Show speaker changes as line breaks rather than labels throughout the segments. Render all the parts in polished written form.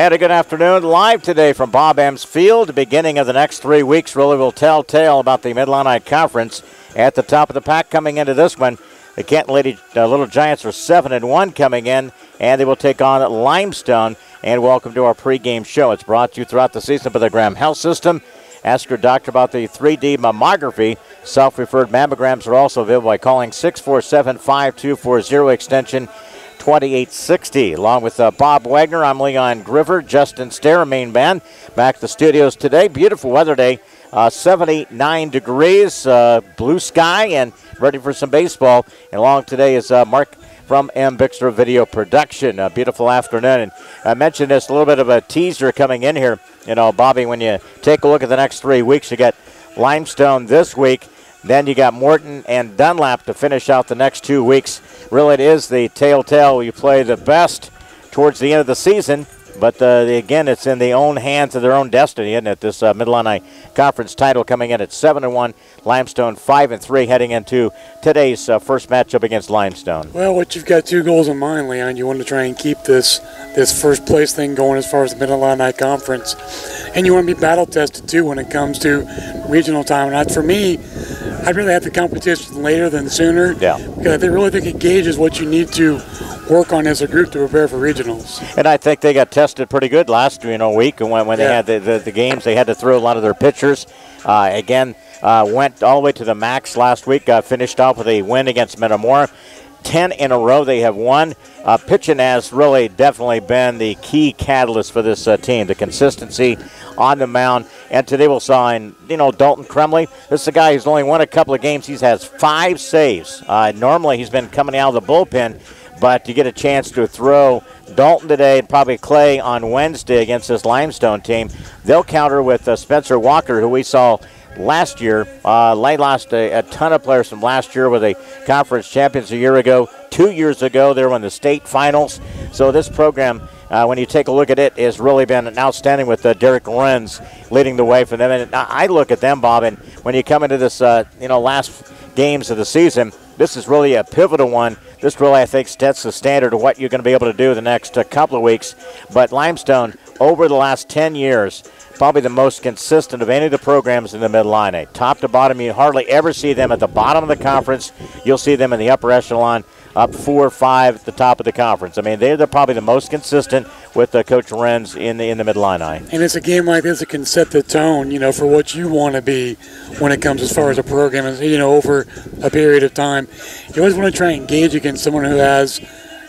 And a good afternoon. Live today from Bob M's Field. The beginning of the next 3 weeks really will tell tale about the Mid-Illini Conference. At the top of the pack coming into this one, the Canton Lady Little Giants are 7-1 coming in, and they will take on Limestone. And welcome to our pregame show. It's brought to you throughout the season by the Graham Health System. Ask your doctor about the 3D mammography. Self-referred mammograms are also available by calling 647-5240 extension 2860. Along with Bob Wagner, I'm Leon Griver, Justin Stair, main band. Back to the studios today. Beautiful weather day. 79 degrees, blue sky, and ready for some baseball. And along today is Mark from M. Bixler Video Production. A beautiful afternoon. And I mentioned this, a little bit of a teaser coming in here. You know, Bobby, when you take a look at the next 3 weeks, you got Limestone this week. Then you got Morton and Dunlap to finish out the next 2 weeks. Really, it is the telltale. You play the best towards the end of the season. But, again, it's in their own hands of their own destiny, isn't it? This Mid-Illini Conference title coming in at 7-1, Limestone 5-3, heading into today's first matchup against Limestone.
Well, what you've got 2 goals in mind, Leon. You want to try and keep this first place thing going as far as the Mid-Illini Conference. And you want to be battle-tested, too, when it comes to regional time. And for me, I'd really have the competition later than sooner.
Yeah.
Because I really think it gauges what you need to work on as a group to prepare for regionals.
And I think they got tested pretty good last week, and when they had the games, they had to throw a lot of their pitchers. Went all the way to the max last week, finished off with a win against Metamora. 10 in a row they have won. Pitching has really definitely been the key catalyst for this team, the consistency on the mound. And today we'll sign, Dalton Kremley. This is a guy who's only won a couple of games. He has 5 saves. Normally he's been coming out of the bullpen, but you get a chance to throw Dalton today and probably Clay on Wednesday against this Limestone team. They'll counter with Spencer Walker, who we saw last year. They lost a ton of players from last year, were the conference champions a year ago. 2 years ago, they were in the state finals. So this program, when you take a look at it, has really been outstanding with Derek Lorenz leading the way for them. And I look at them, Bob, and when you come into this, last games of the season, this is really a pivotal one. This really, I think, sets the standard of what you're going to be able to do the next couple of weeks. But Limestone, over the last 10 years, probably the most consistent of any of the programs in the Mid-Illini. Top to bottom, you hardly ever see them at the bottom of the conference. You'll see them in the upper echelon, up 4 or 5 at the top of the conference. I mean, they're probably the most consistent with Coach Lorenz in the Mid-Illini.
And it's a game like this that can set the tone, for what you want to be when it comes as far as a program, over a period of time. You always want to try and engage against someone who has,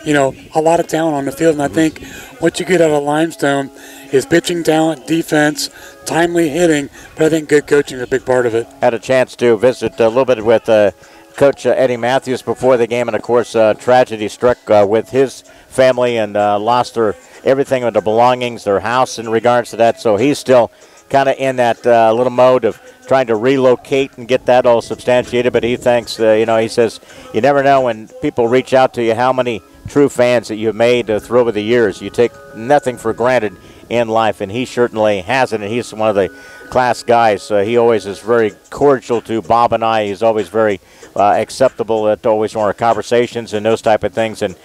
a lot of talent on the field. And I think what you get out of Limestone is pitching talent, defense, timely hitting, but I think good coaching is a big part of it.
Had a chance to visit a little bit with Coach Eddie Matthews before the game, and of course tragedy struck with his family and lost everything with their belongings, their house in regards to that. So he's still kind of in that little mode of trying to relocate and get that all substantiated. But he thinks, he says, you never know when people reach out to you how many true fans that you've made through over the years. You take nothing for granted in life, and he certainly has it, and he's one of the class guys. He always is very cordial to Bob and I. He's always very acceptable at always our conversations and those type of things, and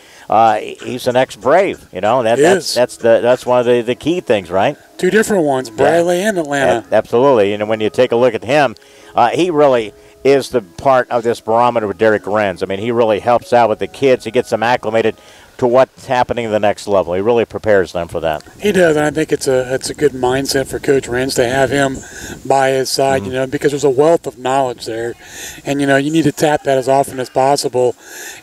he's an ex-Brave. That's one of the key things, right? 2
different ones, Bradley and Atlanta.
Absolutely, and when you take a look at him, he really is the part of this barometer with Derek Lorenz. I mean, he really helps out with the kids. He gets them acclimated to what's happening at the next level. He really prepares them for that.
He does, and I think it's a good mindset for Coach Lorenz to have him by his side, because there's a wealth of knowledge there, and you need to tap that as often as possible.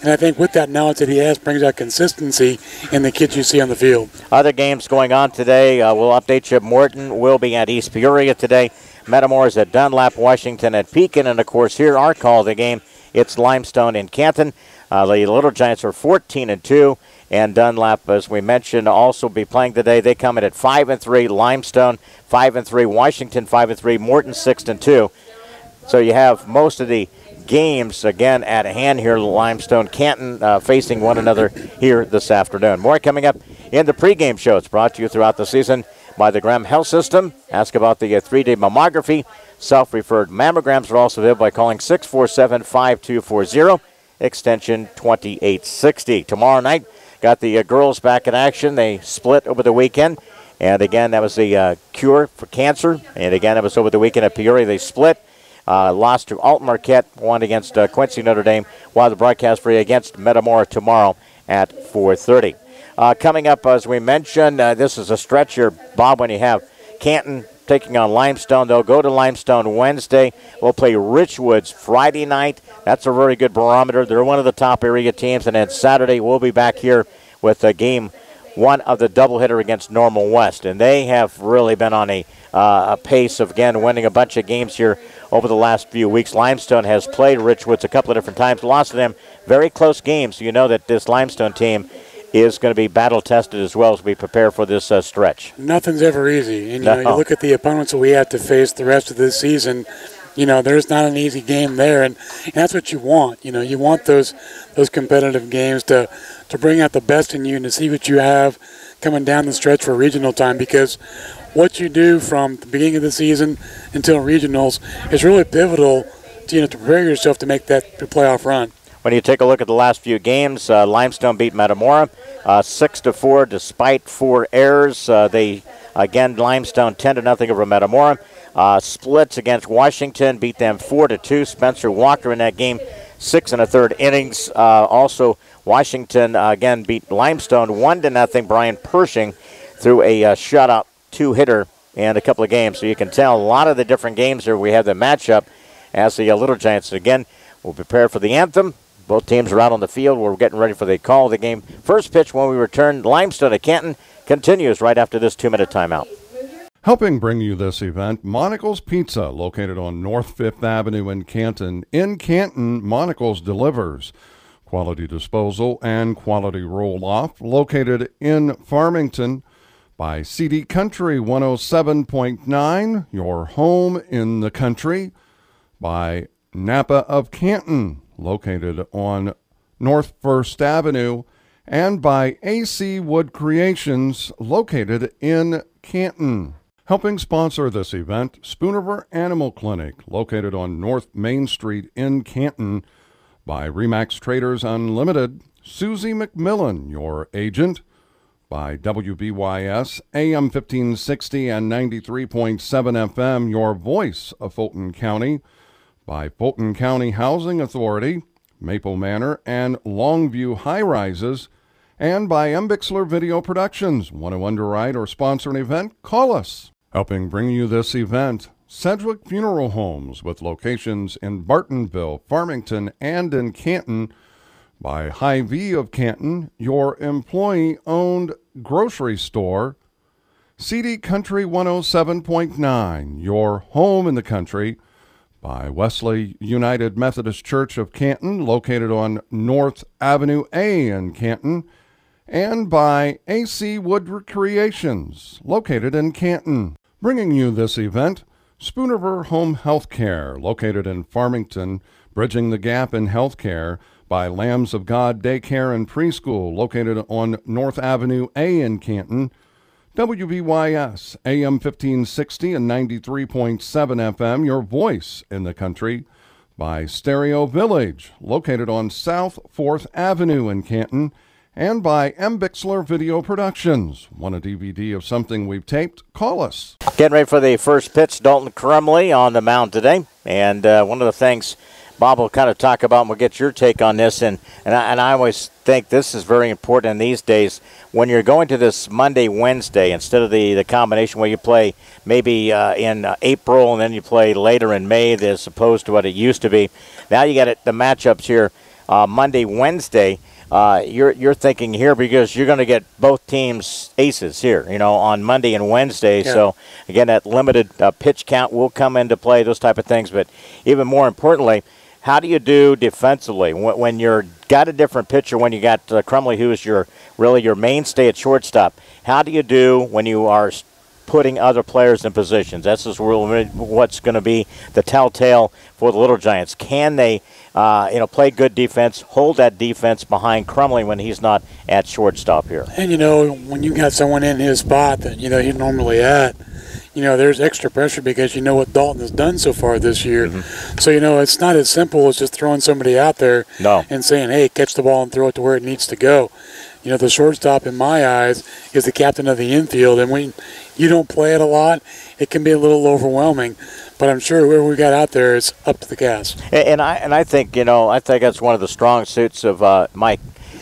And I think with that knowledge that he has, brings out consistency in the kids you see on the field.
Other games going on today, we'll update you. Morton will be at East Peoria today. Metamore's at Dunlap, Washington at Pekin, and of course here our call of the game, it's Limestone in Canton. The Little Giants are 14-2, and Dunlap, as we mentioned, also be playing today. They come in at 5-3. Limestone 5-3. Washington 5-3. Morton 6-2. So you have most of the games again at hand here. Limestone, Canton facing one another here this afternoon. More coming up in the pregame show. It's brought to you throughout the season by the Graham Health System. Ask about the 3D mammography. Self-referred mammograms are also available by calling 647-5240, extension 2860. Tomorrow night, got the girls back in action. They split over the weekend, And again, that was the cure for cancer. And again, that was over the weekend at Peoria. They split. Lost to Alton Marquette, won against Quincy Notre Dame, while the broadcast for you against Metamora tomorrow at 4:30. Coming up, as we mentioned, this is a stretch here, Bob, when you have Canton taking on Limestone. They'll go to Limestone Wednesday. We'll play Richwoods Friday night. That's a very good barometer. They're one of the top area teams. And then Saturday, we'll be back here with game one of the doubleheader against Normal West. And they have really been on a pace of, again, winning a bunch of games here over the last few weeks. Limestone has played Richwoods a couple of different times, lost to them. Very close games. You know that this Limestone team is going to be battle-tested as well as we prepare for this stretch.
Nothing's ever easy. And, you look at the opponents that we have to face the rest of this season, there's not an easy game there. And that's what you want. You want those competitive games to bring out the best in you and to see what you have coming down the stretch for regional time, because what you do from the beginning of the season until regionals is really pivotal to prepare yourself to make that playoff run.
When you take a look at the last few games, Limestone beat Metamora 6-4 despite 4 errors. Limestone 10-0 over Metamora. Splits against Washington, beat them 4-2. Spencer Walker in that game, 6 1/3 innings. Also, Washington again beat Limestone 1-0. Brian Pershing threw a shutout 2-hitter in a couple of games. So you can tell a lot of the different games here. We have the matchup as the Little Giants. Again, we'll prepare for the anthem. Both teams are out on the field. We're getting ready for the call of the game. First pitch when we return. Limestone at Canton continues right after this 2-minute timeout.
Helping bring you this event, Monocle's Pizza, located on North 5th Avenue in Canton. In Canton, Monocle's delivers quality disposal and quality roll-off. Located in Farmington by CD Country 107.9, your home in the country. By Napa of Canton, located on North 1st Avenue, and by AC Wood Creations, located in Canton. Helping sponsor this event, Spooniver Animal Clinic, located on North Main Street in Canton. By Remax Traders Unlimited, Susie McMillan, your agent. By WBYS, AM 1560 and 93.7 FM, your voice of Fulton County. By Fulton County Housing Authority, Maple Manor, and Longview High Rises, and by M. Bixler Video Productions. Want to underwrite or sponsor an event? Call us. Helping bring you this event, Sedgwick Funeral Homes, with locations in Bartonville, Farmington, and in Canton. By Hy-Vee of Canton, your employee-owned grocery store. CD Country 107.9, your home in the country. By Wesley United Methodist Church of Canton, located on North Avenue A in Canton. And by AC Wood Creations, located in Canton. Bringing you this event, Spooniver Home Health Care, located in Farmington, bridging the gap in health care. By Lambs of God Daycare and Preschool, located on North Avenue A in Canton. WBYS, AM 1560 and 93.7 FM, your voice in the country. By Stereo Village, located on South 4th Avenue in Canton. And by M. Bixler Video Productions. Want a DVD of something we've taped? Call us.
Getting ready for the first pitch, Dalton Crumley on the mound today. And one of the things Bob will kind of talk about, and we'll get your take on this, and I always think this is very important in these days. When you're going to this Monday, Wednesday, instead of the combination where you play maybe in April and then you play later in May as opposed to what it used to be, now you got the matchups here Monday, Wednesday. You're thinking here because you're going to get both teams aces here, on Monday and Wednesday. Yeah. So, again, that limited pitch count will come into play, those type of things. But even more importantly, how do you do defensively when you're got a different pitcher, when you got Crumley, who is your mainstay at shortstop? How do you do when you are putting other players in positions? That's just what's going to be the telltale for the Little Giants. Can they play good defense, hold that defense behind Crumley when he's not at shortstop here? And,
when you got someone in his spot that, he's normally at, there's extra pressure because you know what Dalton has done so far this year. Mm-hmm. So, it's not as simple as just throwing somebody out there and saying, hey, catch the ball and throw it to where it needs to go. You know, the shortstop, in my eyes, is the captain of the infield. And when you don't play it a lot, it can be a little overwhelming. But I'm sure whoever we got out there is up to the task.
And I think, I think that's one of the strong suits of Mike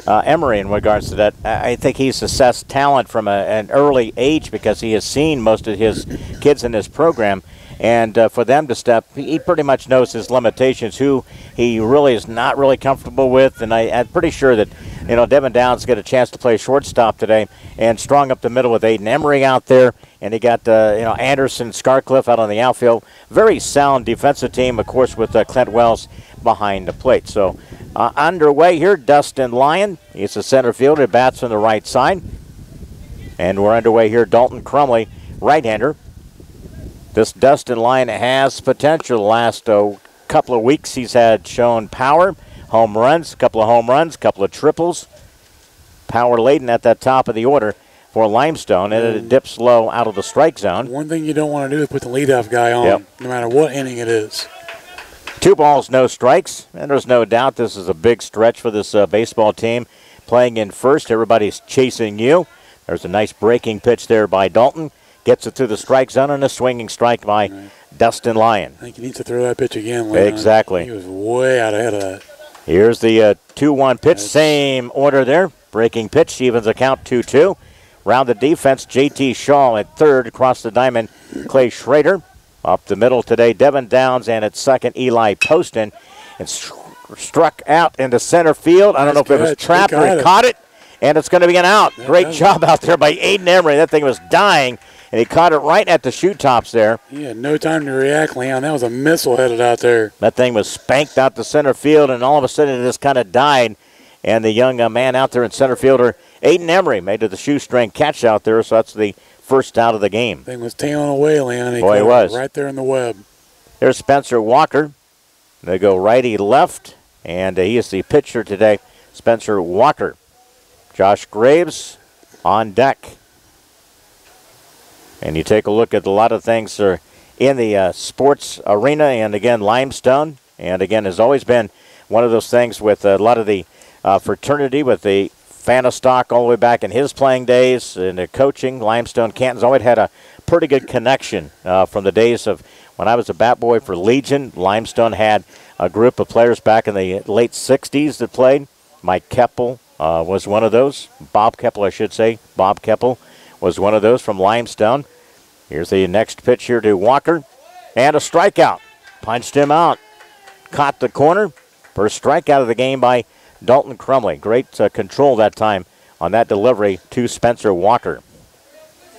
Emery in regards to that. I think he's assessed talent from an early age because he has seen most of his kids in his program. And for them to step, he pretty much knows his limitations, who he really is not really comfortable with. And I'm pretty sure that, Devin Downs get a chance to play shortstop today and strong up the middle with Aiden Emery out there. And he got, Anderson, Scarcliffe out on the outfield. Very sound defensive team, of course, with Clint Wells behind the plate. So underway here, Dustin Lyon. He's a center fielder, bats from the right side. And we're underway here, Dalton Crumley, right-hander. This Dustin Lyon has potential. The last couple of weeks he's had shown power, home runs, a couple of home runs, a couple of triples. Power laden at that top of the order for Limestone, and it dips low out of the strike zone.
One thing you don't want to do is put the leadoff guy on, no matter what inning it is.
2 balls, no strikes, and there's no doubt this is a big stretch for this baseball team. Playing in first, everybody's chasing you. There's a nice breaking pitch there by Dalton. Gets it through the strike zone and a swinging strike by Dustin Lyon.
I think he needs to throw that pitch again, Leon.
Exactly.
He was way out ahead of that.
Here's the 2-1 pitch. Same order there. Breaking pitch, evens the count 2-2. Round the defense, J.T. Shaw at third. Across the diamond, Clay Schrader. Up the middle today, Devin Downs, and at second, Eli Poston. And struck out into center field. I don't know if it was trapped or he caught it. And it's going to be an out. Great job out there by Aiden Emery. That thing was dying. And he caught it right at the shoe tops there.
He had no time to react, Leon. That was a missile headed out there.
That thing was spanked out to center field, and all of a sudden it just kind of died. And the young man out there in center fielder, Aiden Emery, made to the shoestring catch out there, so that's the first out of the game.
Thing was tailing away, Leon.
Boy, it was.
Right there in the web.
There's Spencer Walker. They go righty-left, and he is the pitcher today, Spencer Walker. Josh Graves on deck. And you take a look at a lot of things are in the sports arena, and again, Limestone. And again, has always been one of those things with a lot of the fraternity with the Fanistock all the way back in his playing days and the coaching. Limestone Canton's always had a pretty good connection from the days of when I was a bat boy for Legion. Limestone had a group of players back in the late 60s that played. Mike Keppel was one of those. Bob Keppel, I should say. Bob Keppel was one of those from Limestone. Here's the next pitch here to Walker. And a strikeout. Punched him out. Caught the corner. First strikeout of the game by Dalton Crumley. Great control that time on that delivery to Spencer Walker.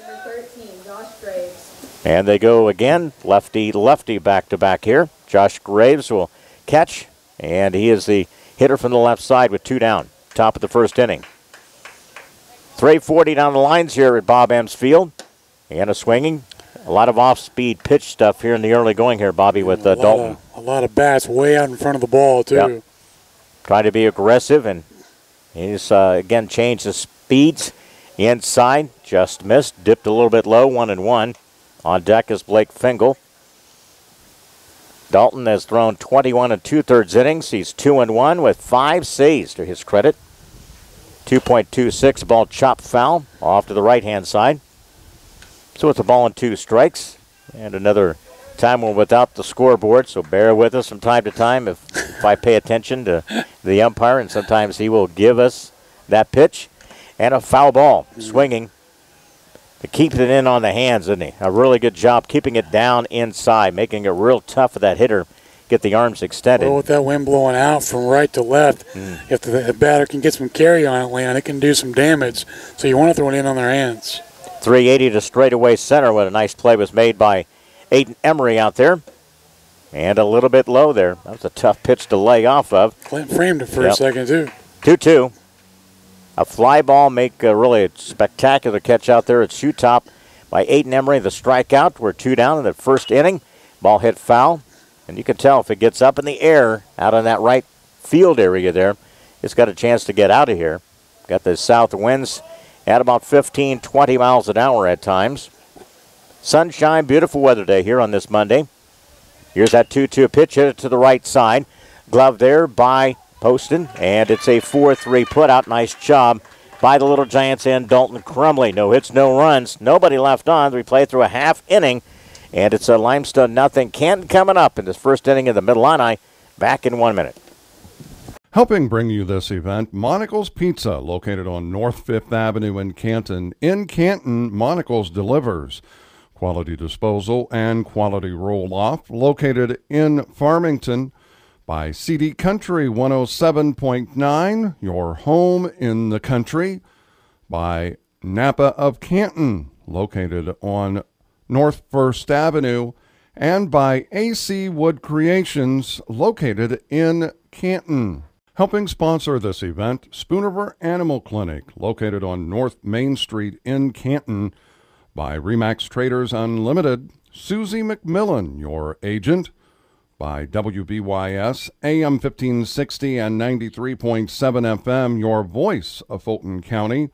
Number 13, Josh Graves.
And they go again. Lefty back-to-back here. Josh Graves will catch. And he is the hitter from the left side with 2 down. Top of the first inning. 3:40 down the lines here at Bob Ems Field. And a swinging. A lot of off-speed pitch stuff here in the early going here, Bobby, with Dalton.
A lot of bats way out in front of the ball, too.
Yep. Trying to be aggressive, and he's, again, changed the speeds. Inside, just missed. Dipped a little bit low, 1-1. On deck is Blake Fingal. Dalton has thrown 21 2/3 innings. He's 2-1 with 5 saves to his credit. 2.26, ball chopped foul off to the right-hand side. So it's a ball and 2 strikes. And another time we're without the scoreboard, so bear with us from time to time if I pay attention to the umpire, and sometimes he will give us that pitch. And a foul ball, swinging. To keep it in on the hands, isn't he? A really good job keeping it down inside, making it real tough for that hitter. Get the arms extended.
Well, with that wind blowing out from right to left, if the batter can get some carry on it, Leon, it can do some damage. So you want to throw it in on their hands.
380 to straightaway center. What a nice play was made by Aiden Emery out there. And a little bit low there. That was a tough pitch to lay off of.
Clint framed it for a second, too.
2-2. A fly ball make a really spectacular catch out there at shoe top by Aiden Emery. The strikeout. We're 2 down in the first inning. Ball hit foul. And you can tell if it gets up in the air out on that right field area there, it's got a chance to get out of here. Got the south winds at about 15, 20 miles an hour at times. Sunshine, beautiful weather day here on this Monday. Here's that 2-2 pitch, hit it to the right side. Glove there by Poston, and it's a 4-3 put out. Nice job by the Little Giants and Dalton Crumley. No hits, no runs, nobody left on. We play through a half inning, and it's a Limestone nothing. Canton coming up in this first inning of the Middle Illini. Back in 1 minute.
Helping bring you this event, Monocle's Pizza, located on North 5th Avenue in Canton. In Canton, Monocle's delivers quality disposal and quality roll-off, located in Farmington by CD Country 107.9, your home in the country, by Napa of Canton, located on North 1st Avenue, and by AC Wood Creations, located in Canton. Helping sponsor this event, Spooniver Animal Clinic, located on North Main Street in Canton, by Remax Traders Unlimited, Susie McMillan, your agent, by WBYS, AM 1560 and 93.7 FM, your voice of Fulton County,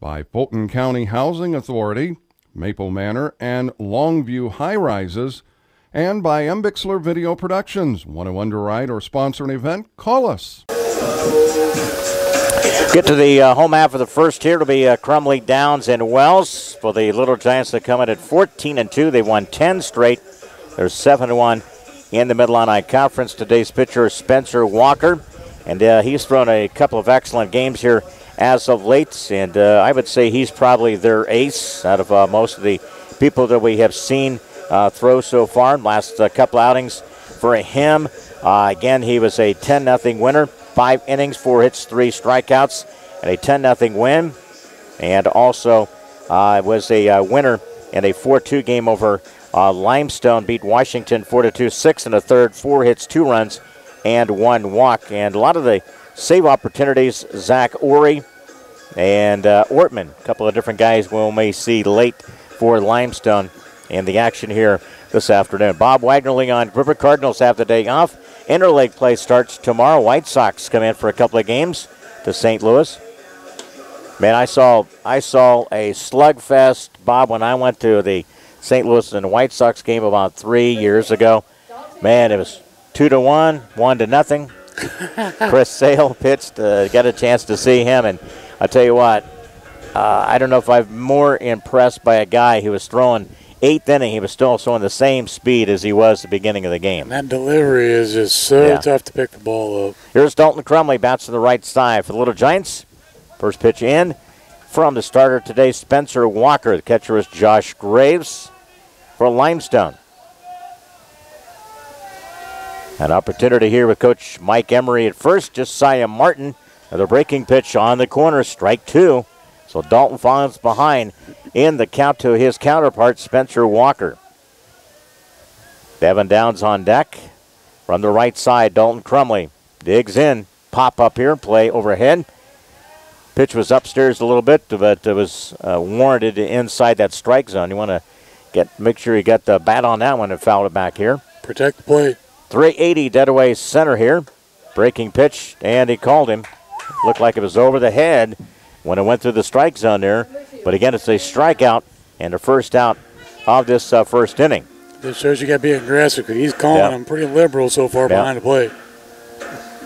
by Fulton County Housing Authority, Maple Manor, and Longview High Rises, and by M. Bixler Video Productions. Want to underwrite or sponsor an event? Call us.
Get to the home half of the first here. It'll be Crumley, Downs, and Wells for the Little Giants that come in at 14-2. They won 10 straight. They're 7-1 in the Middle Illini Conference. Today's pitcher is Spencer Walker, and he's thrown a couple of excellent games here as of late, and I would say he's probably their ace out of most of the people that we have seen throw so far. Last couple outings for him. Again, he was a 10-0 winner. 5 innings, 4 hits, 3 strikeouts, and a 10-0 win. And also was a winner in a 4-2 game over Limestone. Beat Washington 4-2, 6 1/3, 4 hits, 2 runs, and 1 walk. And a lot of the save opportunities, Zach Ori and Ortman, a couple of different guys we may see late for Limestone in the action here this afternoon. Bob Wagnerly on River Cardinals have the day off. Interleague play starts tomorrow. White Sox come in for a couple of games to St. Louis. Man, I saw a slugfest, Bob, when I went to the St. Louis and White Sox game about 3 years ago. Man, it was 2-1, 1-0. Chris Sale pitched. Got a chance to see him, and I tell you what, I don't know if I'm more impressed by a guy who was throwing 8th inning. He was still showing the same speed as he was at the beginning of the game.
And that delivery is just so tough to pick the ball up.
Here's Dalton Crumley, bats to the right side for the Little Giants. First pitch in from the starter today, Spencer Walker. The catcher is Josh Graves for Limestone. An opportunity here with Coach Mike Emery at first. Josiah Martin. Another breaking pitch on the corner, strike 2. So Dalton falls behind in the count to his counterpart, Spencer Walker. Devin Downs on deck. From the right side, Dalton Crumley digs in. Pop up here, play overhead. Pitch was upstairs a little bit, but it was warranted inside that strike zone. You want to make sure you got the bat on that one and foul it back here.
Protect the plate.
380 dead away center here. Breaking pitch, and he called him. Looked like it was over the head when it went through the strike zone there. But again, it's a strikeout and a first out of this first inning.
This shows you got to be aggressive because he's calling them pretty liberal so far behind the plate.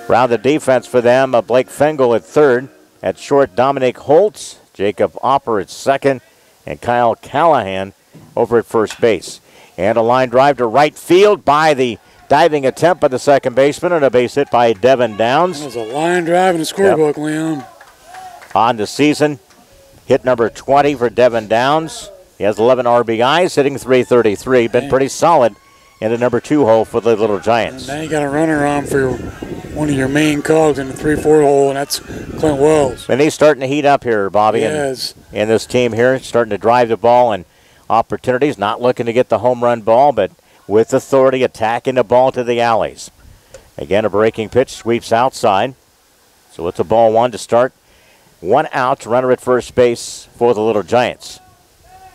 Round the defense for them, Blake Fengel at third. At short, Dominic Holtz, Jacob Opper at second, and Kyle Callahan over at first base. And a line drive to right field by the diving attempt by the second baseman, and a base hit by Devin Downs.
That was a line drive in the scorebook, Leon.
On the season, hit number 20 for Devin Downs. He has 11 RBIs, hitting .333. Been pretty solid in the number 2 hole for the Little Giants.
And now you got a runner on for one of your main cogs in the 3-4 hole, and that's Clint Wells.
And he's starting to heat up here, Bobby.
Yes.
And this team here, starting to drive the ball and opportunities, not looking to get the home run ball, but with authority, attacking the ball to the alleys. Again, a breaking pitch, sweeps outside. So it's a ball 1 to start. 1 out, runner at first base for the Little Giants.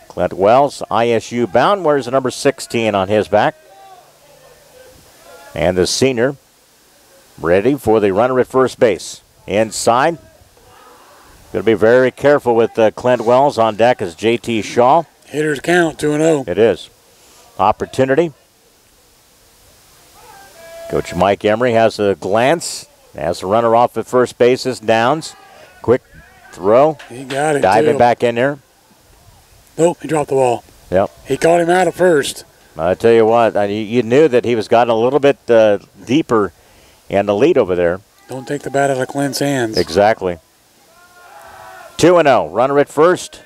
Clint Wells, ISU bound, wears the number 16 on his back. And the senior ready for the runner at first base. Inside. Going to be very careful with Clint Wells on deck as JT Shaw.
Hitters count, 2-0.
It is. Opportunity. Coach Mike Emery has a glance. As the runner off at first base is Downs. Quick throw.
He got it,
Diving
too.
back in there.
Nope, he dropped the ball.
Yep.
He caught him out at first.
I tell you what, you knew that he was gotten a little bit deeper in the lead over there.
Don't take the bat out of Clint's hands.
Exactly. 2-0. Runner at first.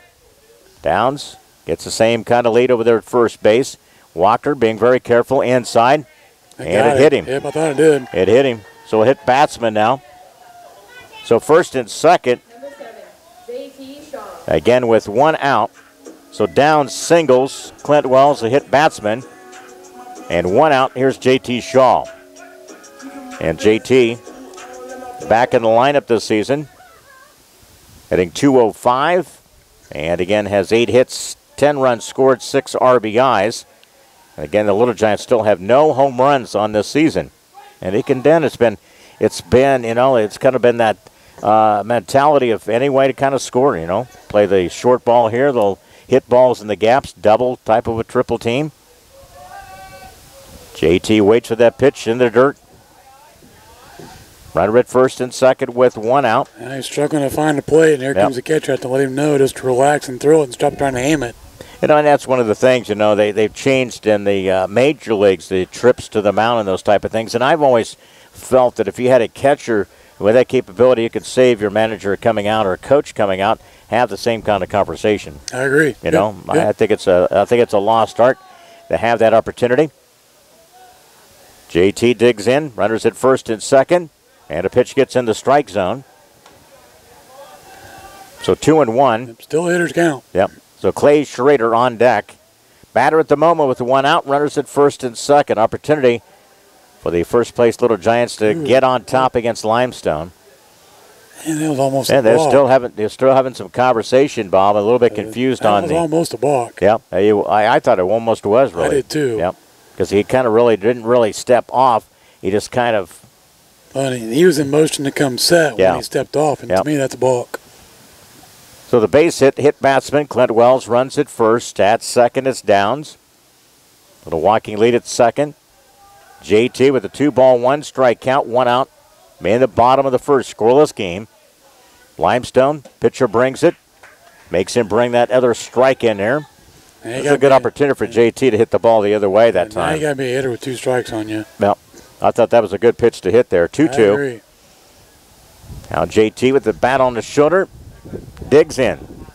Downs gets the same kind of lead over there at first base. Walker being very careful inside. And it hit him.
Yep, I thought it did.
It hit him. So it hit batsman now. So first and second.
Number 7, J.T. Shaw.
Again with one out. So Downs singles. Clint Wells, the hit batsman. And one out. Here's J.T. Shaw. And J.T. back in the lineup this season. Hitting .205. And again has 8 hits, 10 runs scored, 6 RBIs. And again, the Little Giants still have no home runs on this season. And it's kind of been that mentality of any way to kind of score, Play the short ball here. They'll hit balls in the gaps, double type of a triple team. JT waits for that pitch in the dirt. Runner at first and second with one out.
And he's struggling to find a play, and here comes the catcher to let him know just to relax and throw it and stop trying to aim it.
And that's one of the things, they've changed in the major leagues, the trips to the mound and those type of things. And I've always felt that if you had a catcher with that capability, you could save your manager coming out or a coach coming out, have the same kind of conversation.
I agree.
I think it's a lost art to have that opportunity. JT digs in, runners at first and second, and a pitch gets in the strike zone. So 2-1.
Still hitters count.
Yep. So Clay Schrader on deck. Batter at the moment with the one out. Runners at first and second. Opportunity for the first place Little Giants to get on top against Limestone.
And that was almost
and
a balk.
They're still having some conversation, Bob. A little bit confused on
the. That was almost a balk.
Yep. I thought it almost was really.
I did too.
Yep. Because he kind of really didn't really step off. He just kind of.
Well, he was in motion to come set when he stepped off, and to me that's a balk.
So the base hit batsman, Clint Wells, runs at first. At second, it's Downs. Little walking lead at second. JT with a 2-ball, 1-strike count, 1 out. In the bottom of the first, scoreless game. Limestone, pitcher brings it. Makes him bring that other strike in there. It's a good opportunity for JT to hit the ball the other way that time.
Now you got to be a hitter with 2 strikes on you.
Well, I thought that was a good pitch to hit there. 2-2.
I agree.
Now JT with the bat on the shoulder. Digs in.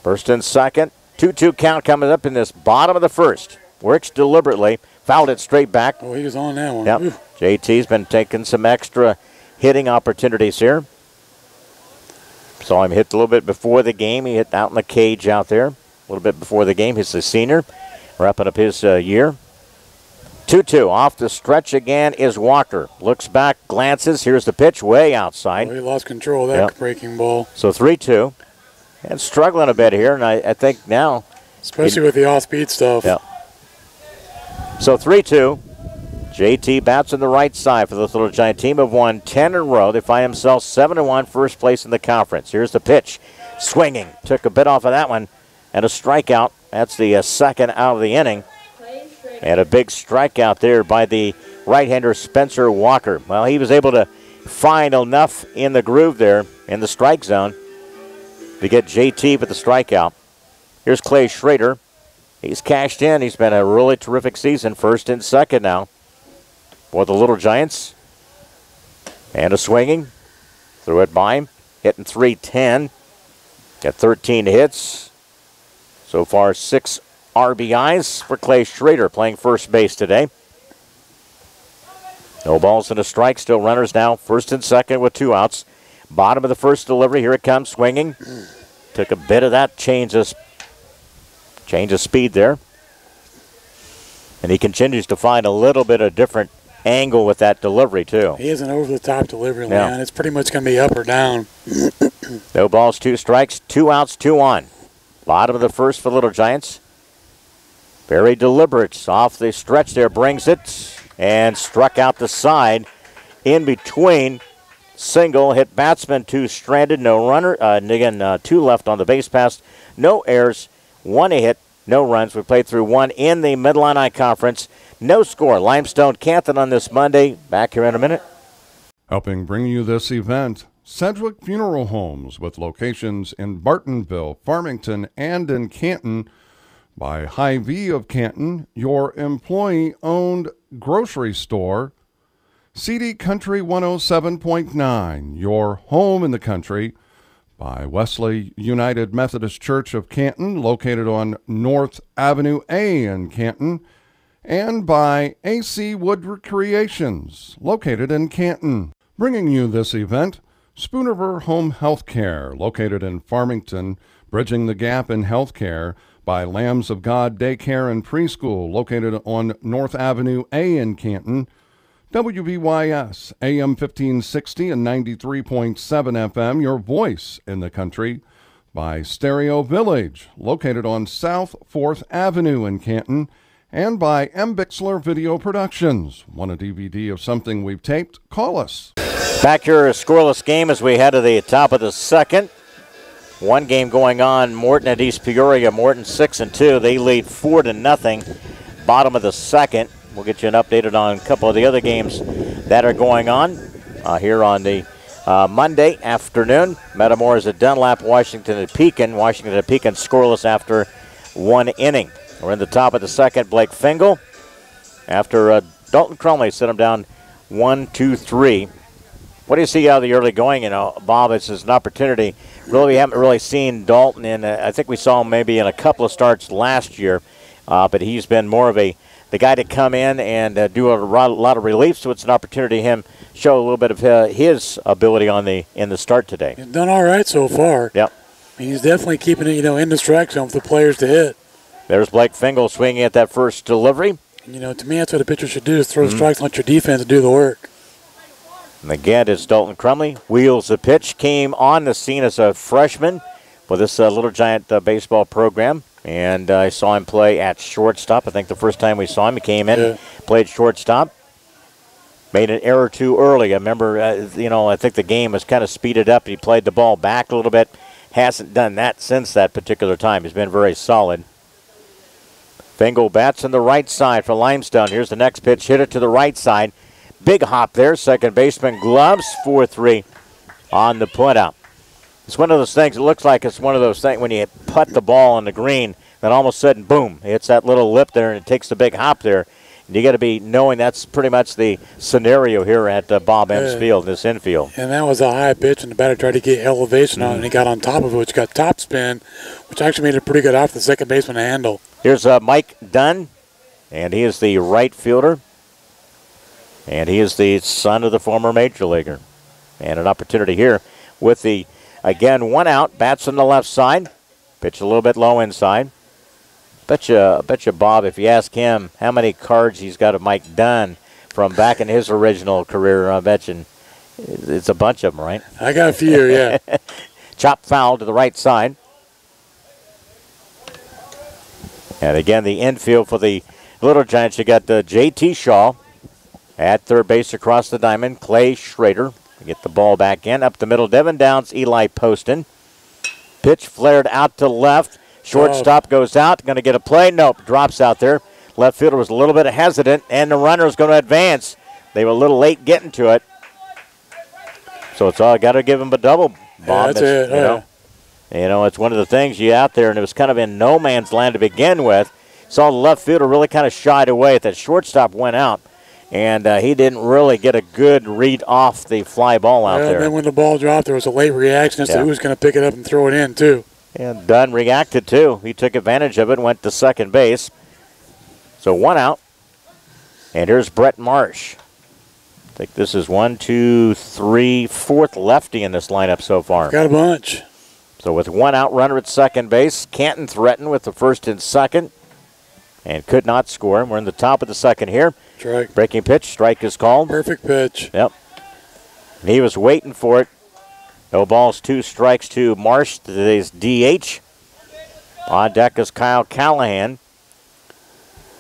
First and second. 2-2 count coming up in this bottom of the first. Works deliberately. Fouled it straight back.
Oh, he was on that one.
Yep. JT's been taking some extra hitting opportunities here. Saw him hit a little bit before the game. He hit out in the cage out there. A little bit before the game. He's a senior. Wrapping up his year. 2-2. Off the stretch again is Walker. Looks back, glances. Here's the pitch way outside.
Oh, he lost control of that breaking ball.
So 3-2. And struggling a bit here, and I think now.
Especially with the off-speed stuff.
Yeah. So 3-2. JT bats on the right side for the Little Giant team. Have won 10 in a row. They find themselves 7-1, first place in the conference. Here's the pitch. Swinging. Took a bit off of that one. And a strikeout. That's the second out of the inning. And a big strikeout there by the right-hander Spencer Walker. Well, he was able to find enough in the groove there in the strike zone to get JT with the strikeout. Here's Clay Schrader. He's cashed in. He's been a really terrific season, first and second now for the Little Giants. And a swinging. Threw it by him. Hitting .310. Got 13 hits. So far, 6 RBIs for Clay Schrader playing first base today. No balls and a strike. Still runners now. First and second with 2 outs. Bottom of the first delivery. Here it comes. Swinging. Took a bit of that change of speed there. And he continues to find a little bit of different angle with that delivery too.
He has an over-the-top delivery, Leon. It's pretty much going to be up or down.
No balls, 2 strikes, 2 outs, 2 on. Bottom of the first for Little Giants. Very deliberate. Off the stretch there, brings it. And struck out the side. In between. Single. Hit batsman. 2 stranded. No runner. And again, 2 left on the base pass. No errors. 1 a hit. No runs. We played through 1 in the Mid-Illini Conference. No score. Limestone Canton on this Monday. Back here in a minute.
Helping bring you this event, Sedgwick Funeral Homes, with locations in Bartonville, Farmington, and in Canton. By Hy-Vee of Canton, your employee-owned grocery store. CD Country 107.9, your home in the country. By Wesley United Methodist Church of Canton, located on North Avenue A in Canton. And by AC Wood Recreations, located in Canton. Bringing you this event, Spooniver Home Health Care, located in Farmington, bridging the gap in health care. By Lambs of God Daycare and Preschool, located on North Avenue A in Canton. WBYS, AM 1560 and 93.7 FM, your voice in the country. By Stereo Village, located on South 4th Avenue in Canton. And by M. Bixler Video Productions. Want a DVD of something we've taped? Call us.
Back here, a scoreless game as we head to the top of the second. One game going on, Morton at East Peoria. Morton 6-2. They lead 4-0. Bottom of the second. We'll get you an update on a couple of the other games that are going on here on the Monday afternoon. Metamours at Dunlap, Washington at Pekin. Washington at Pekin scoreless after one inning. We're in the top of the second. Blake Fingal after Dalton Crumley set him down 1-2-3. What do you see out of the early going? You know, Bob, it's an opportunity. Really, we haven't really seen Dalton in. I think we saw him maybe in a couple of starts last year, but he's been more of the guy to come in and do a lot of relief. So it's an opportunity to him show a little bit of his ability in the start today.
He's done all right so far.
Yep.
I mean, he's definitely keeping it, in the strike zone for the players to hit.
There's Blake Fingal swinging at that first delivery.
And, to me, that's what a pitcher should do, is throw strikes and let your defense do the work.
And again, it's Dalton Crumley. Wheels the pitch. Came on the scene as a freshman for this Little Giant baseball program. And I saw him play at shortstop. I think the first time we saw him, he came in, played shortstop. Made an error too early. I remember, I think the game was kind of speeded up. He played the ball back a little bit. Hasn't done that since that particular time. He's been very solid. Fingal bats on the right side for Limestone. Here's the next pitch. Hit it to the right side. Big hop there. Second baseman gloves. 4-3 on the put out. It's one of those things. It looks like it's one of those things when you putt the ball on the green, then all of a sudden, boom, hits that little lip there, and it takes the big hop there. And you got to be knowing that's pretty much the scenario here at Bob M's Field, this infield.
And that was a high pitch, and the batter tried to get elevation on it, and he got on top of it, which got top spin, which actually made it pretty good off the second baseman to handle.
Here's Mike Dunn, and he is the right fielder. And he is the son of the former major leaguer. And an opportunity here with the, again, one out, bats on the left side. Pitch a little bit low inside. Bet you, Bob, if you ask him how many cards he's got of Mike Dunn from back in his original career, I bet you it's a bunch of them, right?
I got a few, yeah.
Chop foul to the right side. And again, the infield for the Little Giants, you got J.T. Shaw at third base across the diamond. Clay Schrader. Get the ball back in. Up the middle, Devin Downs, Eli Poston. Pitch flared out to left. Shortstop goes out. Going to get a play. Nope, drops out there. Left fielder was a little bit hesitant, and the runner is going to advance. They were a little late getting to it. So it's all got to give him a double, Bob.
Yeah, that's it.
It's one of the things you out there, and it was kind of in no man's land to begin with. Saw the left fielder really kind of shied away. That shortstop went out, and he didn't really get a good read off the fly ball out there.
And then when the ball dropped, there was a late reaction as to who was going to pick it up and throw it in, too.
And Dunn reacted, too. He took advantage of it and went to second base. So one out. And here's Brett Marsh. I think this is 1, 2, 3, fourth lefty in this lineup so far.
Got a bunch.
So with one out runner at second base, Canton threatened with the first and second and could not score. We're in the top of the second here.
Strike.
Breaking pitch, strike is called.
Perfect pitch.
Yep. And he was waiting for it. No balls, 2 strikes to Marsh, today's DH. On deck is Kyle Callahan.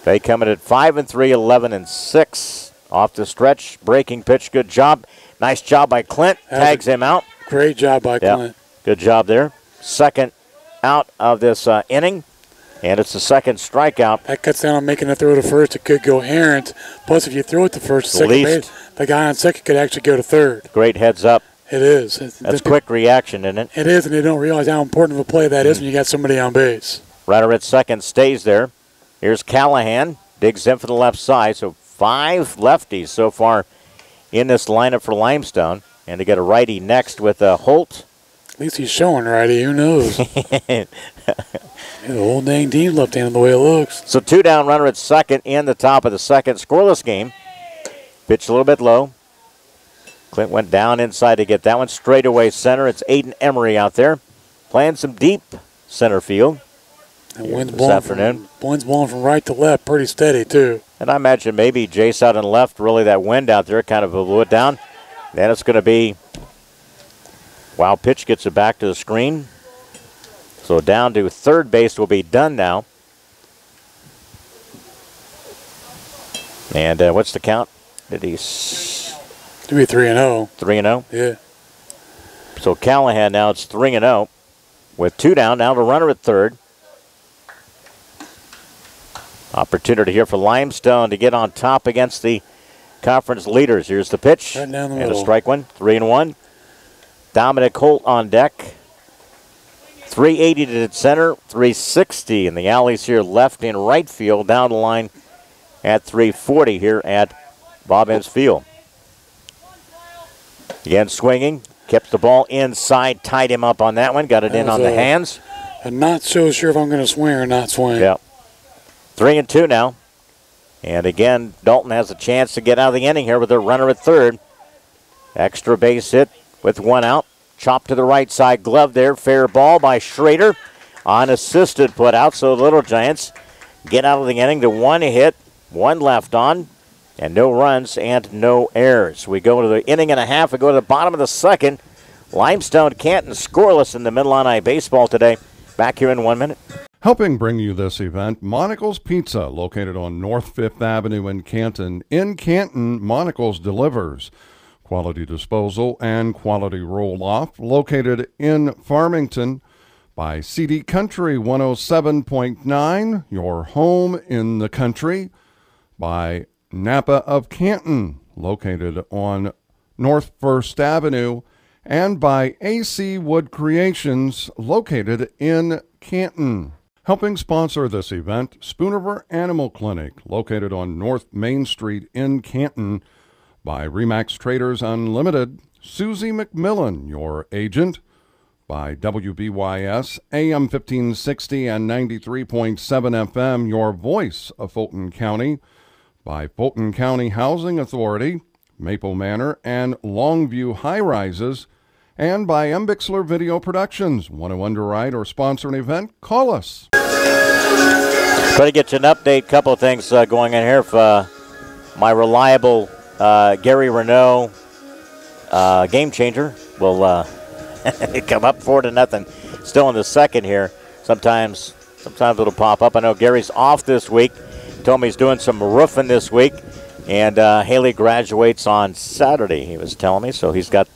They come in at 5-3, 11-6. Off the stretch, breaking pitch, good job. Nice job by Clint, tags him out.
Great job by Clint.
Good job there. Second out of this inning, and it's the second strikeout.
That cuts down on making a throw to first. It could go errant. Plus, if you throw it to first, second base, the guy on second could actually go to third.
Great heads up
It is.
That's quick reaction, isn't it?
It is, and they don't realize how important of a play that is when you got somebody on base.
Runner at second stays there. Here's Callahan. Digs in for the left side. So 5 lefties so far in this lineup for Limestone. And to get a righty next with Holt.
At least he's showing righty. Who knows? The whole dang team left-handed the way it looks.
So 2 down, runner at second in the top of the second. Scoreless game. Pitched a little bit low. Clint went down inside to get that one. Straight away center. It's Aiden Emery out there playing some deep center field
And wind's
this afternoon.
Wind's blowing from right to left, pretty steady too.
And I imagine maybe Jace out on the left, really that wind out there kind of blew it down. Then it's going to be, wow, pitch gets it back to the screen. So down to third base will be done now. And what's the count? Did he?
To be 3-0.
3-0?
Yeah.
So Callahan now it's 3-0 with 2 down. Now the runner at third. Opportunity here for Limestone to get on top against the conference leaders. Here's the pitch.
Right down the
and
middle.
a strike one. 3-1. Dominic Holt on deck. 380 to the center. 360 in the alleys here left and right field. Down the line at 340 here at Bobbins Field. Again swinging. Kept the ball inside. Tied him up on that one. Got it in on the hands.
I'm not so sure if I'm going to swing or not swing.
Yeah. 3-2 now. And again, Dalton has a chance to get out of the inning here with a runner at third. Extra base hit with 1 out. Chop to the right side glove there. Fair ball by Schrader. Unassisted put out. So the Little Giants get out of the inning to 1 hit, 1 left on, and no runs and no errors. We go to the inning and a half. We go to the bottom of the second. Limestone Canton scoreless in the Middle-Illini baseball today. Back here in 1 minute.
Helping bring you this event, Monocle's Pizza, located on North 5th Avenue in Canton. In Canton, Monocle's delivers quality disposal and quality roll-off, located in Farmington by CD Country 107.9, your home in the country, by Napa of Canton, located on North 1st Avenue, and by AC Wood Creations, located in Canton. Helping sponsor this event, Spooniver Animal Clinic, located on North Main Street in Canton, by Remax Traders Unlimited, Susie McMillan, your agent, by WBYS, AM 1560 and 93.7 FM, your voice of Fulton County, by Fulton County Housing Authority, Maple Manor, and Longview High Rises, and by M. Bixler Video Productions. Want to underwrite or sponsor an event? Call us.
Try to get you an update. Couple of things going on here. If, my reliable Gary Renault game changer will come up 4-0. Still in the second here. Sometimes it'll pop up. I know Gary's off this week. Told me he's doing some roofing this week. And Haley graduates on Saturday, he was telling me. So he's got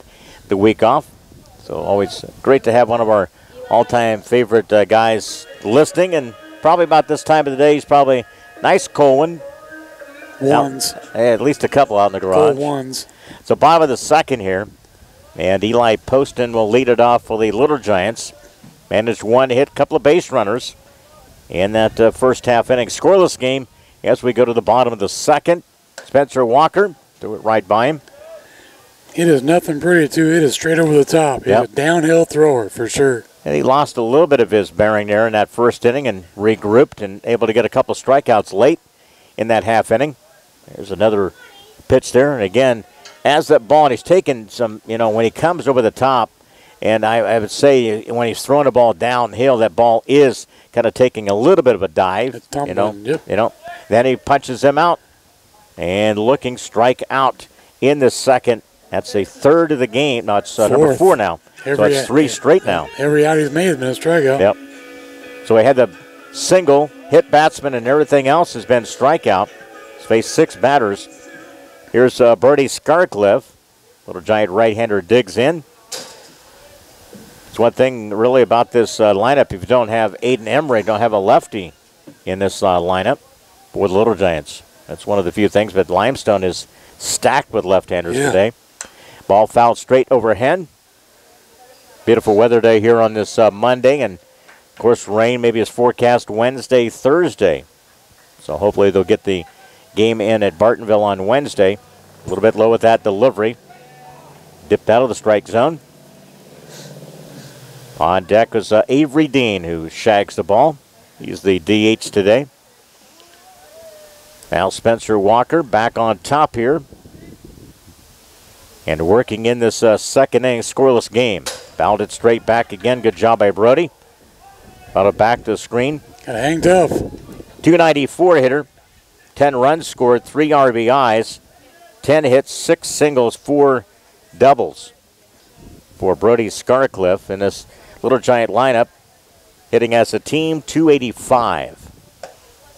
the week off. So always great to have one of our all-time favorite guys listening. And probably about this time of the day, he's probably nice cold one.
Ones.
At least a couple out in the garage.
Cold ones.
So bottom of the second here. And Eli Poston will lead it off for the Little Giants. Managed 1 hit, couple of base runners in that first half inning. Scoreless game as we go to the bottom of the second. Spencer Walker threw it right by him.
It is nothing pretty, too. It is straight over the top. He's a downhill thrower for sure.
And he lost a little bit of his bearing there in that first inning and regrouped and able to get a couple of strikeouts late in that half inning. There's another pitch there. And again, as that ball, and he's taken some, when he comes over the top, and I would say when he's throwing the ball downhill, that ball is kind of taking a little bit of a dive.
It's tumbling, yep.
Then he punches him out and looking strike out in the second. That's a third of the game. No, it's number 4 now. So it's 3 straight now.
Every out he's made has been a strikeout.
Yep. So he had the single, hit batsman, and everything else has been strikeout. He's faced 6 batters. Here's Bertie Scarcliffe. Little Giant right-hander digs in. It's one thing really about this lineup. If you don't have Aiden Emery, don't have a lefty in this lineup with Little Giants. That's one of the few things. But Limestone is stacked with left-handers today. Ball fouled straight overhead. Beautiful weather day here on this Monday, and of course rain maybe is forecast Wednesday, Thursday. So hopefully they'll get the game in at Bartonville on Wednesday. A little bit low with that delivery. Dipped out of the strike zone. On deck was Avery Dean, who shags the ball. He's the DH today. Now Spencer Walker back on top here. And working in this second inning scoreless game. Fouled it straight back again. Good job by Brody. Fouled it back to the screen.
Gotta hang tough.
294 hitter. 10 runs scored, 3 RBIs, 10 hits, 6 singles, 4 doubles for Brody Scarcliffe in this Little Giant lineup, hitting as a team 285.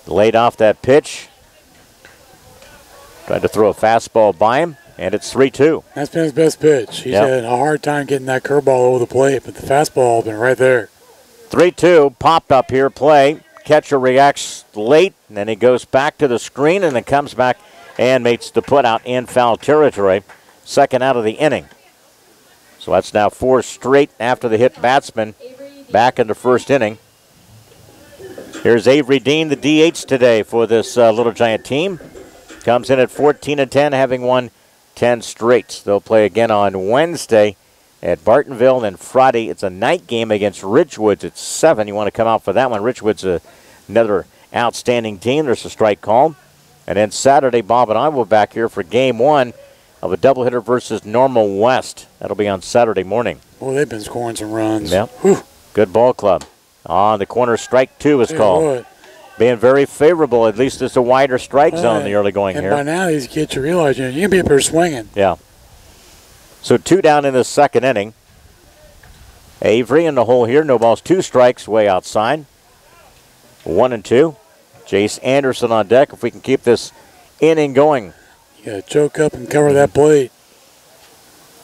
Laid off that pitch. Tried to throw a fastball by him, and it's 3-2.
That's been his best pitch. He's had a hard time getting that curveball over the plate, but the fastball has been right there.
3-2, popped up here, play. Catcher reacts late, and then he goes back to the screen and then comes back and makes the put out in foul territory. Second out of the inning. So that's now 4 straight after the hit batsman back in the first inning. Here's Avery Dean, the DH today for this Little Giant team. Comes in at 14-10, having won 10 straight. They'll play again on Wednesday at Bartonville, and then Friday it's a night game against Ridgewoods at 7. You want to come out for that one. Ridgewoods another outstanding team. There's a strike call. And then Saturday, Bob and I will be back here for game 1 of a doubleheader versus Normal West. That'll be on Saturday morning.
Oh, they've been scoring some runs.
Yeah. Good ball club. On the corner, strike 2 is called.
What?
Being very favorable. At least it's a wider strike zone in the early going
and
here.
By now, these kids you realize you can be up here swinging.
Yeah. So 2 down in the second inning. Avery in the hole here. No balls, 2 strikes way outside. 1-2. Jace Anderson on deck. If we can keep this inning going.
You got to choke up and cover that plate.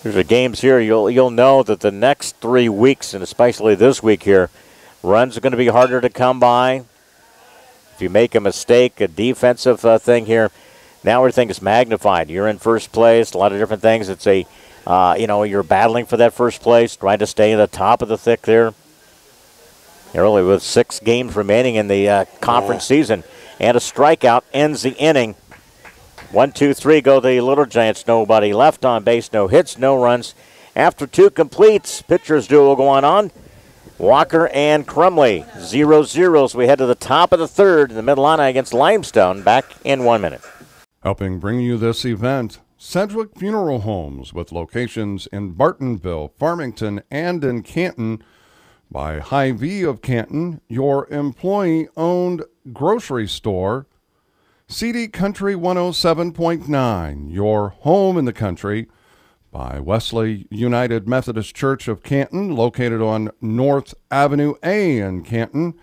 There's the games here. You'll know that the next 3 weeks, and especially this week here, runs are going to be harder to come by. If you make a mistake, a defensive thing here, now everything is magnified. You're in first place. A lot of different things. It's a you're battling for that first place, trying to stay at the top of the thick there. Early with 6 games remaining in the conference season. And a strikeout ends the inning. 1, 2, 3 go the Little Giants. Nobody left on base. No hits, no runs. After 2 completes, pitchers duel going on. Walker and Crumley, 0-0 as we head to the top of the third in the Mid-Atlantic against Limestone. Back in 1 minute.
Helping bring you this event, Sedgwick Funeral Homes, with locations in Bartonville, Farmington, and in Canton. By Hy-Vee of Canton, your employee-owned grocery store. CD Country 107.9, your home in the country. By Wesley United Methodist Church of Canton, located on North Avenue A in Canton.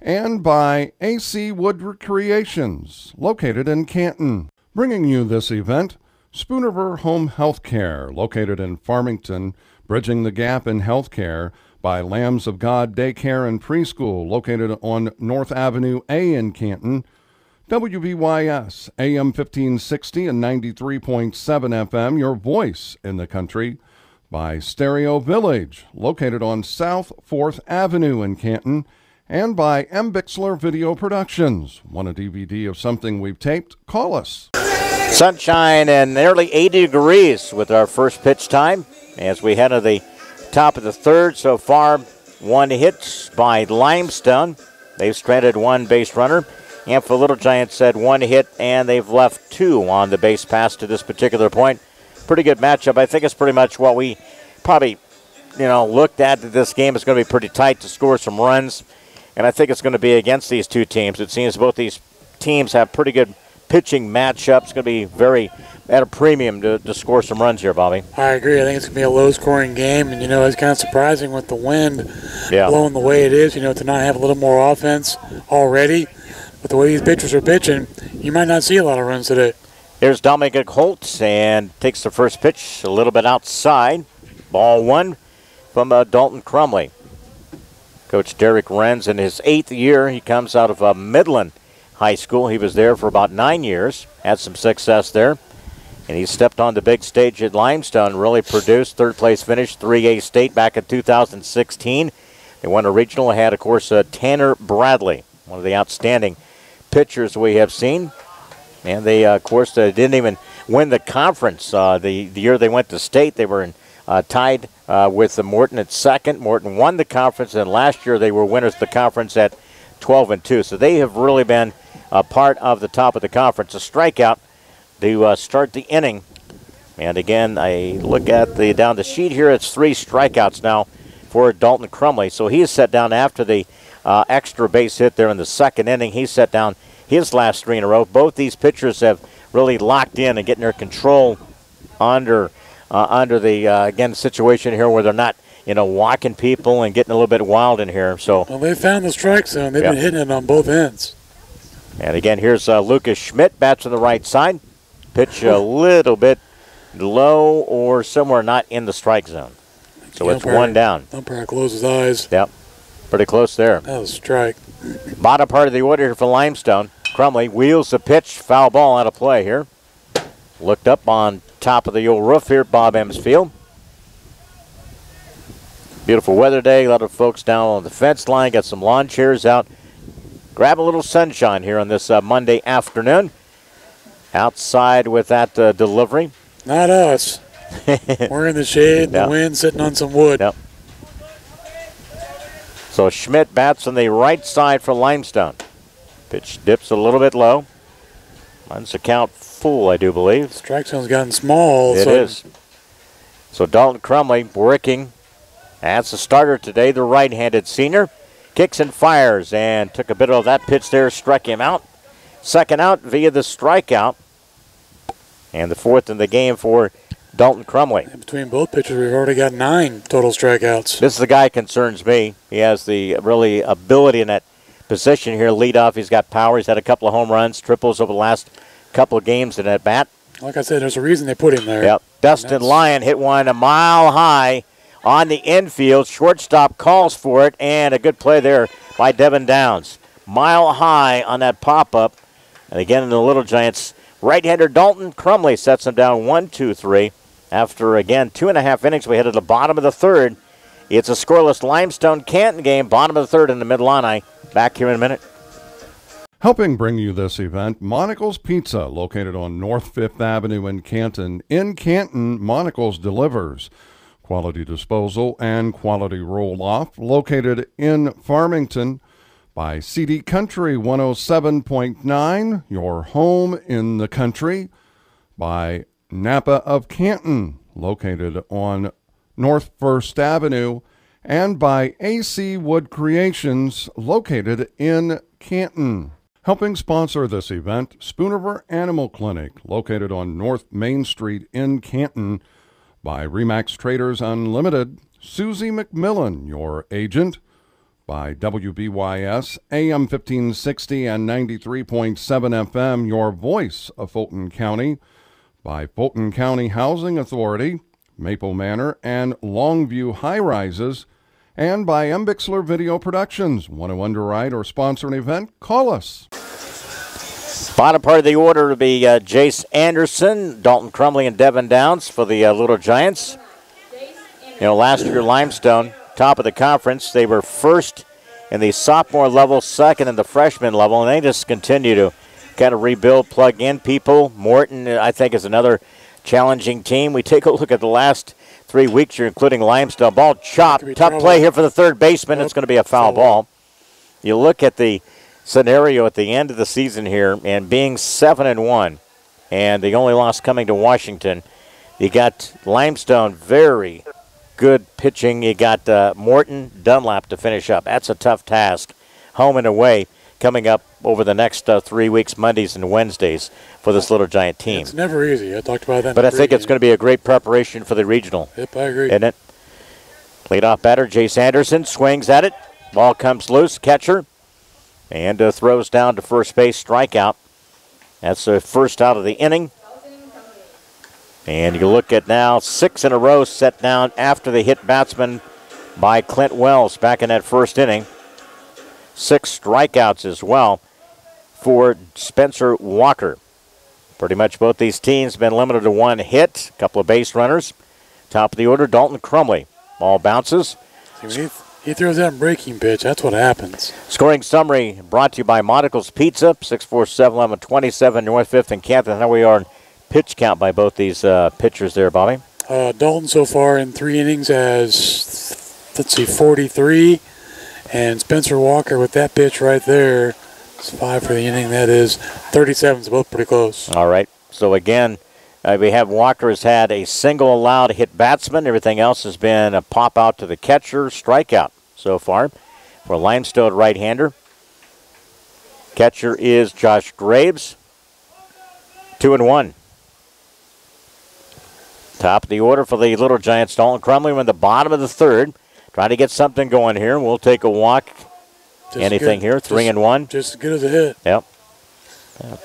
And by AC Wood Recreations, located in Canton. Bringing you this event, Spooniver Home Health Care, located in Farmington, bridging the gap in health care. By Lambs of God Daycare and Preschool, located on North Avenue A in Canton. WBYS, AM 1560 and 93.7 FM, your voice in the country. By Stereo Village, located on South 4th Avenue in Canton. And by M. Bixler Video Productions. Want a DVD of something we've taped? Call us.
Sunshine and nearly 80 degrees with our first pitch time as we head to the top of the third. So far, 1 hit by Limestone. They've stranded 1 base runner. And for Little Giants had 1 hit, and they've left 2 on the base pass to this particular point. Pretty good matchup. I think it's pretty much what we probably, looked at. That this game is going to be pretty tight to score some runs. And I think it's going to be against these 2 teams. It seems both these teams have pretty good pitching matchups. It's going to be very at a premium to score some runs here, Bobby.
I agree. I think it's going to be a low-scoring game. And, it's kind of surprising with the wind blowing the way it is, to not have a little more offense already. But the way these pitchers are pitching, you might not see a lot of runs today.
Here's Dominic Holtz and takes the first pitch a little bit outside. Ball 1 from Dalton Crumley. Coach Derek Renz in his 8th year. He comes out of Midland High School. He was there for about 9 years. Had some success there. And he stepped on the big stage at Limestone, really produced. Third-place finish, 3A state back in 2016. They won a regional. Had, of course, Tanner Bradley, one of the outstanding pitchers we have seen. And they, of course, didn't even win the conference. The year they went to state, they were tied with the Morton at second. Morton won the conference, and last year they were winners of the conference at 12-2. So they have really been a part of the top of the conference. A strikeout to start the inning. And again, I look at down the sheet here. It's 3 strikeouts now for Dalton Crumley. So he is set down after the extra base hit there in the second inning. He set down his last 3 in a row. Both these pitchers have really locked in and getting their control under the again situation here where they're not walking people and getting a little bit wild in here. So
well, they found the strike zone. They've been hitting it on both ends.
And again, here's Lucas Schmidt, bats on the right side. Pitch a little bit low or somewhere not in the strike zone. So it's 1 down.
Umpire closes his eyes.
Yep, pretty close there.
That was a strike.
Bottom part of the order here for Limestone. Crumley wheels the pitch, foul ball out of play here. Looked up on top of the old roof here at Bob Ems Field. Beautiful weather day. A lot of folks down on the fence line. Got some lawn chairs out. Grab a little sunshine here on this Monday afternoon. Outside with that delivery.
Not us. We're in the shade, the wind, sitting on some wood.
Yep. So Schmidt bats on the right side for Limestone. Pitch dips a little bit low. Runs the count full, I do believe.
Strike zone's gotten small.
It is. So Dalton Crumley working as the starter today, the right-handed senior. Kicks and fires and took a bit of that pitch there, struck him out. Second out via the strikeout. And the 4th in the game for Dalton Crumley.
And between both pitchers, we've already got 9 total strikeouts.
This is the guy who concerns me. He has the really ability in that position here. Lead off, he's got power. He's had a couple of home runs, triples over the last couple of games in that bat.
Like I said, there's a reason they put him there.
Yep. Dustin Lyon hit one a mile high on the infield. Shortstop calls for it, and a good play there by Devin Downs. Mile high on that pop-up. And again, in the Little Giants, right-hander Dalton Crumley sets him down 1-2-3. After, again, 2.5 innings, we head to the bottom of the 3rd. It's a scoreless Limestone-Canton game, bottom of the 3rd in the Mid-Illini. Back here in a minute.
Helping bring you this event, Monocle's Pizza, located on North 5th Avenue in Canton. In Canton, Monocle's delivers quality disposal and quality roll-off, located in Farmington. By CD Country 107.9, your home in the country. By Napa of Canton, located on North 1st Avenue. And by AC Wood Creations, located in Canton. Helping sponsor this event, Spooniver Animal Clinic, located on North Main Street in Canton. By Remax Traders Unlimited, Susie McMillan, your agent. By WBYS, AM 1560 and 93.7 FM, your voice of Fulton County. By Fulton County Housing Authority, Maple Manor, and Longview High Rises. And by M. Bixler Video Productions. Want to underwrite or sponsor an event? Call us.
Bottom part of the order will be Jace Anderson, Dalton Crumley, and Devin Downs for the Little Giants. Last year, Limestone, top of the conference. They were first in the sophomore level, second in the freshman level, and they just continue to kind of rebuild, plug in people. Morton, I think, is another challenging team. We take a look at the last 3 weeks here, including Limestone. Ball chopped. Tough play here for the third baseman. It's going to be a foul ball. You look at the scenario at the end of the season here, and being 7-1, and the only loss coming to Washington, you got Limestone, very good pitching. You got Morton, Dunlap to finish up. That's a tough task. Home and away coming up over the next 3 weeks, Mondays and Wednesdays, for this Little Giant team.
It's never easy. I talked about that.
But I think it's going to be a great preparation for the regional.
Yep, I agree.
Isn't it? Leadoff batter, Jace Anderson, swings at it. Ball comes loose, catcher, and throws down to first base, strikeout. That's the first out of the inning. And you look at now 6 in a row set down after the hit batsman by Clint Wells back in that first inning. 6 strikeouts as well for Spencer Walker. Pretty much both these teams been limited to one hit, a couple of base runners. Top of the order, Dalton Crumley. Ball bounces.
He throws that breaking pitch. That's what happens.
Scoring summary brought to you by Monticle's Pizza, 647-1127 North 5th and Canton. How we are in pitch count by both these pitchers there, Bobby?
Dalton so far in 3 innings has, 43. And Spencer Walker with that pitch right there, it's 5 for the inning. That is 37. So both pretty close.
All right. So again, we have Walker has had a single allowed hit batsman. Everything else has been a pop out to the catcher, strikeout so far for Limestone right-hander. Catcher is Josh Graves. 2-1. Top of the order for the Little Giants. Dalton Crumley in the bottom of the third. Trying to get something going here. We'll take a walk. Anything here? 3-1.
Just as good as a hit.
Yep.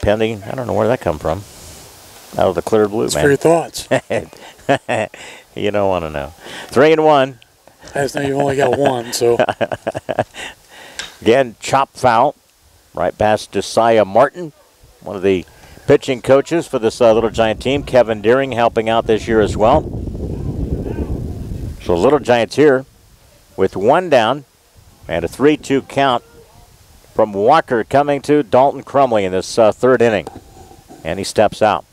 Pending. I don't know where that come from. Out of the clear blue,
It's
man.
for your thoughts.
You don't want to know. 3-1.
As now you've only got one, so.
Again, chop foul. Right past Josiah Martin, one of the pitching coaches for this Little Giant team. Kevin Deering helping out this year as well. So Little Giants here with one down and a 3-2 count from Walker coming to Dalton Crumley in this third inning. And he steps out.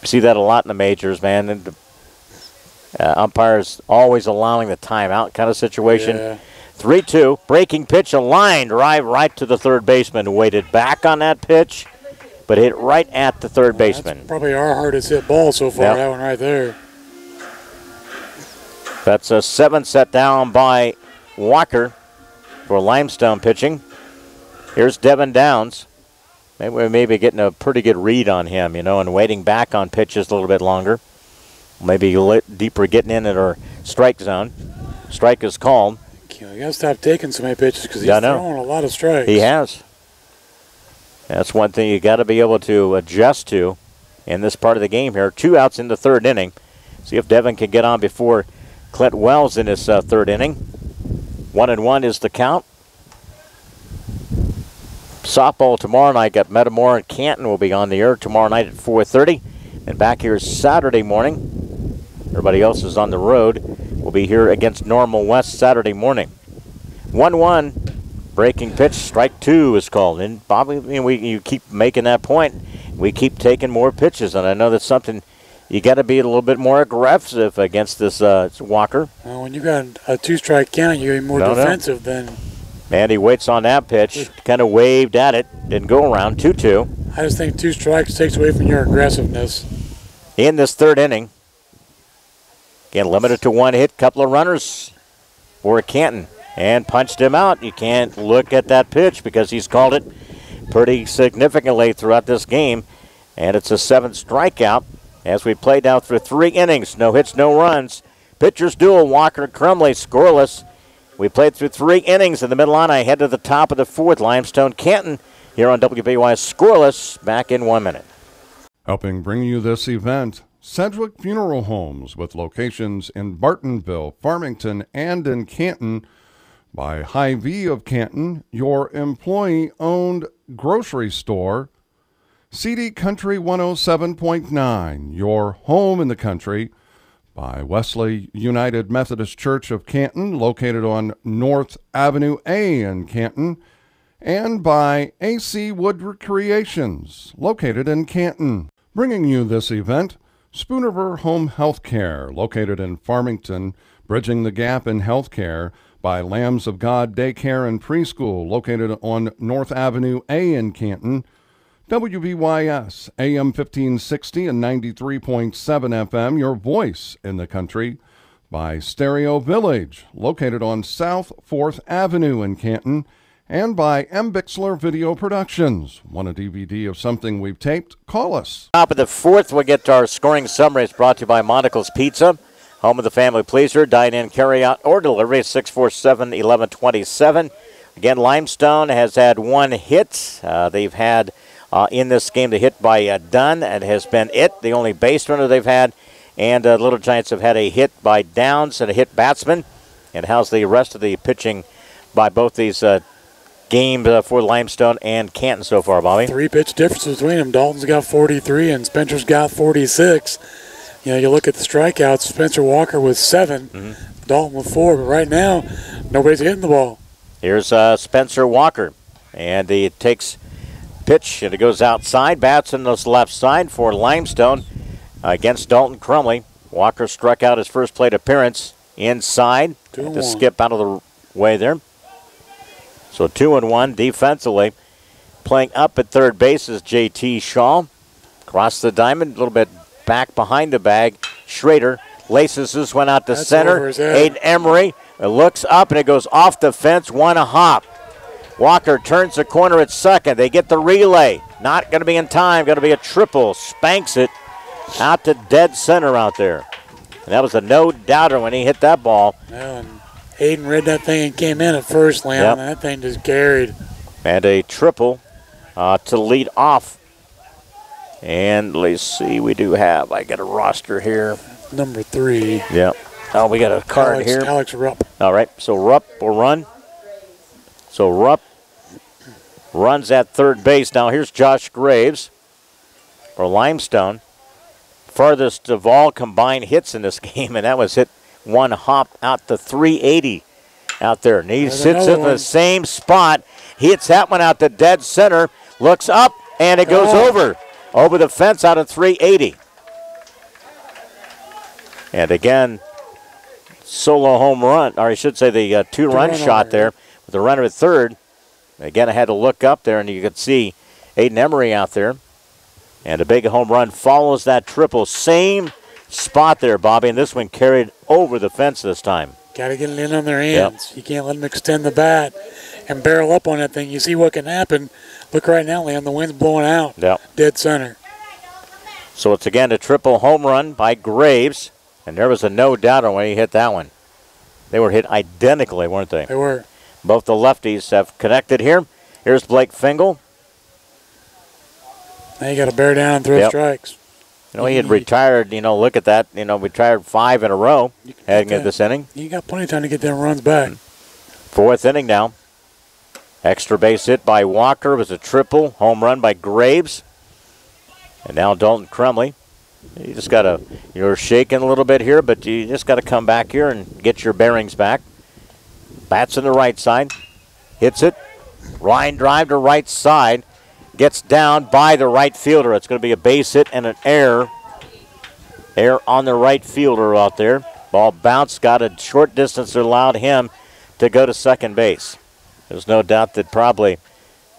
See that a lot in the majors, man. And the umpires always allowing the timeout kind of situation.
Yeah.
3-2, breaking pitch, a line drive right to the third baseman. Waited back on that pitch, but hit right at the third baseman.
That's probably our hardest hit ball so far,
Yep.
that one right there.
That's a 7 set down by Walker for Limestone pitching. Here's Devin Downs. Maybe we may be getting a pretty good read on him, and waiting back on pitches a little bit longer. Maybe deeper getting in at our strike zone. Strike is called.
You got to stop taking so many pitches because he's throwing a lot of strikes.
He has. That's one thing you got to be able to adjust to in this part of the game here. 2 outs in the third inning. See if Devin can get on before Clint Wells in his third inning. 1-1 is the count. Softball tomorrow night. Got Metamora and Canton will be on the air tomorrow night at 4:30. And back here Saturday morning. Everybody else is on the road. We'll be here against Normal West Saturday morning. 1-1. Breaking pitch. Strike 2 is called. And Bobby, you keep making that point. We keep taking more pitches. And I know that's something you got to be a little bit more aggressive against this Walker.
Well, when you got a 2-strike count, you're more defensive than.
And he waits on that pitch. Kind of waved at it. Didn't go around. 2-2.
I just think 2 strikes takes away from your aggressiveness.
In this third inning. Again, limited to 1 hit. Couple of runners for Canton. And punched him out. You can't look at that pitch because he's called it pretty significantly throughout this game. And it's a 7th strikeout as we played now through 3 innings. No hits, no runs. Pitchers duel, Walker Crumley scoreless. We played through 3 innings in the middle on. I head to the top of the 4th. Limestone Canton here on WBY scoreless. Back in 1 minute.
Helping bring you this event, Sedgwick Funeral Homes with locations in Bartonville, Farmington, and in Canton. By Hy-Vee of Canton, your employee-owned grocery store. CD Country 107.9, your home in the country. By Wesley United Methodist Church of Canton, located on North Avenue A in Canton. And by AC Wood Recreations, located in Canton. Bringing you this event, Spooniver Home Health Care, located in Farmington, bridging the gap in health care. By Lambs of God Daycare and Preschool, located on North Avenue A in Canton. WBYS, AM 1560 and 93.7 FM, your voice in the country. By Stereo Village, located on South 4th Avenue in Canton. And by M. Bixler Video Productions. Want a DVD of something we've taped? Call us.
Top of the 4th, we'll get our scoring summary. It's brought to you by Monticle's Pizza. Home of the family pleaser, dine-in, carry-out, or delivery at 647-1127. Again, Limestone has had 1 hit. They've had in this game the hit by Dunn, and has been the only base runner they've had. And Little Giants have had a hit by Downs and a hit batsman. And how's the rest of the pitching by both these game for Limestone and Canton so far, Bobby.
3 pitch difference between them. Dalton's got 43 and Spencer's got 46. You know, you look at the strikeouts, Spencer Walker with 7, Dalton with 4, but right now, nobody's hitting the ball.
Here's Spencer Walker, and he takes pitch, and it goes outside. Bats in this left side for Limestone against Dalton Crumley. Walker struck out his first plate appearance inside. Had to skip out of the way there. So 2-1 defensively. Playing up at third base is J.T. Shaw. Across the diamond, a little bit back behind the bag. Schrader laces this one out to center. Aiden Emery looks up, and it goes off the fence, 1 hop. Walker turns the corner at second. They get the relay. Not going to be in time. Going to be a triple. Spanks it out to dead center out there. And that was a no-doubter when he hit that ball.
Well, and Aiden read that thing and came in at first, Leon, and that thing just carried.
And a triple to lead off. And let's see, we do have, I got a roster here.
Number 3.
Yeah. Oh, we got a card here.
Alex Rupp.
All right, so Rupp will run. So Rupp runs at third base. Now here's Josh Graves for Limestone. Farthest of all combined hits in this game, and that was hit 1 hop out to 380 out there. And he sits in the same spot. He hits that one out to dead center, looks up, and it goes over the fence out of 380. And again, solo home run, or I should say the two-run shot there with the runner at third. Again, I had to look up there, and you could see Aiden Emery out there. And a big home run follows that triple. Same spot there, Bobby, and this one carried over the fence this time.
Got to get it in on their hands. You can't let them extend the bat and barrel up on that thing. You see what can happen. Look right now, Liam, the wind's blowing out. Dead center.
So it's again a triple home run by Graves, and there was a no-doubter when he hit that one. They were hit identically, weren't they?
They were.
Both the lefties have connected here. Here's Blake Fingal.
Now you got to bear down and throw strikes.
You know, he had retired, look at that. Retired 5 in a row heading into this inning.
You got plenty of time to get them runs back.
4th inning now. Extra base hit by Walker was a triple. Home run by Graves. And now Dalton Crumley. You just got to, you're shaking a little bit here, but you just got to come back here and get your bearings back. Bats in the right side. Hits it. Line drive to right side. Gets down by the right fielder. It's going to be a base hit and an error. Error on the right fielder out there. Ball bounced, got a short distance that allowed him to go to second base. There's no doubt that probably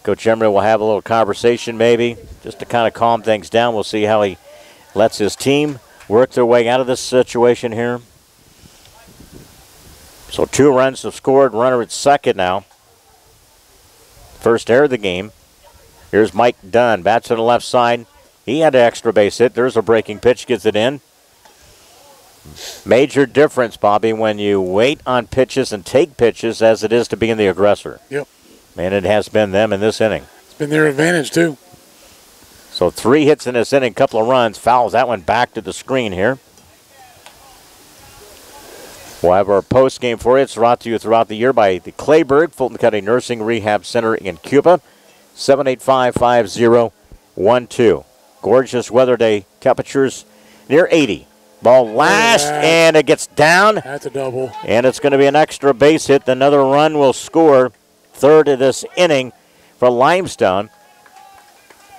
Coach Emery will have a little conversation maybe just to kind of calm things down. We'll see how he lets his team work their way out of this situation here. So 2 runs have scored. Runner at second now. First error of the game. Here's Mike Dunn. Bats on the left side. He had an extra base hit. There's a breaking pitch. Gets it in. Major difference, Bobby, when you wait on pitches and take pitches as it is to being the aggressor.
Yep.
And it has been them in this inning.
It's been their advantage, too.
So 3 hits in this inning, couple of runs. Fouls that one back to the screen here. We'll have our post game for you. It's brought to you throughout the year by the Clayburgh Fulton County Nursing Rehab Center in Cuba. 785-5012. Gorgeous weather day. Temperatures near 80. Ball last, and it gets down.
That's a double.
And it's going to be an extra base hit. Another run will score. Third of this inning for Limestone.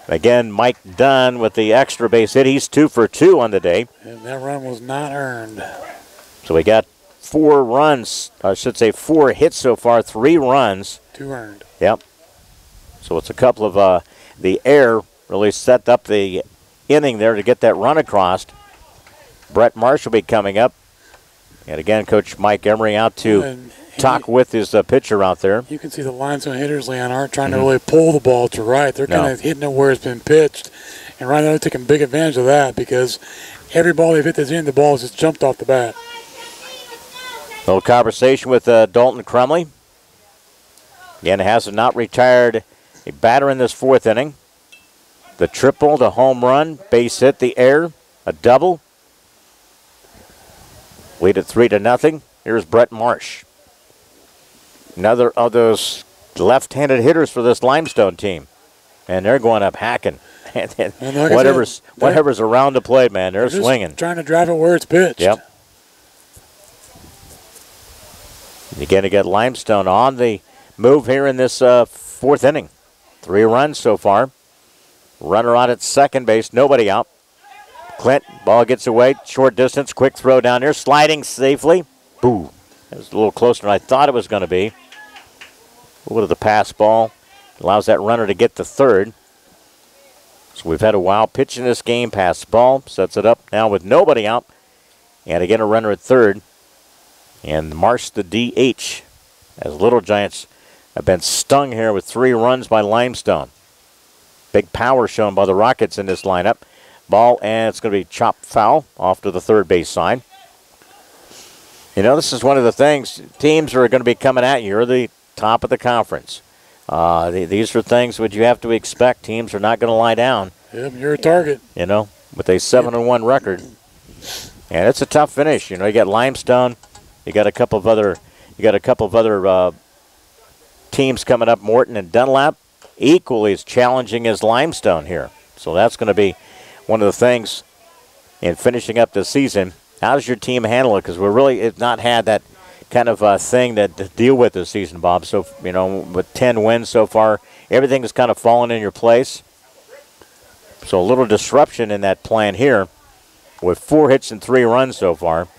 Again, Mike Dunn with the extra base hit. He's 2 for 2 on the day.
And that run was not earned.
So we got 4 runs. I should say 4 hits so far. 3 runs.
2 earned.
Yep. So it's a couple of the air really set up the inning there to get that run across. Brett Marsh will be coming up. And again, Coach Mike Emery out to talk with his pitcher out there.
You can see the limestone hitters, Leon, aren't trying to really pull the ball to right. They're kind of hitting it where it's been pitched. And right now they're taking big advantage of that because every ball they've hit that's in, the ball has just jumped off the bat.
A little conversation with Dalton Crumley. Again, has not retired a batter in this 4th inning. The triple, the home run, base hit, the air, a double. Lead it 3-0. Here's Brett Marsh. Another of those left-handed hitters for this Limestone team. And they're going up hacking. And whatever's around the plate, man, they're swinging.
Trying to drive it where it's pitched.
Yep. Again, to get Limestone on the move here in this fourth inning. 3 runs so far. Runner on at second base, nobody out. Clint, ball gets away, short distance, quick throw down there, sliding safely. Boo. It was a little closer than I thought it was going to be. A little bit of the pass ball allows that runner to get to third. So we've had a wild pitch in this game. Pass ball, sets it up now with nobody out. And again, a runner at third. And Marsh the DH, as Little Giants have been stung here with 3 runs by Limestone. Big power shown by the Rockets in this lineup. Ball, and it's going to be chopped foul off to the third base side. You know, this is one of the things, teams are going to be coming at you. You're the top of the conference. These are things that you have to expect. Teams are not going to lie down.
Yep, you're a target.
You know, with a 7-1 record. And it's a tough finish. You know, you got Limestone. You got a couple of other teams coming up, Morton and Dunlap, equally as challenging as Limestone here. So that's going to be one of the things in finishing up the season. How does your team handle it? Because we really have not had that kind of thing to deal with this season, Bob. So, you know, with 10 wins so far, everything has kind of fallen in your place. So a little disruption in that plan here with 4 hits and 3 runs so far.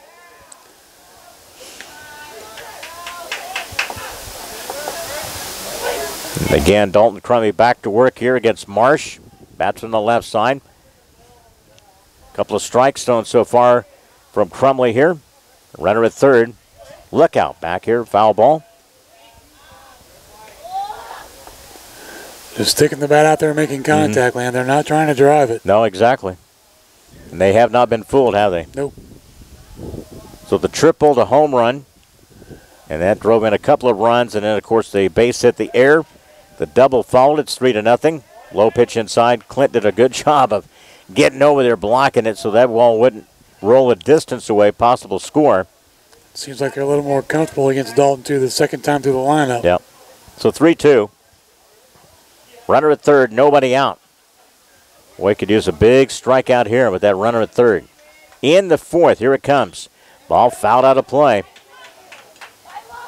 And again, Dalton Crummy back to work here against Marsh. Bats on the left side. Couple of strikes thrown so far from Crumley here. Runner at third. Look out back here. Foul ball.
Just sticking the bat out there and making contact, Land. They're not trying to drive it.
No, exactly. And they have not been fooled, have they?
Nope.
So the triple to home run. And that drove in a couple of runs. And then, of course, the base hit the air. The double fouled. It's 3-0. Low pitch inside. Clint did a good job of getting over there, blocking it so that ball wouldn't roll a distance away. Possible score.
Seems like they're a little more comfortable against Dalton, too, the second time through the lineup.
Yep. So 3-2. Runner at third, nobody out. We could use a big strikeout here with that runner at third. In the fourth, here it comes. Ball fouled out of play.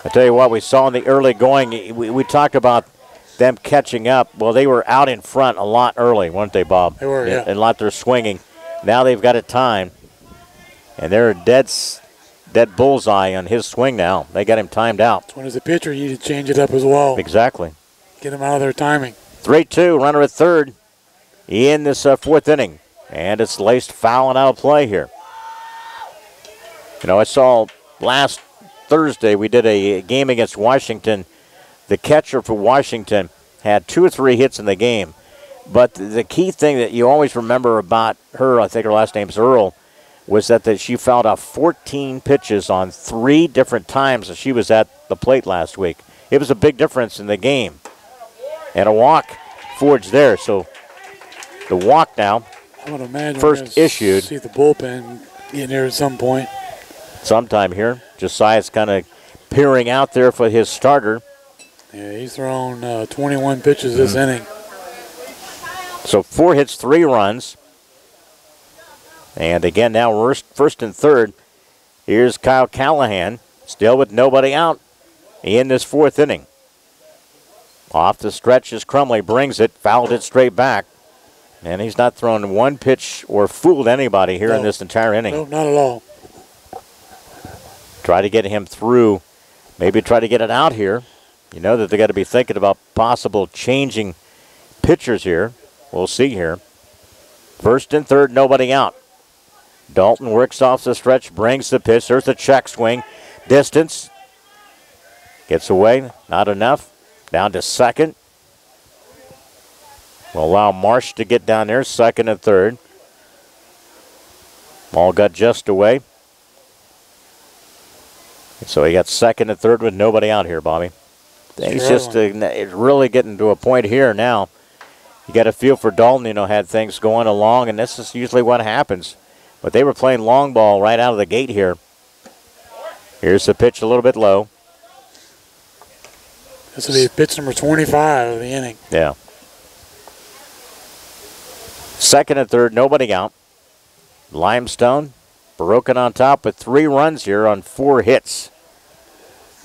I tell you what, we saw in the early going, we talked about them catching up. Well, they were out in front a lot early, weren't they, Bob?
They were, yeah.
And a lot they're swinging. Now they've got it timed. And they're dead bullseye on his swing now. They got him timed out.
When as a pitcher, you need to change it up as well.
Exactly.
Get them out of their timing.
3-2, runner at third in this fourth inning. And it's laced foul and out of play here. You know, I saw last Thursday we did a game against Washington. The catcher for Washington had 2 or 3 hits in the game. But the key thing that you always remember about her, I think her last name's Earl, was that she fouled out 14 pitches on 3 different times that she was at the plate last week. It was a big difference in the game. And a walk forged there. So the walk now,
I would imagine
first issued.
See the bullpen getting there at some point.
Sometime here. Josiah's kind of peering out there for his starter.
Yeah, he's thrown 21 pitches this inning.
So 4 hits, 3 runs. And again, now first and third. Here's Kyle Callahan, still with nobody out in this fourth inning. Off the stretch as Crumley brings it, fouled it straight back. And he's not thrown one pitch or fooled anybody here in this entire inning.
No, not at all.
Try to get him through, maybe try to get it out here. You know that they got to be thinking about possible changing pitchers here. We'll see here. First and third, nobody out. Dalton works off the stretch, brings the pitch. There's a check swing. Distance. Gets away. Not enough. Down to second. Will allow Marsh to get down there, second and third. Ball got just away. So he got second and third with nobody out here, Bobby. He's just it's really getting to a point here now. You got a feel for Dalton, you know, had things going along, and this is usually what happens. But they were playing long ball right out of the gate here. Here's the pitch a little bit low.
This will be pitch number 25 of the inning.
Yeah. Second and third, nobody out. Limestone broken on top with 3 runs here on 4 hits.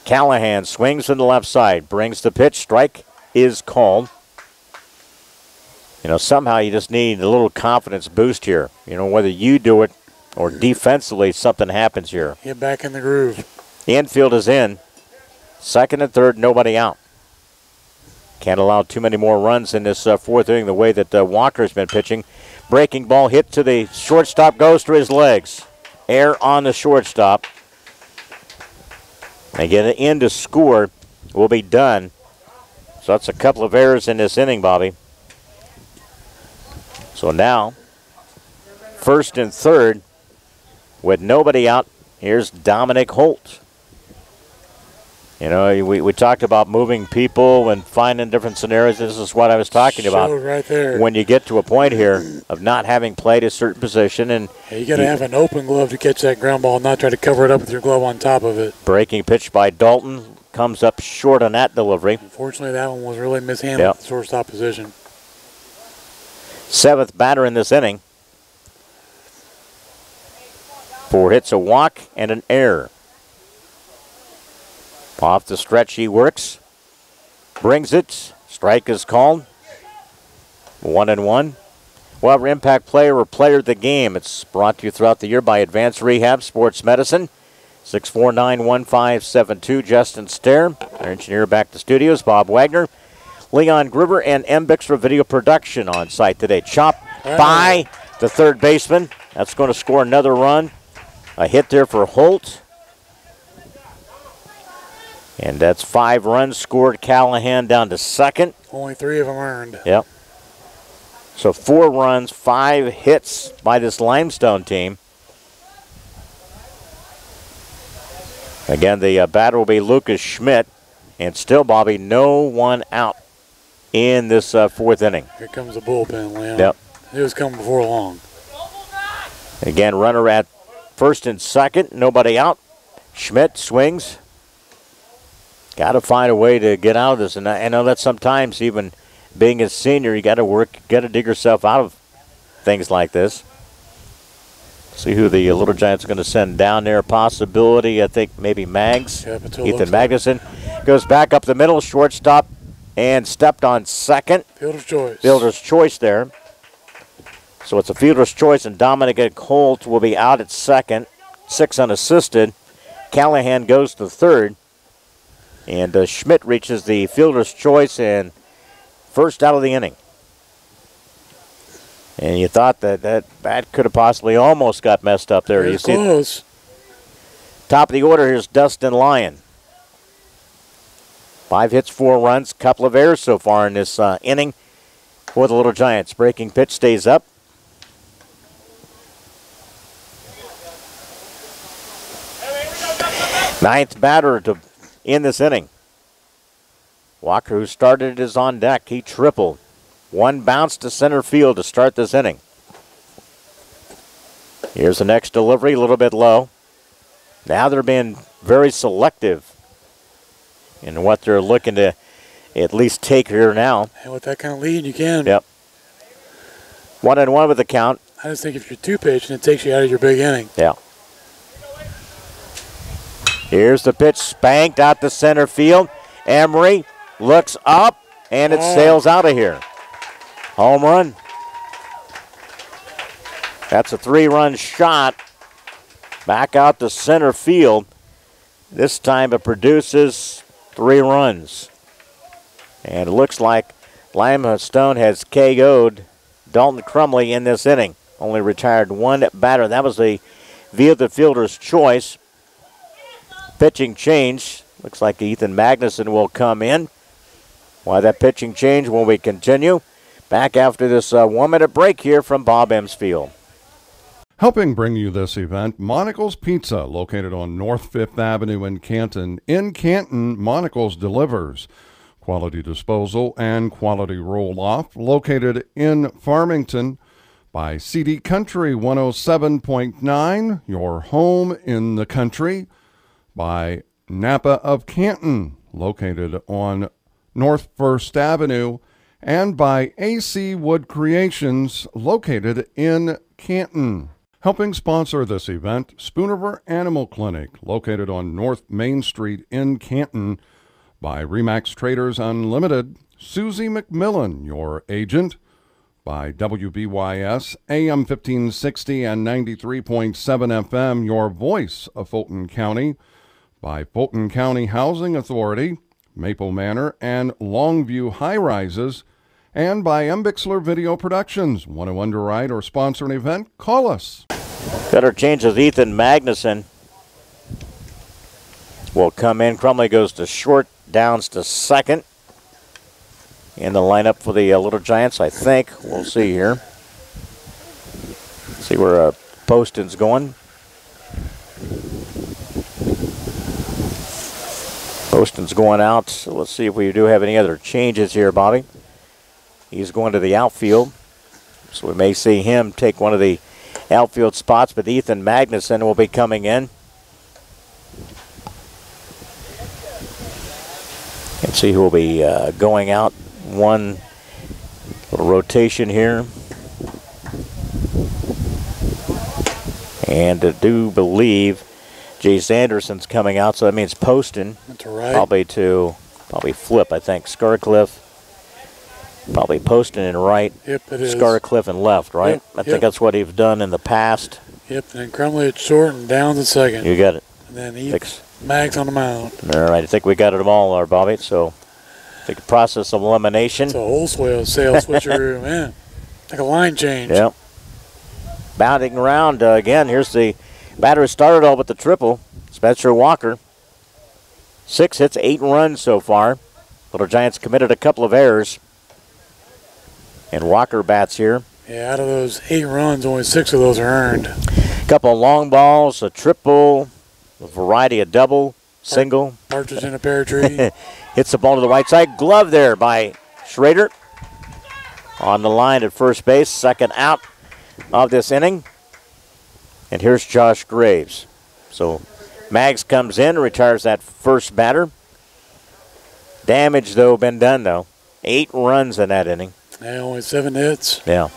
Callahan swings from the left side, brings the pitch. Strike is called. Somehow you just need a little confidence boost here. Whether you do it or defensively something happens here.
Get back in the groove.
The infield is in. Second and third, nobody out. Can't allow too many more runs in this fourth inning the way that Walker's been pitching. Breaking ball hit to the shortstop, goes to his legs. Air on the shortstop. They get it in to score. Will be done. So that's a couple of errors in this inning, Bobby. So now, first and third, with nobody out, here's Dominic Holt. We talked about moving people and finding different scenarios. This is what I was talking about.
Right there.
When you get to a point here of not having played a certain position. And
you got to have an open glove to catch that ground ball, not try to cover it up with your glove on top of it.
Breaking pitch by Dalton comes up short on that delivery.
Unfortunately, that one was really mishandled at the shortstop position.
7th batter in this inning. 4 hits, a walk, and an error. Off the stretch he works. Brings it. Strike is called. 1-1. Well, our impact player or player of the game. It's brought to you throughout the year by Advanced Rehab Sports Medicine. 649-1572. Justin Stair. Our engineer back to studios, Bob Wagner. Leon Gruber and MBix for video production on site today. Chop by the third baseman. That's going to score another run. A hit there for Holt. And that's 5 runs scored. Callahan down to second.
Only 3 of them earned.
Yep. So 4 runs, 5 hits by this Limestone team. Again, the batter will be Lucas Schmidt. And still, Bobby, no one out in this 4th inning.
Here comes the bullpen, Leon.
Yep.
It was coming before long.
Again, runner at first and second. Nobody out. Schmidt swings. Got to find a way to get out of this. And I know that sometimes, even being a senior, you got to work, got to dig yourself out of things like this. See who the Little Giants are going to send down there. Possibility, I think maybe Mags.
Yep,
Ethan Magnuson goes back up the middle, shortstop, and stepped on second.
Fielder's choice.
Fielder's choice there. So it's a fielder's choice, and Dominic Holt will be out at second. 6 unassisted. Callahan goes to third. And Schmidt reaches the fielder's choice and first out of the inning. And you thought that could have possibly almost got messed up there. You see,
close.
Top of the order, here's Dustin Lyon. 5 hits, 4 runs, couple of errors so far in this inning for the Little Giants. Breaking pitch stays up. Ninth batter to in this inning. Walker, who started, is on deck. He tripled. 1 bounce to center field to start this inning. Here's the next delivery, a little bit low. Now they're being very selective in what they're looking to at least take here now.
And with that kind of lead, you can.
Yep. 1-1 with the count.
I just think if you're too patient, it takes you out of your big inning.
Yeah. Here's the pitch, spanked out to center field. Emery looks up, and it sails out of here. Home run. That's a 3-run shot back out to center field. This time it produces 3 runs. And it looks like Limestone has KO'd Dalton Crumley in this inning. Only retired 1 batter. That was via the fielder's choice. Pitching change. Looks like Ethan Magnuson will come in. Why that pitching change when we continue. Back after this 1-minute break here from Bob Emsfield.
Helping bring you this event, Monical's Pizza, located on North 5th Avenue in Canton. In Canton, Monical's delivers quality disposal and quality roll-off, located in Farmington by CD Country 107.9, your home in the country, by Napa of Canton, located on North First Avenue, and by AC Wood Creations, located in Canton. Helping sponsor this event, Spooniver Animal Clinic, located on North Main Street in Canton, by Remax Traders Unlimited, Susie McMillan, your agent, by WBYS, AM 1560 and 93.7 FM, your voice of Fulton County, by Fulton County Housing Authority, Maple Manor, and Longview High Rises, and by M. Bixler Video Productions. Want to underwrite or sponsor an event? Call us.
Better changes. Ethan Magnuson will come in. Crumley goes to short, Downs to second. In the lineup for the Little Giants, I think. We'll see here. See where Poston's going. Poston's going out. So let's see if we do have any other changes here, Bobby. He's going to the outfield. So we may see him take one of the outfield spots, but Ethan Magnuson will be coming in. And see who will be going out. One little rotation here. And I do believe Jace Anderson's coming out, so that means Poston.
That's right.
Probably flip, I think. Scarcliffe. Probably Poston in right.
Yep, it is.
Scarcliffe in left, right?
Yep,
I think that's what he's done in the past.
Yep, and then Crumley at short and Downs at second.
You got it.
And then Mags on the mound.
All right, I think we got it all, our Bobby. So, I think the process of elimination.
It's a wholesale sales switcheroo, man. Like a line change.
Yep. Bounding around again. Here's the batter who started all with the triple, Spencer Walker. 6 hits, 8 runs so far. Little Giants committed a couple of errors. And Walker bats here.
Yeah, out of those 8 runs, only 6 of those are earned.
A couple of long balls, a triple, a variety of double, single.
Partridge in a pear tree.
Hits the ball to the right side. Glove there by Schrader. On the line at first base. Second out of this inning. And here's Josh Graves. So Mags comes in, retires that first batter. Damage, though, been done, though. 8 runs in that inning.
Yeah, only 7 hits.
Yeah.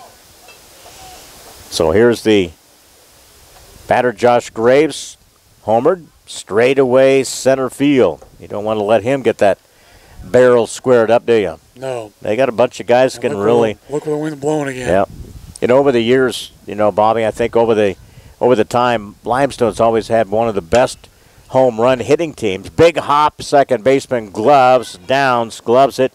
So here's the batter, Josh Graves. Homered. Straight away center field. You don't want to let him get that barrel squared up, do you?
No.
They got a bunch of guys who can really.
Look where the wind's blowing again.
Yeah. You know, over the years, Bobby, I think over the time, Limestone's always had one of the best home run hitting teams. Big hop, second baseman gloves, Downs, gloves it,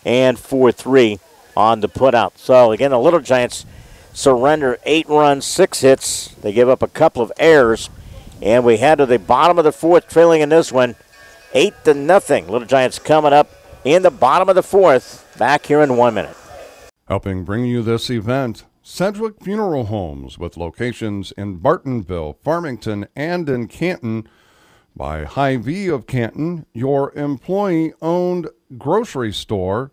and 4-3 on the putout. So, again, the Little Giants surrender 8 runs, 6 hits. They give up a couple of errors. And we head to the bottom of the 4th, trailing in this one, 8-0. Little Giants coming up in the bottom of the 4th. Back here in 1 minute.
Helping bring you this event, Sedgwick Funeral Homes, with locations in Bartonville, Farmington, and in Canton, by Hy-Vee of Canton, your employee-owned grocery store.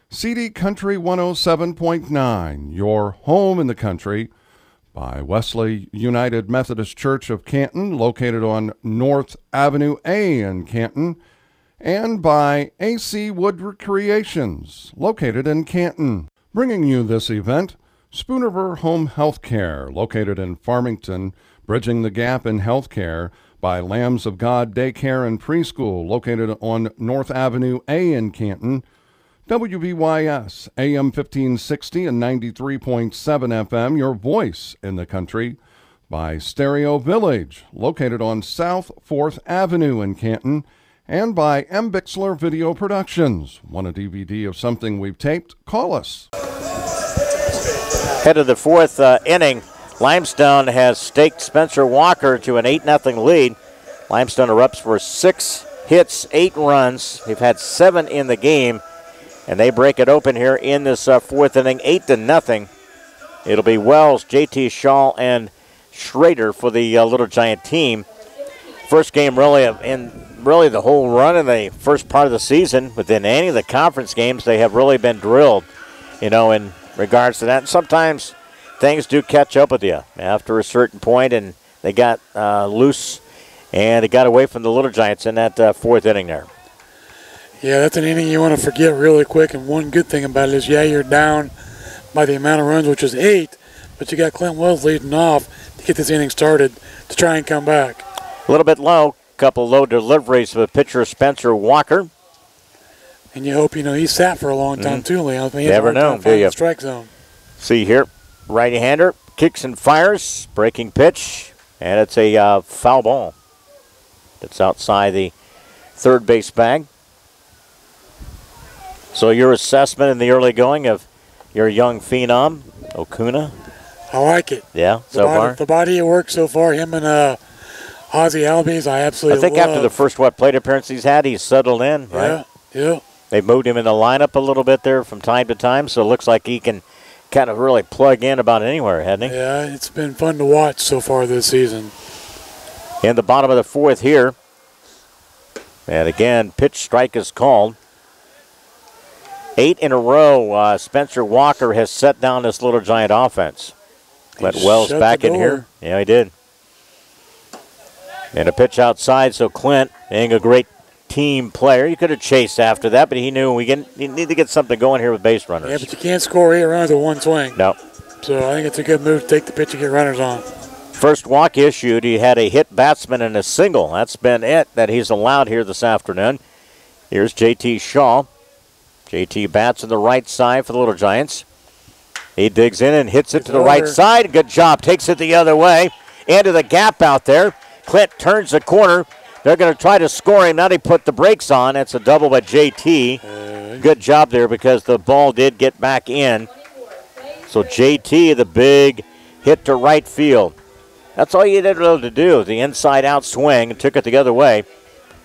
CD Country 107.9, your home in the country, by Wesley United Methodist Church of Canton, located on North Avenue A in Canton, and by AC Wood Creations, located in Canton. Bringing you this event, Spooniver Home Health Care, located in Farmington, bridging the gap in health care, by Lambs of God Daycare and Preschool, located on North Avenue A in Canton. WBYS, AM 1560 and 93.7 FM, your voice in the country, by Stereo Village, located on South 4th Avenue in Canton, and by M. Bixler Video Productions. Want a DVD of something we've taped? Call us.
Head of the 4th inning, Limestone has staked Spencer Walker to an 8-0 lead. Limestone erupts for 6 hits, 8 runs. They've had 7 in the game. And they break it open here in this 4th inning, 8-0. It'll be Wells, JT Shaw, and Schrader for the Little Giant team. First game really the whole run in the first part of the season. Within any of the conference games, they have really been drilled, in regards to that. And sometimes things do catch up with you after a certain point, and they got loose, and it got away from the Little Giants in that 4th inning there.
Yeah, that's an inning you want to forget really quick. And one good thing about it is, yeah, you're down by the amount of runs, which is 8, but you got Clint Wells leading off to get this inning started to try and come back.
A little bit low. Couple low deliveries for the pitcher, Spencer Walker.
And you hope, he sat for a long time too, Leon.
Never know, do you?
Strike zone.
See here, righty-hander, kicks and fires, breaking pitch, and it's a foul ball. It's outside the third base bag. So your assessment in the early going of your young phenom, Okuna?
I like it.
Yeah, so far?
The body of work so far, him and Ozzy Albies, I absolutely
I think after the first, plate appearance he's had, he's settled in, right?
Yeah.
They moved him in the lineup a little bit there from time to time, so it looks like he can kind of really plug in about anywhere, hasn't he?
Yeah, it's been fun to watch so far this season.
In the bottom of the fourth here. And again, pitch strike is called. 8 in a row, Spencer Walker has set down this Little Giant offense. Let Wells back in here. Yeah, he did. And a pitch outside, so Clint, being a great team player, he could have chased after that, but he knew we need to get something going here with base runners.
Yeah, but you can't score 8 runs with one swing.
No.
So I think it's a good move to take the pitch and get runners on.
First walk issued, he had a hit batsman and a single. That's been it that he's allowed here this afternoon. Here's J.T. Shaw. J.T. bats on the right side for the Little Giants. He digs in and hits it to the right side. Good job. Takes it the other way. Into the gap out there. Clint turns the corner. They're going to try to score him. Now they put the brakes on. That's a double by J.T. Good job there because the ball did get back in. So J.T., the big hit to right field. That's all you did to do. The inside-out swing and took it the other way.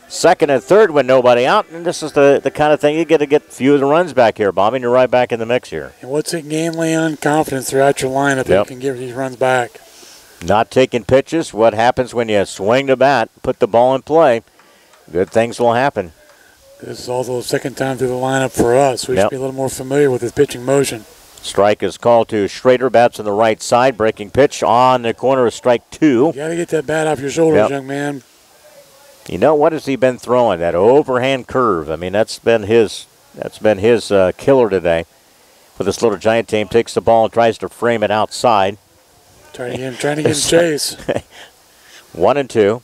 Second and third with nobody out, and this is the kind of thing you get to get a few of the runs back here, Bobby, and you're right back in the mix here.
And what's it gain, Leon? Confidence throughout your lineup that you can give these runs back.
Not taking pitches. What happens when you swing the bat, put the ball in play? Good things will happen.
This is also the second time through the lineup for us. We should be a little more familiar with his pitching motion.
Strike is called to Schrader. Bats on the right side. Breaking pitch on the corner of strike 2.
You got to get that bat off your shoulders, young man.
You know, what has he been throwing? That overhand curve. I mean, that's been his killer today for this Little Giant team. Takes the ball and tries to frame it outside.
Trying to get him chase.
1-2.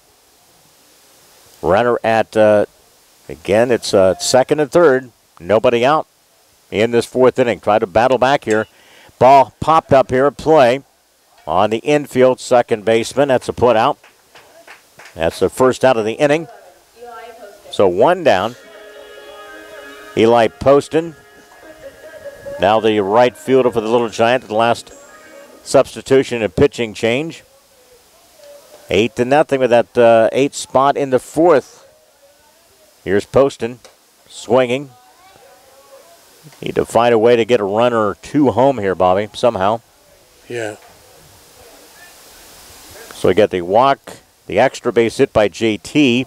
Runner at, again, it's second and third. Nobody out in this fourth inning. Try to battle back here. Ball popped up here at play on the infield second baseman. That's a put out. That's the first out of the inning. So one down. Eli Poston. Now the right fielder for the Little Giant. The last substitution and pitching change. 8-0 with that 8th spot in the fourth. Here's Poston swinging. Need to find a way to get a runner or two home here, Bobby, somehow.
Yeah.
So we got the walk. The extra base hit by JT.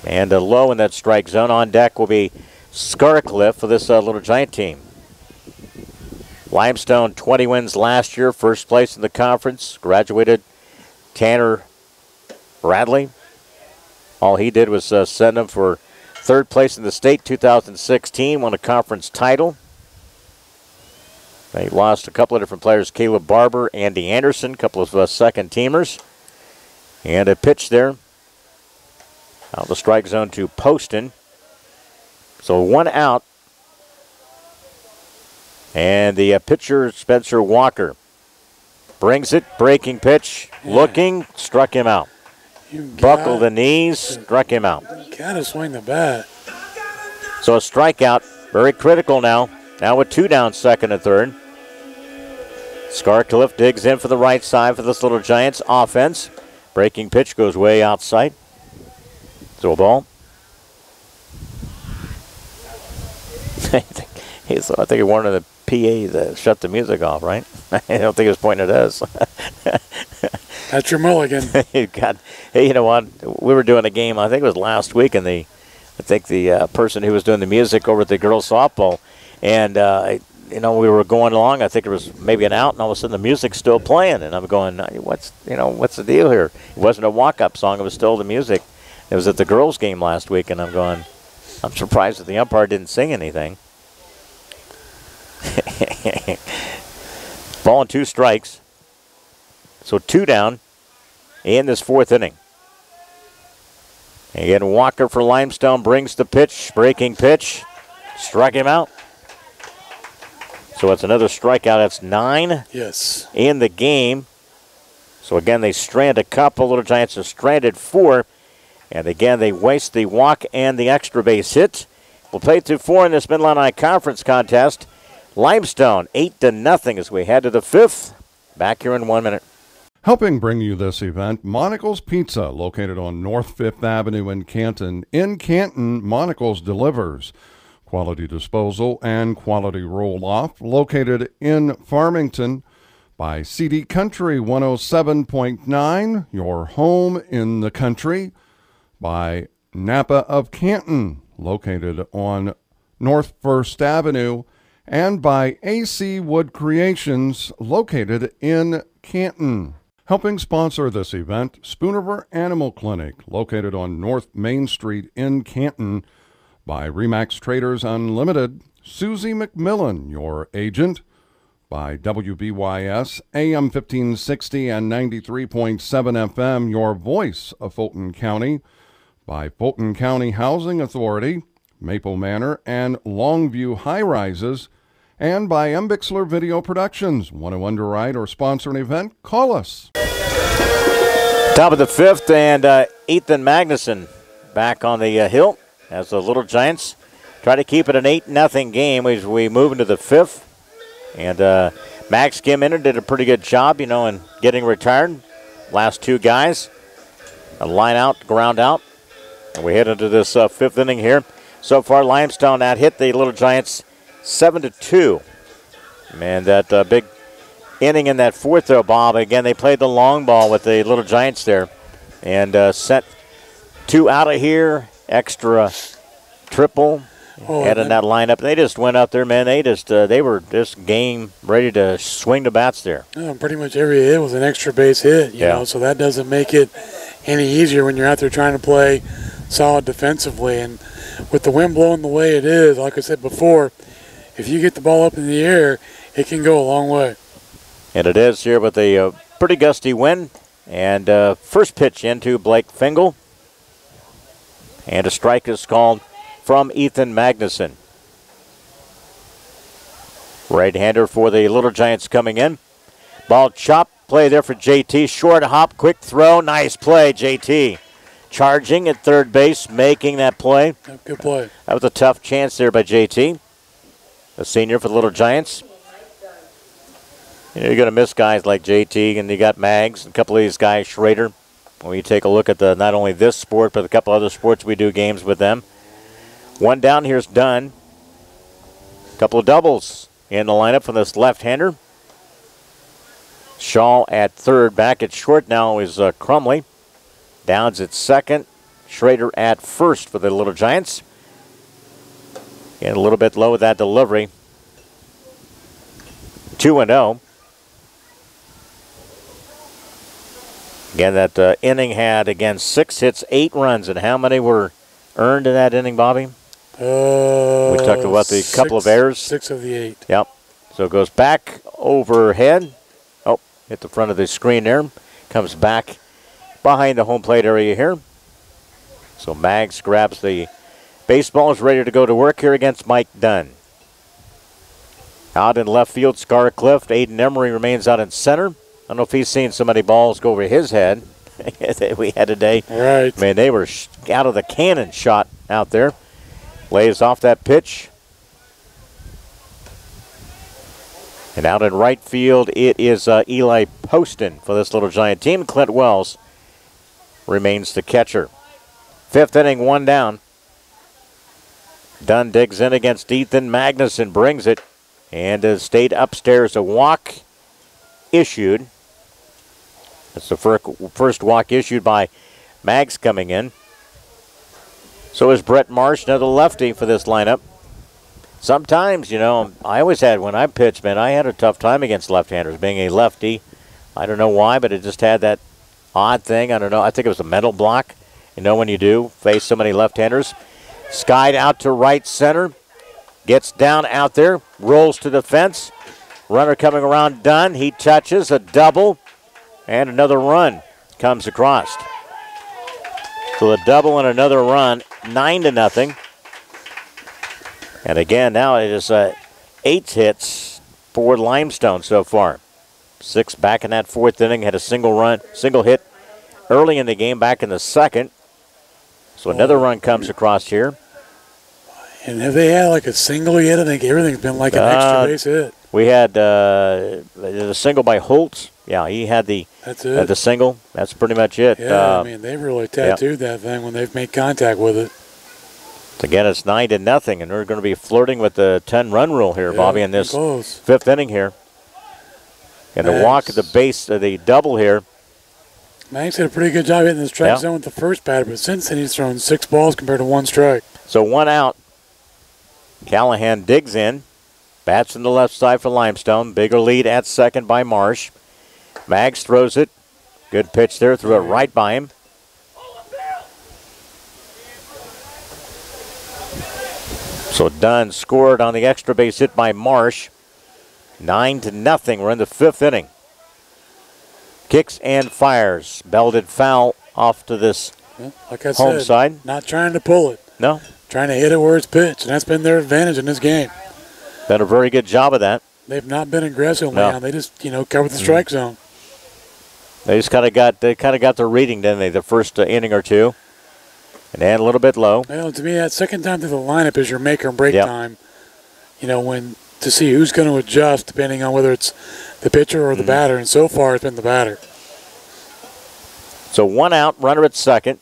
And a low in that strike zone. On deck will be Scarcliffe for this Little Giant team. Limestone, 20 wins last year. First place in the conference. Graduated Tanner Bradley. All he did was send him for third place in the state 2016. Won a conference title. They lost a couple of different players. Caleb Barber, Andy Anderson, a couple of second teamers. And a pitch there. Out the strike zone to Poston. So one out. And the pitcher, Spencer Walker, brings it. Breaking pitch. Looking. Struck him out. Buckled the knees. Struck him out.
Got to swing the bat.
So a strikeout. Very critical now. Now with 2 down, second and third. Scarcliffe digs in for the right side for this Little Giants offense. Breaking pitch goes way outside. So a ball. I think he wanted the PA to shut the music off, right? I don't think he was pointing at us.
That's your mulligan.
Hey, you know what? We were doing a game, I think it was last week, and the person who was doing the music over at the girls' softball, and we were going along. I think it was maybe an out, and all of a sudden the music's still playing, and I'm going, what's the deal here? It wasn't a walk-up song; it was still the music. It was at the girls' game last week, and I'm going, I'm surprised that the umpire didn't sing anything. Ball and 2 strikes. So 2 down in this 4th inning. Again, Walker for Limestone brings the pitch, breaking pitch. Struck him out. So it's another strikeout. That's 9 in the game. So again, they strand a couple. Little Giants are stranded 4. And again, they waste the walk and the extra base hit. We'll play 2-4 in this Mid-Illini Conference contest. Limestone 8-0 as we head to the 5th. Back here in 1 minute.
Helping bring you this event, Monical's Pizza, located on North 5th Avenue in Canton. In Canton, Monical's delivers quality disposal and quality roll-off, located in Farmington by CD Country 107.9, your home in the country, by Napa of Canton, located on North 1st Avenue, and by AC Wood Creations, located in Canton. Helping sponsor this event, Spoonerver Animal Clinic, located on North Main Street in Canton, by Remax Traders Unlimited, Susie McMillan, your agent, by WBYS, AM 1560 and 93.7 FM, your voice of Fulton County, by Fulton County Housing Authority, Maple Manor, and Longview High Rises, and by M. Bixler Video Productions. Want to underwrite or sponsor an event? Call us.
Top of the 5th, and Ethan Magnuson back on the hill as the Little Giants try to keep it an 8-0 game as we move into the 5th. And Max Kim did a pretty good job, in getting retired. Last 2 guys, a line out, ground out. And we head into this 5th inning here. So far, Limestone out hit the Little Giants 7-2. And that big inning in that 4th, though, Bob. Again, they played the long ball with the Little Giants there. And sent 2 out of here, extra triple. Head in that lineup. They just went out there, man. They were just game ready to swing the bats there.
Pretty much every hit was an extra base hit, you know, so that doesn't make it any easier when you're out there trying to play solid defensively. And with the wind blowing the way it is, like I said before, if you get the ball up in the air, it can go a long way.
And it is here with a pretty gusty wind. And first pitch into Blake Fingal. And a strike is called from Ethan Magnuson. Right-hander for the Little Giants coming in. Ball chop, play there for JT. Short hop, quick throw, nice play, JT. Charging at third base, making that play.
Good play.
That was a tough chance there by JT, the senior for the Little Giants. You're going to miss guys like JT, and you got Mags, and a couple of these guys, Schrader. When you take a look at not only this sport, but a couple other sports we do games with them. 1 down, here's Dunn. A couple of doubles in the lineup from this left-hander. Shaw at third, back at short now is Crumley. Downs at second, Schrader at first for the Little Giants. And a little bit low with that delivery. 2-0. Again, that inning had, 6 hits, 8 runs. And how many were earned in that inning, Bobby? We talked about the couple of errors.
6 of the 8.
Yep. So it goes back overhead. Oh, hit the front of the screen there. Comes back behind the home plate area here. So Mags grabs the baseball, is ready to go to work here against Mike Dunn. Out in left field, Scarcliffe. Aiden Emery remains out in center. I don't know if he's seen so many balls go over his head that we had today.
Right.
Man, they were out of the cannon shot out there. Lays off that pitch. And out in right field, it is Eli Poston for this Little Giant team. Clint Wells remains the catcher. 5th inning, 1 down. Dunn digs in against Ethan Magnuson, brings it, and stayed upstairs. A walk issued. That's the first walk issued by Mags coming in. So is Brett Marsh, another lefty for this lineup. Sometimes, I always had, when I pitched, man, I had a tough time against left-handers, being a lefty. I don't know why, but it just had that odd thing. I don't know. I think it was a mental block, when you do face so many left-handers. Skied out to right center. Gets down out there. Rolls to the fence. Runner coming around Dunn. He touches a double. And another run comes across. So a double and another run. 9-0. And again, now it is 8 hits for Limestone so far. 6 back in that 4th inning. Had a single hit early in the game back in the 2nd. So another run comes across here.
And have they had like a single yet? I think everything's been like an extra base hit.
We had the single by Holtz. Yeah, he had the single. That's pretty much it.
Yeah, I mean, they've really tattooed that thing when they've made contact with it.
Again, it's 9-0, and they're going to be flirting with the 10-run rule here, Bobby, in this 5th inning here. And the walk at the base of the double here.
Max did a pretty good job hitting the strike zone with the first batter, but since then he's thrown 6 balls compared to 1 strike.
So 1 out. Callahan digs in. Bats in the left side for Limestone. Bigger lead at second by Marsh. Maggs throws it. Good pitch there. Threw it right by him. So Dunn scored on the extra base hit by Marsh. 9-0. We're in the 5th inning. Kicks and fires. Belted foul off to this
like I
home
said,
side.
Not trying to pull it.
No.
Trying to hit it where it's pitched, and that's been their advantage in this game.
Done a very good job of that.
They've not been aggressive now. They just, covered the strike zone.
They just kind of got their reading, didn't they? The first inning or two, and then a little bit low.
Well, to me, that second time through the lineup is your make or break time. When to see who's going to adjust depending on whether it's the pitcher or the batter. And so far, it's been the batter.
So 1 out, runner at second.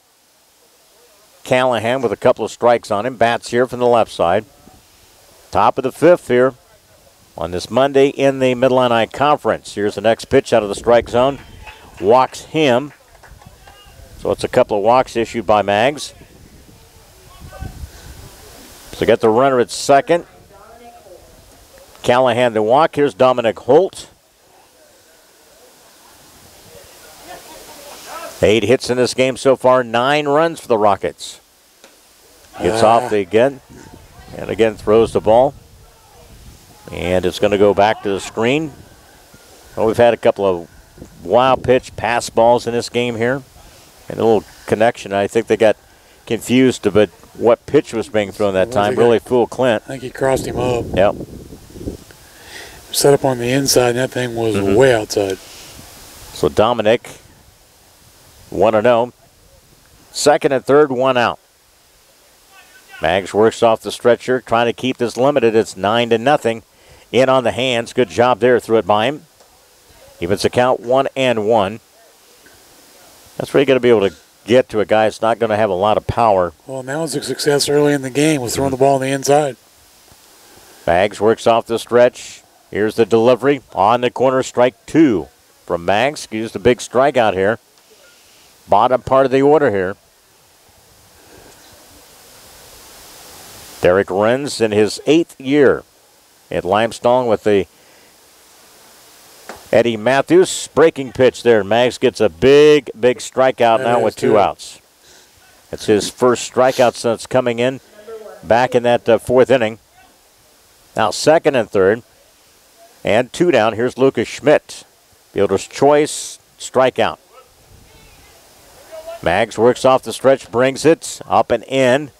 Callahan with a couple of strikes on him. Bats here from the left side. Top of the 5th here on this Monday in the Mid-Illini Conference. Here's the next pitch out of the strike zone. Walks him. So it's a couple of walks issued by Maggs. So got the runner at second. Callahan the walk. Here's Dominic Holt. 8 hits in this game so far. 9 runs for the Rockets. Gets off again. And again throws the ball. And it's going to go back to the screen. Well, we've had a couple of wild pitch pass balls in this game here. And a little connection. I think they got confused about what pitch was being thrown that time. Really fooled Clint.
I think he crossed him up.
Yep.
Set up on the inside, and that thing was way outside.
So Dominic, 1-0. Second and third, 1 out. Maggs works off the stretcher, trying to keep this limited. It's 9-0. In on the hands. Good job there. Threw it by him. Evens the count 1-1. That's where you got to be able to get to a guy that's not going to have a lot of power.
Well, that was a success early in the game with throwing the ball on the inside.
Maggs works off the stretch. Here's the delivery on the corner. Strike 2 from Maggs. Used a big strikeout here. Bottom part of the order here. Derek Renz in his 8th year at Limestone with the Eddie Matthews breaking pitch there. Maggs gets a big strikeout now with 2 outs. It's his first strikeout since coming in back in that 4th inning. Now second and third. And 2 down. Here's Lucas Schmidt. Fielder's choice, strikeout. Maggs works off the stretch, brings it up and in.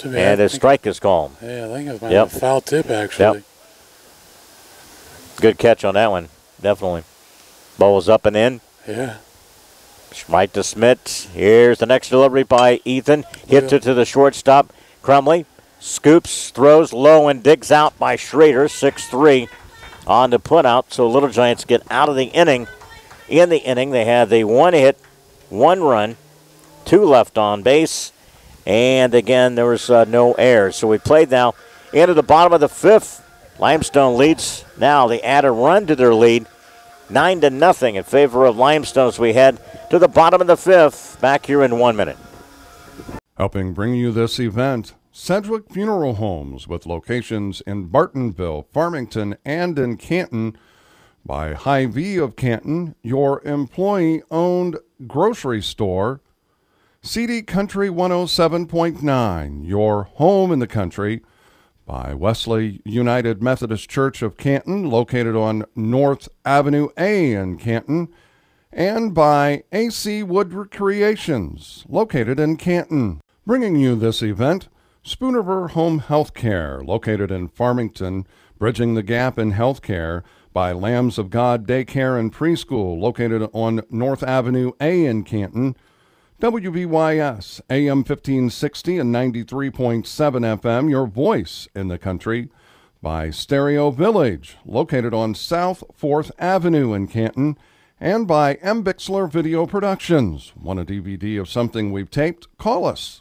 And a strike is called.
Yeah, I think it was a foul tip, actually.
Yep. Good catch on that one, definitely. Ball was up and in.
Yeah.
Right to Schmidt. Here's the next delivery by Ethan. Hits it to the shortstop. Crumley scoops, throws low, and digs out by Schrader. 6-3 on the putout. So Little Giants get out of the inning. In the inning, they had the 1 hit, 1 run, 2 left on base. And again, there was no errors. So we played now into the bottom of the 5th. Limestone leads. Now they add a run to their lead. 9-0 in favor of Limestone as we head to the bottom of the 5th. Back here in 1 minute.
Helping bring you this event, Sedgwick Funeral Homes with locations in Bartonville, Farmington, and in Canton. By Hy-Vee of Canton, your employee-owned grocery store. CD Country 107.9, your home in the country, by Wesley United Methodist Church of Canton, located on North Avenue A in Canton, and by AC Wood Recreations, located in Canton. Bringing you this event, Spoonerver Home Health Care, located in Farmington, bridging the gap in health care, by Lambs of God Daycare and Preschool, located on North Avenue A in Canton. WBYS, AM 1560 and 93.7 FM, your voice in the country, by Stereo Village, located on South 4th Avenue in Canton, and by M. Bixler Video Productions. Want a DVD of something we've taped? Call us.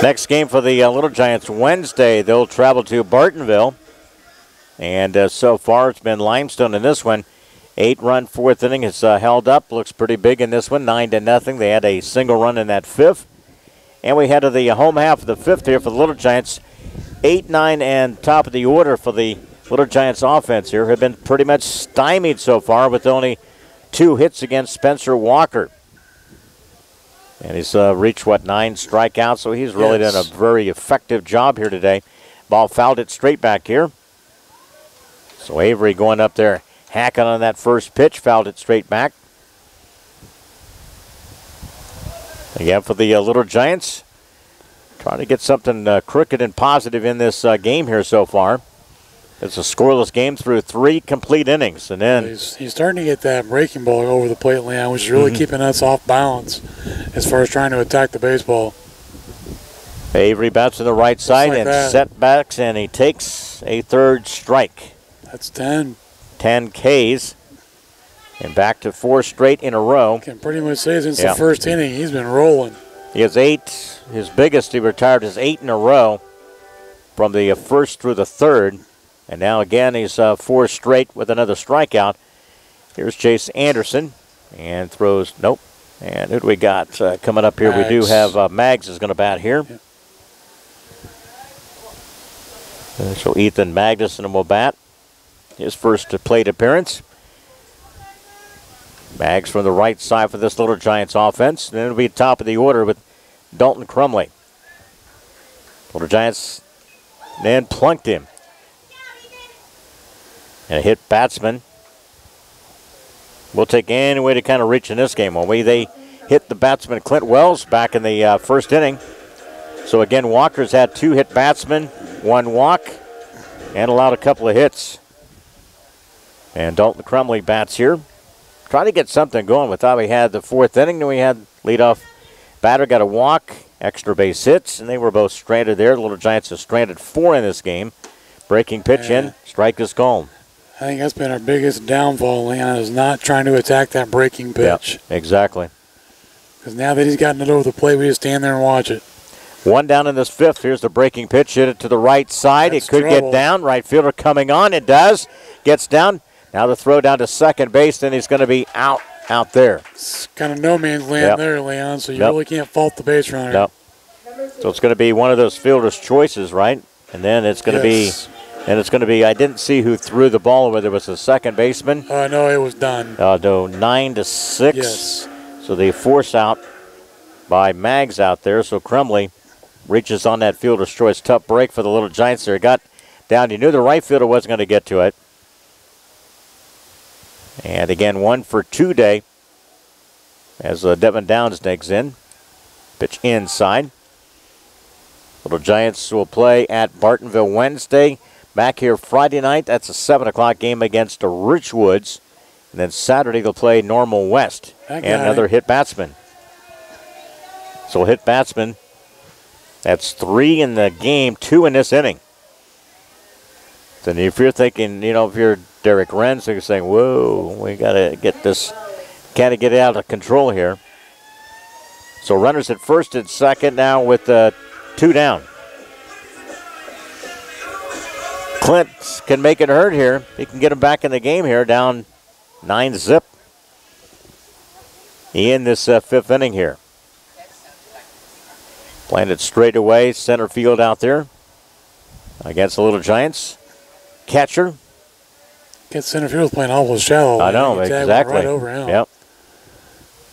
Next game for the Little Giants Wednesday, they'll travel to Bartonville. And so far it's been Limestone in this one. 8-run fourth inning has held up. Looks pretty big in this one, 9-0. They had a single run in that fifth. And we head to the home half of the fifth here for the Little Giants. 8, 9, and top of the order for the Little Giants offense here have been pretty much stymied so far with only 2 hits against Spencer Walker. And he's reached, 9 strikeouts, so he's really done a very effective job here today. Ball fouled it straight back here. So Avery going up there, hacking on that first pitch, fouled it straight back. Again for the Little Giants, trying to get something crooked and positive in this game here so far. It's a scoreless game through 3 complete innings. And then
he's starting to get that breaking ball over the plate, Leon, which is really keeping us off balance as far as trying to attack the baseball.
Avery bats to the right side and setbacks, and he takes a third strike.
That's 10.
10 Ks. And back to 4 straight in a row.
Can pretty much say since the first inning, he's been rolling.
He has 8. His biggest he retired is 8 in a row from the first through the third. And now again he's 4 straight with another strikeout. Here's Chase Anderson. And throws, nope. And who do we got coming up here?
Mags.
We do have Mags is going to bat here.
Yep.
So Ethan Magnuson will bat. His first plate appearance. Mags from the right side for this Little Giants offense. And then it'll be top of the order with Dalton Crumley. Little Giants then plunked him. And a hit batsman. We'll take any way to kind of reach in this game, won't we? They hit the batsman Clint Wells back in the first inning. So again, Walker's had 2 hit batsmen, 1 walk, and allowed a couple of hits. And Dalton Crumley bats here. Trying to get something going. We thought we had the 4th inning. Then we had leadoff batter got a walk, extra base hits, and they were both stranded there. The Little Giants have stranded 4 in this game. Breaking pitch in, strike is called.
I think that's been our biggest downfall, Leon, is not trying to attack that breaking pitch.
Yeah, exactly.
Because now that he's gotten it over the plate, we just stand there and watch it.
1 down in this 5th. Here's the breaking pitch. Hit it to the right side. It could get down. Right fielder coming on. It does. Gets down. Now the throw down to second base. Then he's going to be out there.
It's kind of no man's land there, Leon, so you really can't fault the base runner.
Nope. So it's going to be one of those fielder's choices, right? And then it's going to be, I didn't see who threw the ball, whether it was the second baseman.
No, it was done.
No, 9-6.
Yes.
So they force out by Mags out there. So Crumley reaches on that fielder's choice. Tough break for the Little Giants there. Got down. You knew the right fielder wasn't going to get to it. And again, 1 for 2 day as Devin Downs digs in. Pitch inside. Little Giants will play at Bartonville Wednesday. Back here Friday night. That's a 7 o'clock game against the Richwoods. And then Saturday they'll play Normal West. And another hit batsman. So hit batsman. That's 3 in the game, 2 in this inning. Then if you're thinking, if you're Derek Renz, you're saying, whoa, we got to get this, kind of get it out of control here. So runners at first and second now with 2 down. Clint can make it hurt here. He can get him back in the game here, down 9-0 in this 5th inning here. Planted straight away, center field out there against the Little Giants. Catcher.
Center field playing almost shallow.
I know, exactly.
Right over him.
Yep.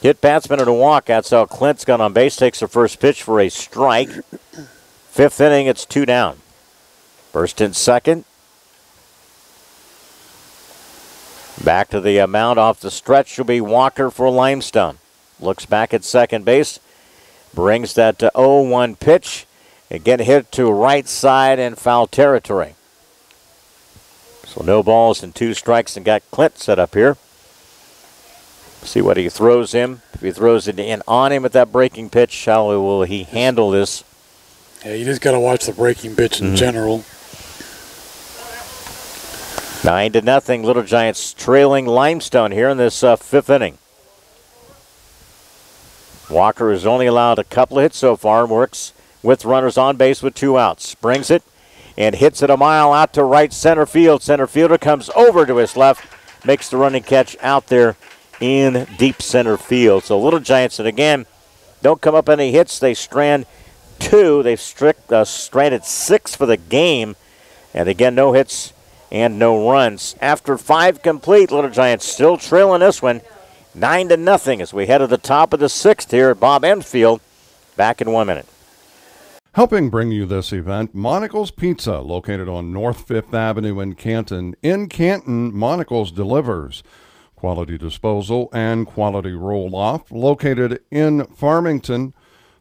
Hit batsman and a walk. That's how Clint's got on base. Takes the first pitch for a strike. Fifth inning, it's 2 down. First and second. Back to the mound off the stretch will be Walker for Limestone. Looks back at second base. Brings that 0-1 pitch. Again hit to right side and foul territory. So no balls and 2 strikes, and got Clint set up here. See what he throws him. If he throws it in on him with that breaking pitch, how will he handle this?
Yeah, you just got to watch the breaking pitch in general.
9-0. Little Giants trailing Limestone here in this 5th inning. Walker has only allowed a couple of hits so far. Works with runners on base with 2 outs. Brings it and hits it a mile out to right center field. Center fielder comes over to his left. Makes the running catch out there in deep center field. So Little Giants, and again, don't come up any hits. They strand 2. They've stranded 6 for the game. And again, no hits and no runs. After 5 complete, Little Giants still trailing this one 9-0 as we head to the top of the 6th here at Bob Enfield. Back in 1 minute.
Helping bring you this event, Monocle's Pizza, located on North 5th Avenue in Canton. In Canton, Monocle's delivers quality disposal and quality roll-off, located in Farmington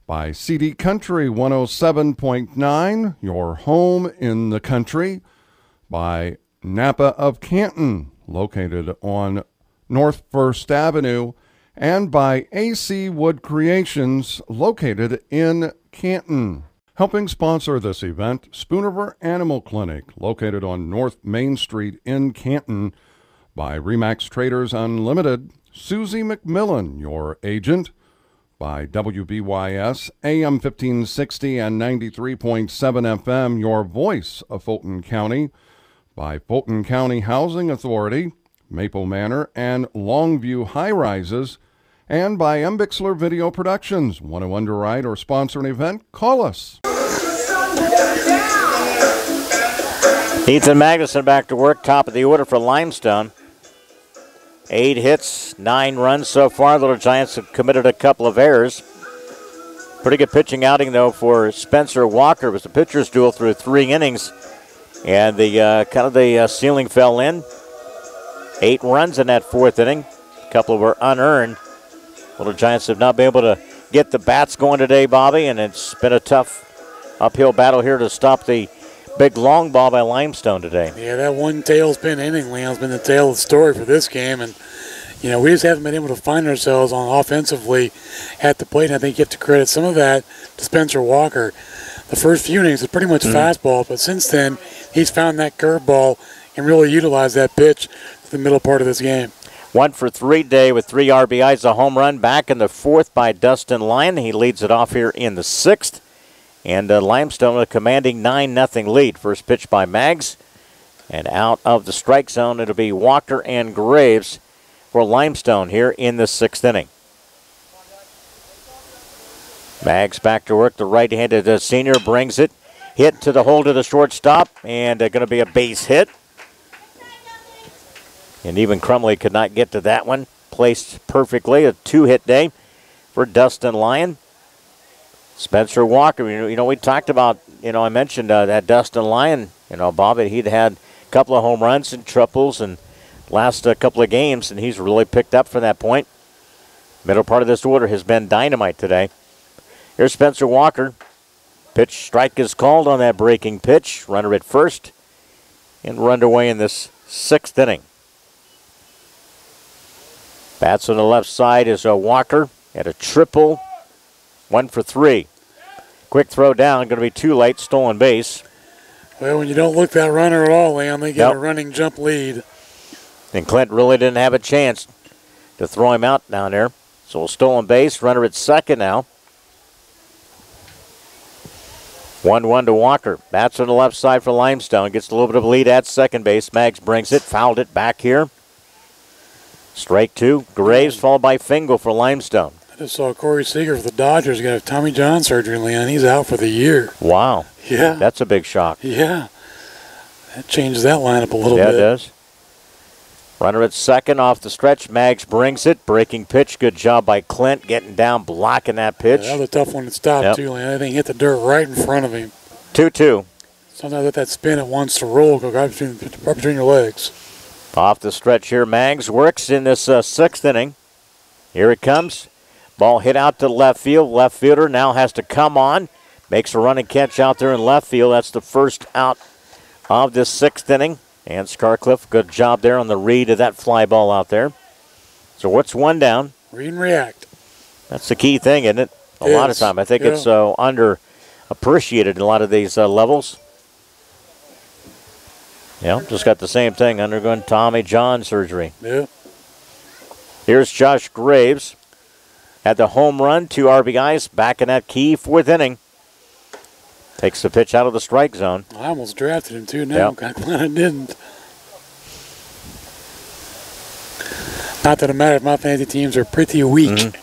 by CD Country 107.9, your home in the country, by Napa of Canton, located on North 1st Avenue, and by AC Wood Creations, located in Canton. Helping sponsor this event, Spooniver Animal Clinic, located on North Main Street in Canton, by Remax Traders Unlimited, Susie McMillan, your agent, by WBYS, AM 1560 and 93.7 FM, your voice of Fulton County, by Fulton County Housing Authority, Maple Manor, and Longview High Rises, and by M. Bixler Video Productions. Want to underwrite or sponsor an event? Call us.
Ethan Magnuson back to work, top of the order for Limestone. 8 hits, 9 runs so far. Little Giants have committed a couple of errors. Pretty good pitching outing, though, for Spencer Walker. It was a pitcher's duel through 3 innings, and the ceiling fell in. 8 runs in that 4th inning. A couple were unearned. Little Giants have not been able to get the bats going today, Bobby, and it's been a tough uphill battle here to stop the big long ball by Limestone today.
Yeah, that one tailspin inning, Leon's been the tail of the story for this game, and we just haven't been able to find ourselves on offensively at the plate. And I think you have to credit some of that to Spencer Walker. The first few innings was pretty much fastball, but since then he's found that curveball and really utilized that pitch to the middle part of this game.
1 for 3 today with 3 RBIs, a home run back in the 4th by Dustin Lyon. He leads it off here in the 6th. And Limestone a commanding 9-0 lead. First pitch by Maggs. And out of the strike zone, it'll be Walker and Graves for Limestone here in the 6th inning. Maggs back to work. The right-handed senior brings it. Hit to the hole to the shortstop. And going to be a base hit. And even Crumley could not get to that one. Placed perfectly. A 2-hit day for Dustin Lyon. Spencer Walker, we talked about, I mentioned that Dustin Lyon, Bob, he'd had a couple of home runs and triples and last couple of games, and he's really picked up from that point. Middle part of this order has been dynamite today. Here's Spencer Walker. Pitch strike is called on that breaking pitch. Runner at first and run away in this 6th inning. Bats on the left side is Walker at a triple. 1 for 3. Quick throw down, going to be too late, stolen base.
Well, when you don't look that runner at all, Leon, they get a running jump lead.
And Clint really didn't have a chance to throw him out down there. So a stolen base, runner at second now. 1-1 to Walker. Bats on the left side for Limestone. Gets a little bit of a lead at second base. Maggs brings it, fouled it back here. Strike 2. Graves followed by Fingal for Limestone.
I just saw Corey Seager for the Dodgers got Tommy John surgery, Leon. He's out for the year.
Wow.
Yeah.
That's a big shock.
Yeah. That changes that lineup a little bit.
Yeah, it does. Runner at second off the stretch. Maggs brings it. Breaking pitch. Good job by Clint getting down, blocking that pitch.
That was a tough one to stop, too. And everything hit the dirt right in front of him.
2-2.
Sometimes let that spin it wants to roll, go right between your legs.
Off the stretch here, Maggs works in this sixth inning. Here it comes. Ball hit out to left field. Left fielder now has to come on. Makes a running catch out there in left field. That's the first out of this sixth inning. And Scarcliffe, good job there on the read of that fly ball out there. So what's one down?
Read and react.
That's the key thing, isn't it? A lot of time. I think it's underappreciated in a lot of these levels. Yeah, just got the same thing, undergoing Tommy John surgery.
Yeah.
Here's Josh Graves at the home run, 2 RBIs, back in that key fourth inning. Takes the pitch out of the strike zone.
I almost drafted him, too, now.
Yep.
I'm glad I didn't. Not that it matters. My fantasy teams are pretty weak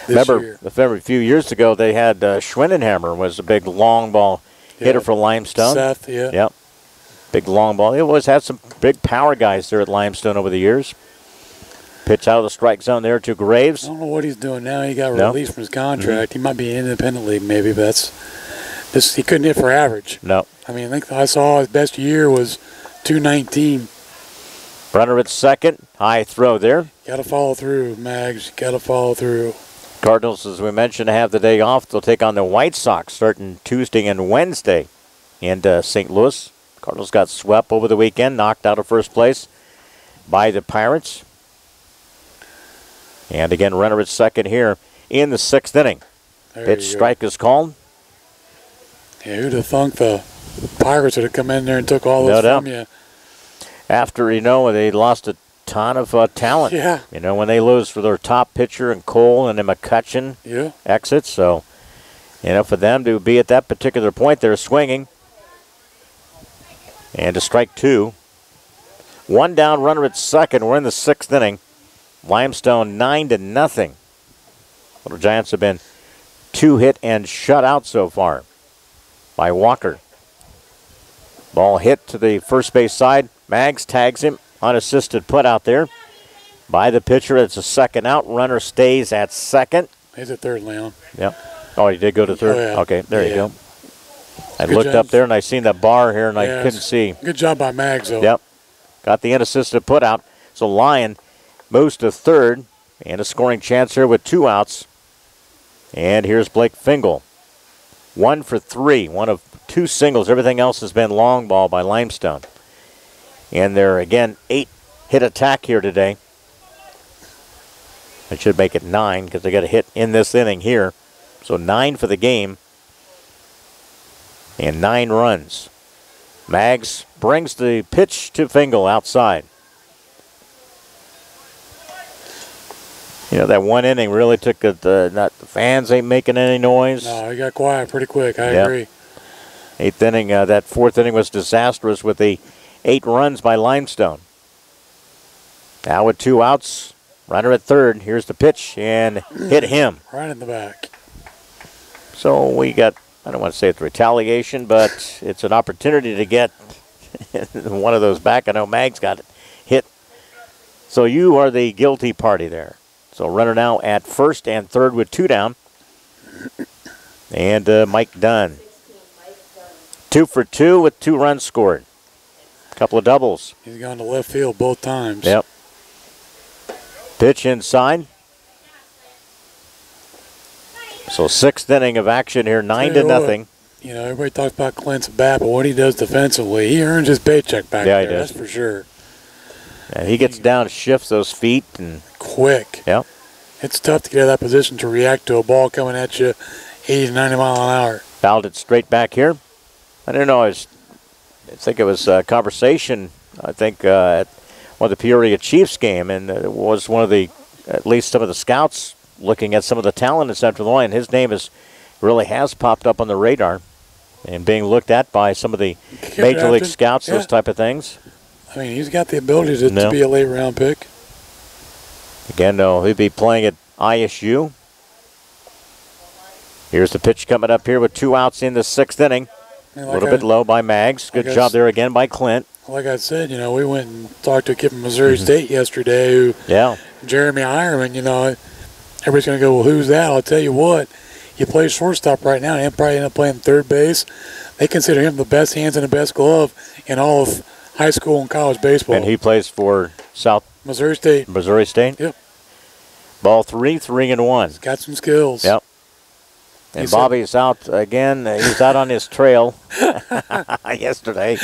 this year.
Remember, a few years ago, they had Schwindenhammer was a big long ball hitter for Limestone.
Seth, yeah.
Yep. Big long ball. They always had some big power guys there at Limestone over the years. Pitch out of the strike zone there to Graves.
I don't know what he's doing now. He got released from his contract. He might be in independent league maybe, but he couldn't hit for average.
No.
I mean, I think I saw his best year was 219.
Runner at second. High throw there.
Got to follow through, Maggs. Got to follow through.
Cardinals, as we mentioned, have the day off. They'll take on the White Sox starting Tuesday and Wednesday in St. Louis. Cardinals got swept over the weekend, knocked out of first place by the Pirates. And again, runner at second here in the sixth inning. Pitch strike is called.
Yeah, who'd have thunk the Pirates would have come in there and took all those from you?
After, they lost a ton of talent.
Yeah.
When they lose for their top pitcher and Cole and then McCutcheon exits. So, for them to be at that particular point, they're swinging. And to strike 2. 1 down, runner at second. We're in the sixth inning. Limestone 9-0. Little Giants have been 2 hit and shut out so far by Walker. Ball hit to the first base side. Maggs tags him. Unassisted put out there by the pitcher. It's a second out. Runner stays at second.
He's at third, Leon.
Yep. Oh, he did go to third?
Oh, yeah.
Okay, there you go. I
Good
looked
job.
up there and I seen that bar here and I couldn't see.
Good job by Maggs, though.
Yep. Got the unassisted put out. So Lyon moves to third and a scoring chance here with 2 outs. And here's Blake Fingal. 1 for 3. 1 of 2 singles. Everything else has been long ball by Limestone. And they're, again, 8-hit attack here today. I should make it 9 because they got a hit in this inning here. So 9 for the game. And 9 runs. Maggs brings the pitch to Fingal outside. That one inning really took the fans ain't making any noise.
No, he got quiet pretty quick. I agree.
8th inning, that 4th inning was disastrous with the 8 runs by Limestone. Now with 2 outs, runner at third. Here's the pitch and hit him.
Right in the back.
So we got, I don't want to say it's retaliation, but it's an opportunity to get one of those back. I know Maggs got it hit. So you are the guilty party there. So runner now at first and third with 2 down. And Mike Dunn. 2 for 2 with 2 runs scored. Couple of doubles.
He's gone to left field both times.
Yep. Pitch inside. So 6th inning of action here, 9-0.
Everybody talks about Clint's bat, but what he does defensively, he earns his paycheck back there.
He does.
That's for sure.
And he gets down, shifts those feet, and
quick.
Yep.
It's tough to get out of that position to react to a ball coming at you 80 to 90 mile an hour.
Fouled it straight back here. I don't know. I think it was a conversation, at one of the Peoria Chiefs game, and it was one of at least some of the scouts looking at some of the talent in Central Illinois, and his name really has popped up on the radar and being looked at by some of the major league scouts, those type of things.
I mean, he's got the ability to be a late round pick.
Again, he'll be playing at ISU. Here's the pitch coming up here with 2 outs in the 6th inning. A little bit low by Maggs. Good job there again by Clint.
Like I said, we went and talked to a kid from Missouri State yesterday who, Jeremy Ironman, everybody's going to go, well, who's that? I'll tell you what, he plays shortstop right now, and he'll probably end up playing third base. They consider him the best hands and the best glove in all of high school and college baseball.
And he plays for
Missouri State.
Missouri State?
Yep.
Ball 3-1.
He's got some skills.
Yep. And Bobby's out again. He's out on his trail yesterday,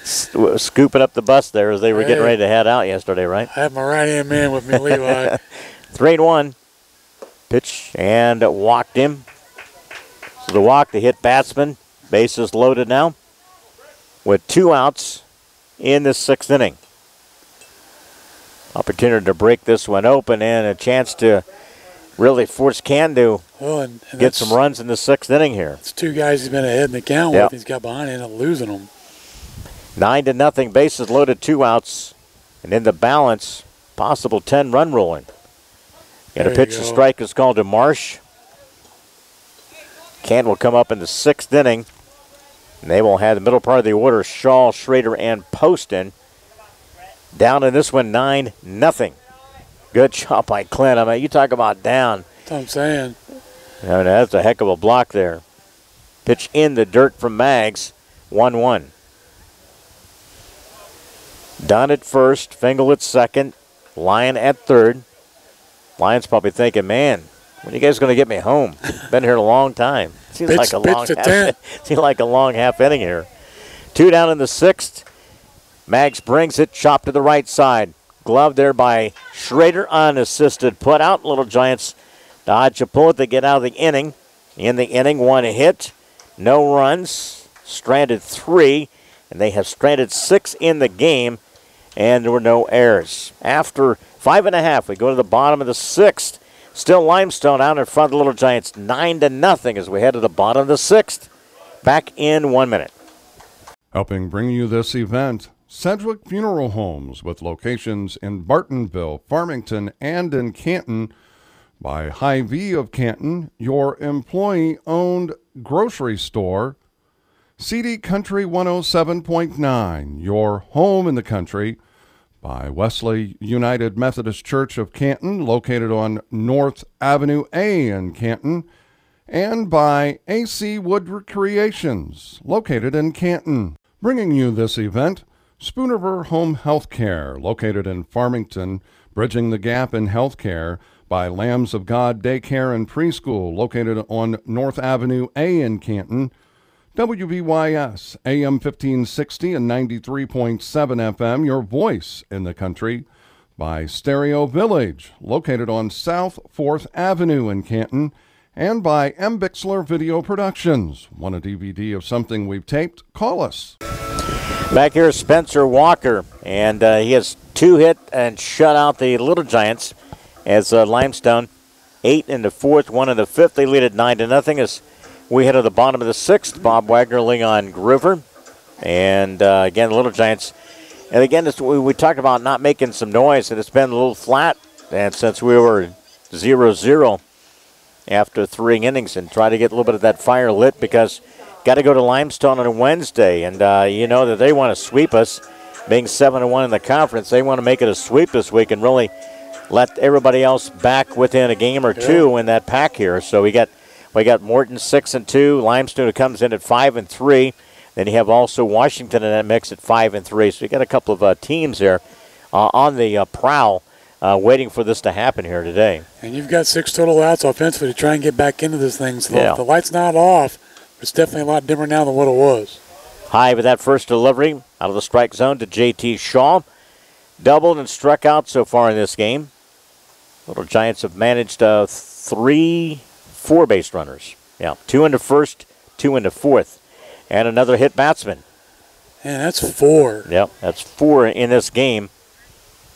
scooping up the bus there as they were getting ready to head out yesterday, right?
I have my right-hand man with me, Levi.
3-1. Pitch and walked him. So the walk, the hit batsman. Bases loaded now with 2 outs in the 6th inning. Opportunity to break this one open and a chance to really force Canton to get some runs in the 6th inning here.
It's 2 guys he's been ahead in the count with. He's got behind and ended up losing them.
9-0, bases loaded, 2 outs. And in the balance, possible 10-run rolling. Got a pitch to strike is called to Marsh. Canton will come up in the 6th inning. And they will have the middle part of the order, Shaw, Schrader, and Poston. Down in this one, 9-0. Good shot by Clint. I mean, you talk about down.
That's what I'm saying.
I mean, that's a heck of a block there. Pitch in the dirt from Maggs, 1-1. Dunn at first, Fingal at second, Lyon at third. Lyon's probably thinking, man, when are you guys going to get me home? Been here a long time. Seems like a long half inning here. 2 down in the 6th. Maggs brings it, chopped to the right side. Glove there by Schrader, unassisted. Put out. Little Giants dodge a bullet to get out of the inning. In the inning, 1 hit, no runs, stranded 3, and they have stranded 6 in the game, and there were no errors. After 5.5, we go to the bottom of the 6th. Still Limestone out in front of the Little Giants, 9-0 as we head to the bottom of the 6th. Back in 1 minute.
Helping bring you this event, Sedgwick Funeral Homes, with locations in Bartonville, Farmington, and in Canton. By Hy-Vee of Canton, your employee-owned grocery store. CD Country 107.9, your home in the country. By Wesley United Methodist Church of Canton, located on North Avenue A in Canton. And by AC Wood Recreations, located in Canton. Bringing you this event, Spoonerver Home Health Care, located in Farmington, bridging the gap in health care. By Lambs of God Daycare and Preschool, located on North Avenue A in Canton. WBYS, AM 1560 and 93.7 FM, your voice in the country. By Stereo Village, located on South 4th Avenue in Canton. And by M. Bixler Video Productions. Want a DVD of something we've taped? Call us.
Back here is Spencer Walker, and he has 2 hit and shut out the Little Giants. As Limestone, 8 in the 4th, 1 in the 5th. They lead at 9-0 as we head to the bottom of the 6th. Bob Wagner, Leon Griver. And again, the Little Giants. And again, we talked about not making some noise, and it's been a little flat. And since we were 0-0 after 3 innings, and try to get a little bit of that fire lit, because got to go to Limestone on a Wednesday. And you know that they want to sweep us. Being 7-1 in the conference, they want to make it a sweep this week and really let everybody else back within a game or 2 in that pack here. So we got Morton 6-2, Limestone who comes in at 5-3. Then you have also Washington in that mix at 5-3. So you got a couple of teams there on the prowl, waiting for this to happen here today.
And you've got 6 total outs offensively to try and get back into this thing. So the light's not off, but it's definitely a lot different now than what it was.
High with that first delivery out of the strike zone to J.T. Shaw. Doubled and struck out so far in this game. Little Giants have managed 3 4-base runners. 2 into first, 2 into 4th. And another hit batsman.
And that's 4.
Yep, that's 4 in this game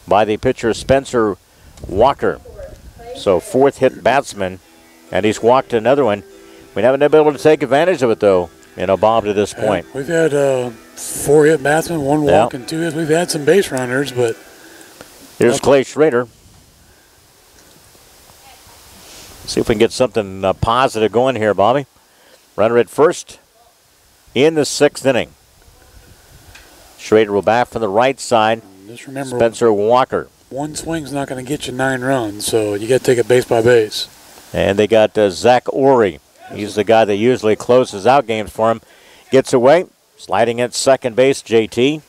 by the pitcher Spencer Walker. So 4th hit batsman, and he's walked another one. We haven't been able to take advantage of it, though, Bob, to this point.
We've had 4 hit batsmen, 1 walk, and 2 hits. We've had some base runners, but...
Here's Clay Schrader. See if we can get something positive going here, Bobby. Runner at first in the 6th inning. Schrader will bat from the right side.
Just remember,
Spencer Walker.
one swing's not going to get you 9 runs, so you got to take it base by base.
And they got Zach Ori. He's the guy that usually closes out games for him. Gets away, sliding at second base, JT.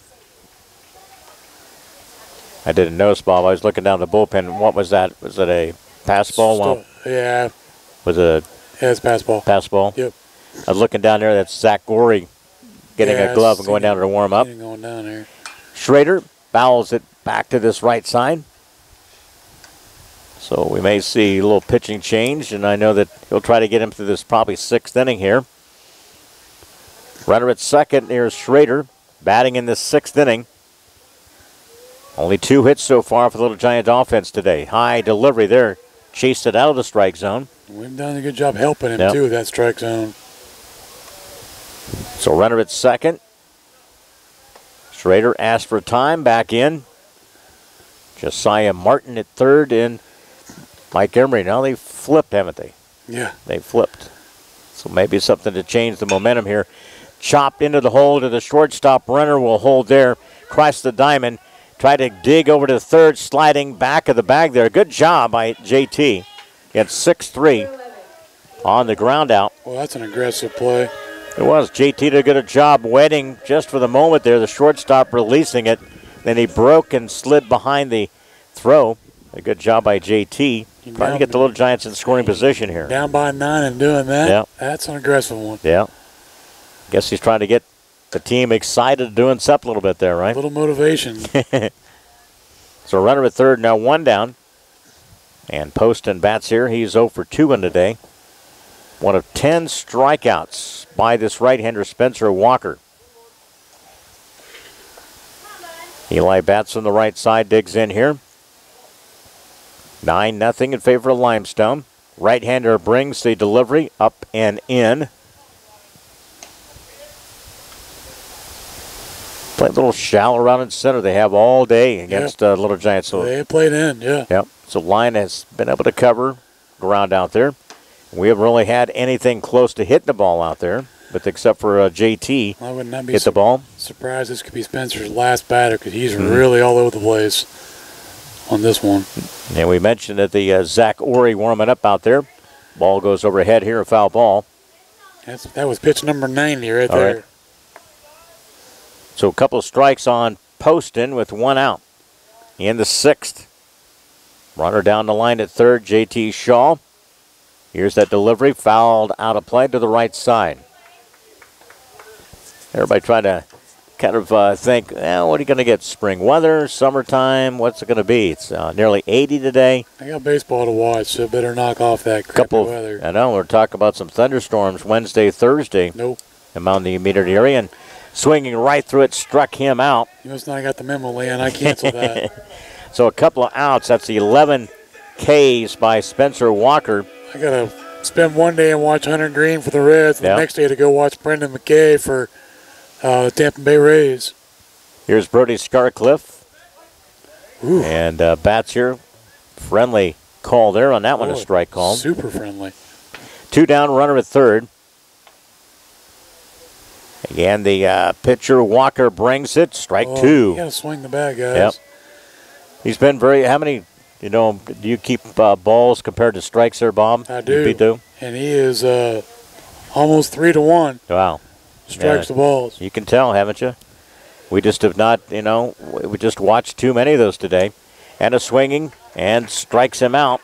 I didn't notice, Bob. I was looking down the bullpen. What was that? Was it a pass ball? Well,
yeah.
Was it
Yeah, it's pass ball.
Pass ball?
Yep.
I was looking down there. That's Zach Gorey getting a glove and going down to warm up.
Going down there.
Schrader fouls it back to this right side. So we may see a little pitching change, and I know that he'll try to get him through this probably 6th inning here. Runner at second, here's Schrader, batting in this 6th inning. Only 2 hits so far for the Little Giant offense today. High delivery there. Chased it out of the strike zone.
We've done a good job helping him, too, that strike zone.
So runner at second. Schrader asked for time, back in. Josiah Martin at third, and Mike Emery. Now they've flipped, haven't they?
Yeah.
They flipped. So maybe something to change the momentum here. Chopped into the hole to the shortstop. Runner will hold there. Cross the diamond. Try to dig over to third, sliding back of the bag there. Good job by JT. Gets 6-3 on the ground out.
Well, that's an aggressive play.
It was. JT did a good job waiting just for the moment there. The shortstop releasing it. Then he broke and slid behind the throw. A good job by JT. Trying to get the Little Giants in scoring position here.
Down by 9 and doing that.
Yeah.
That's an aggressive one.
Yeah. Guess he's trying to get the team excited, doing something a little bit there, right?
A little motivation.
So runner at third, now 1 down. And Poston bats here. He's 0 for 2 in today. One of 10 strikeouts by this right-hander, Spencer Walker. Eli bats from the right side, digs in here. 9-0 in favor of Limestone. Right-hander brings the delivery up and in. Play a little shallow around in center. They have all day against Little Giants. So
they played in, yeah.
Yep. So Lyon has been able to cover ground out there. We haven't really had anything close to hitting the ball out there, but except for JT
I would not be
hit the ball.
Surprised this could be Spencer's last batter because he's really all over the place on this one.
And we mentioned that the Zach Ori warming up out there. Ball goes overhead here, a foul ball.
That was pitch number 90 right
All
there.
right. So a couple of strikes on Poston with 1 out in the 6th. Runner down the line at third, JT Shaw. Here's that delivery, fouled out of play to the right side. Everybody trying to kind of think, what are you going to get? Spring weather, summertime, what's it going to be? It's nearly 80 today.
I got baseball to watch, so better knock off that crappy weather.
I know, we're talking about some thunderstorms Wednesday, Thursday.
Nope.
Among the immediate area, and swinging right through it, struck him out.
You must not have got the memo, Leon. I canceled that.
So a couple of outs. That's 11 Ks by Spencer Walker.
I got to spend one day and watch Hunter Green for the Reds, and the next day to go watch Brendan McKay for the Tampa Bay Rays.
Here's Brody Scarcliffe.
Ooh.
And bats here. Friendly call there on that one, a strike call.
Super friendly.
2 down, runner at third. Again, the pitcher Walker brings it. Strike 2.
You got to swing the bat, guys.
Yep. He's been very. How many? Do you keep balls compared to strikes there, Bob?
I do.
You do.
And he is almost 3-1.
Wow.
Strikes the balls.
You can tell, haven't you? We just have not. We just watched too many of those today. And a swinging and strikes him out.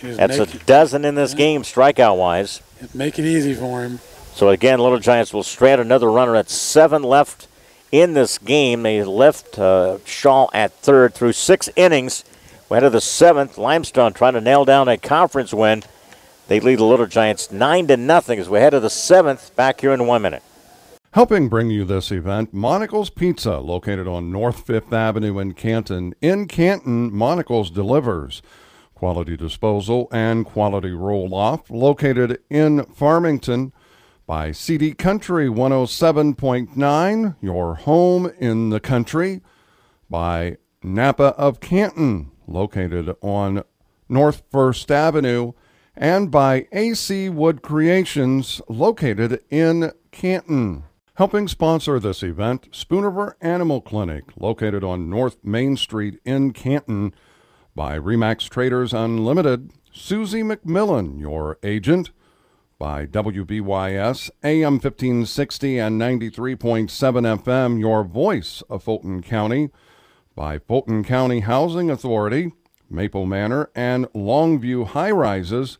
That's a dozen in this game, strikeout-wise.
Make it easy for him.
So again, Little Giants will strand another runner at 7 left in this game. They left Shaw at third through 6 innings. Ahead of the 7th, Limestone trying to nail down a conference win. They lead the Little Giants 9-0 as we head to the 7th. Back here in 1 minute.
Helping bring you this event, Monical's Pizza, located on North 5th Avenue in Canton. In Canton, Monical's delivers quality disposal and quality roll-off, located in Farmington. By CD Country 107.9, your home in the country. By Napa of Canton, located on North 1st Avenue. And by AC Wood Creations, located in Canton. Helping sponsor this event, Spooniver Animal Clinic, located on North Main Street in Canton, by Remax Traders Unlimited, Susie McMillan, your agent, by WBYS, AM 1560 and 93.7 FM, your voice of Fulton County, by Fulton County Housing Authority, Maple Manor, and Longview High Rises,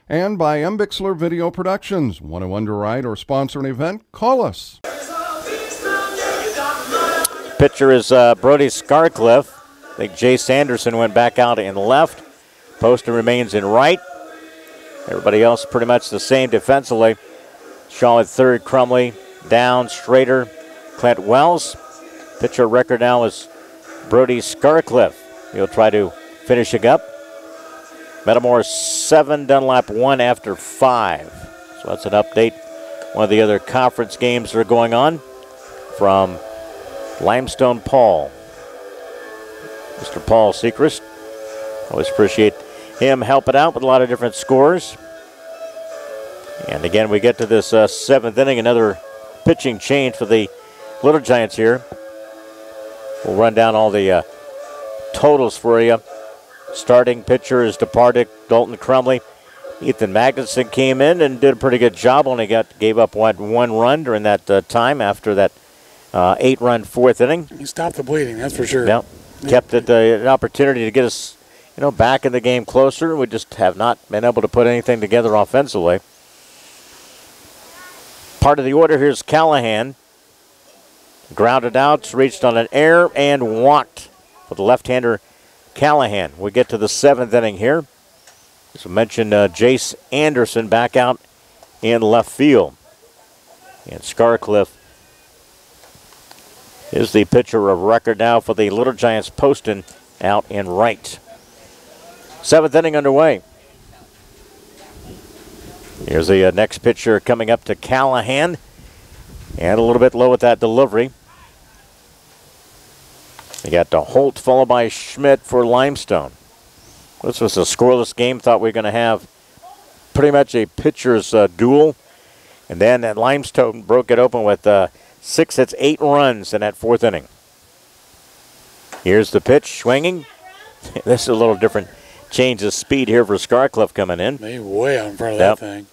and by M. Bixler Video Productions. Want to underwrite or sponsor an event? Call us.
Pitcher is Brody Scarcliffe. I think Jace Anderson went back out in left. Poston remains in right. Everybody else pretty much the same defensively. Shaw at third, Crumley down, Strader, Clint Wells. Pitcher record now is Brody Scarcliffe. He'll try to finish it up. Metamora 7, Dunlap 1 after 5. So that's an update. One of the other conference games that are going on from Limestone Paul. Mr. Paul Sechrist. Always appreciate him helping out with a lot of different scores. And again, we get to this seventh inning, another pitching change for the Little Giants here. We'll run down all the totals for you. Starting pitcher is departed, Dalton Crumley. Ethan Magnuson came in and did a pretty good job. Only gave up one run during that time after that 8-run fourth inning.
He stopped the bleeding, that's for sure.
Yep. Kept it an opportunity to get us, back in the game closer. We just have not been able to put anything together offensively. Part of the order here is Callahan. Grounded out, reached on an error, and walked for the left-hander Callahan. We get to the seventh inning here. As I mentioned, Jace Anderson back out in left field. And Scarcliffe is the pitcher of record now for the Little Giants. Poston out in right. Seventh inning underway. Here's the next pitcher coming up to Callahan. And a little bit low with that delivery. You got the Holt followed by Schmidt for Limestone. This was a scoreless game. Thought we were going to have pretty much a pitcher's duel. And then that Limestone broke it open with 6 hits, 8 runs in that fourth inning. Here's the pitch, swinging. This is a little different change of speed here for Scarcliffe coming in.
They way out in front of that thing.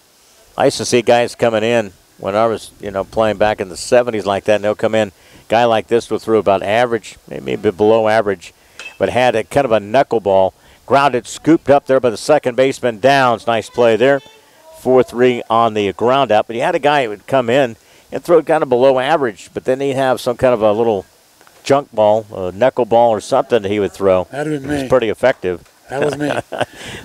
I used to see guys coming in when I was, playing back in the 70s like that, and they'll come in. Guy like this will throw about average, maybe a bit below average, but had a kind of a knuckleball. Grounded, scooped up there by the second baseman. Downs, nice play there. 4-3 on the ground out. But he had a guy who would come in and throw it kind of below average, but then he'd have some kind of a little junk ball, a knuckleball or something that he would throw.
That'd have been me.
It was pretty effective.
That was me.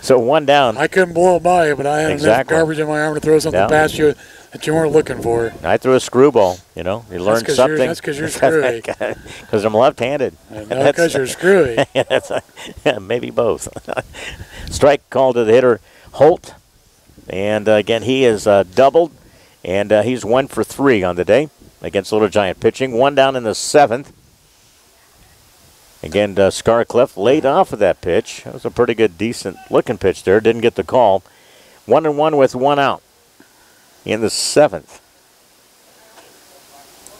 So one down.
I couldn't blow it by you, but I had enough garbage in my arm to throw something past you that you weren't looking for.
I threw a screwball. You learned something.
That's because you're screwy.
Because I'm left-handed.
No, because you're screwy.
Yeah, maybe both. Strike called to the hitter, Holt. And again, he is doubled. And he's 1 for 3 on the day against Little Giant pitching. One down in the seventh. Again, Scarcliffe laid off of that pitch. That was a pretty good, decent-looking pitch there. Didn't get the call. 1-1 with 1 out in the seventh.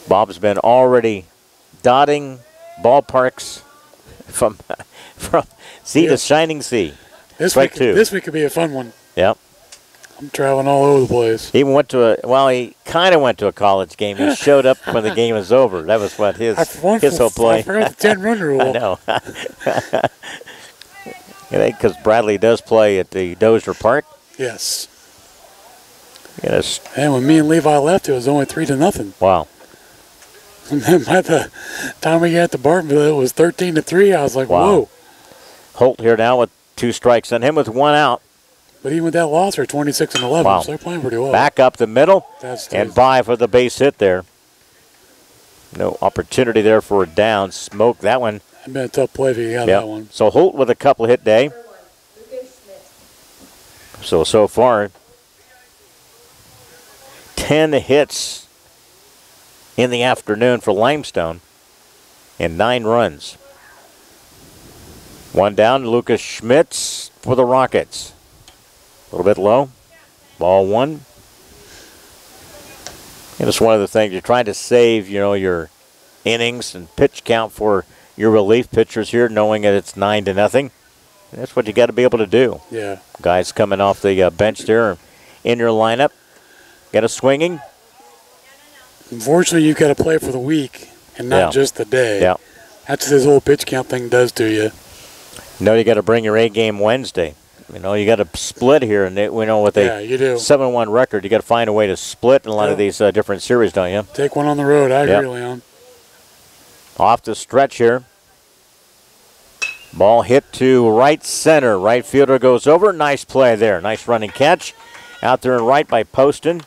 Bob's been already dotting ballparks from sea to shining sea.
This week could be a fun one.
Yep.
I'm traveling all over the place.
He went to he kind of went to a college game. He showed up when the game was over. That was what his whole play.
I forgot the 10-run rule.
I know. Because Bradley does play at the Dozier Park.
Yes.
Yes.
And when me and Levi left, it was only 3-0.
Wow.
And then by the time we got to Bartonville, it was 13-3. I was like,
wow.
Whoa.
Holt here now with 2 strikes on him with 1 out.
But even with that loss, they're 26-11,
wow.
so they're playing pretty well.
Back up the middle and by for the base hit there. No opportunity there for a down. Smoke that one.
It'd been a tough play if you got that one.
So Holt with a couple hit day. So far, 10 hits in the afternoon for Limestone and 9 runs. One down, Lucas Schmitz for the Rockets. A little bit low. Ball 1. And it's one of the things you're trying to save, your innings and pitch count for your relief pitchers here, knowing that it's 9-0. And that's what you got to be able to do.
Yeah.
Guys coming off the bench there in your lineup. Got a swinging.
Unfortunately, you've got to play for the week and not just the day.
Yeah.
That's what this whole pitch count thing does to you.
You got to bring your A game Wednesday. You got to split here, and we know with a
you do.
7-1 record, you got to find a way to split in a lot of these different series, don't you?
Take one on the road. I agree, Leon.
Off the stretch here. Ball hit to right center. Right fielder goes over. Nice play there. Nice running catch. Out there and right by Poston.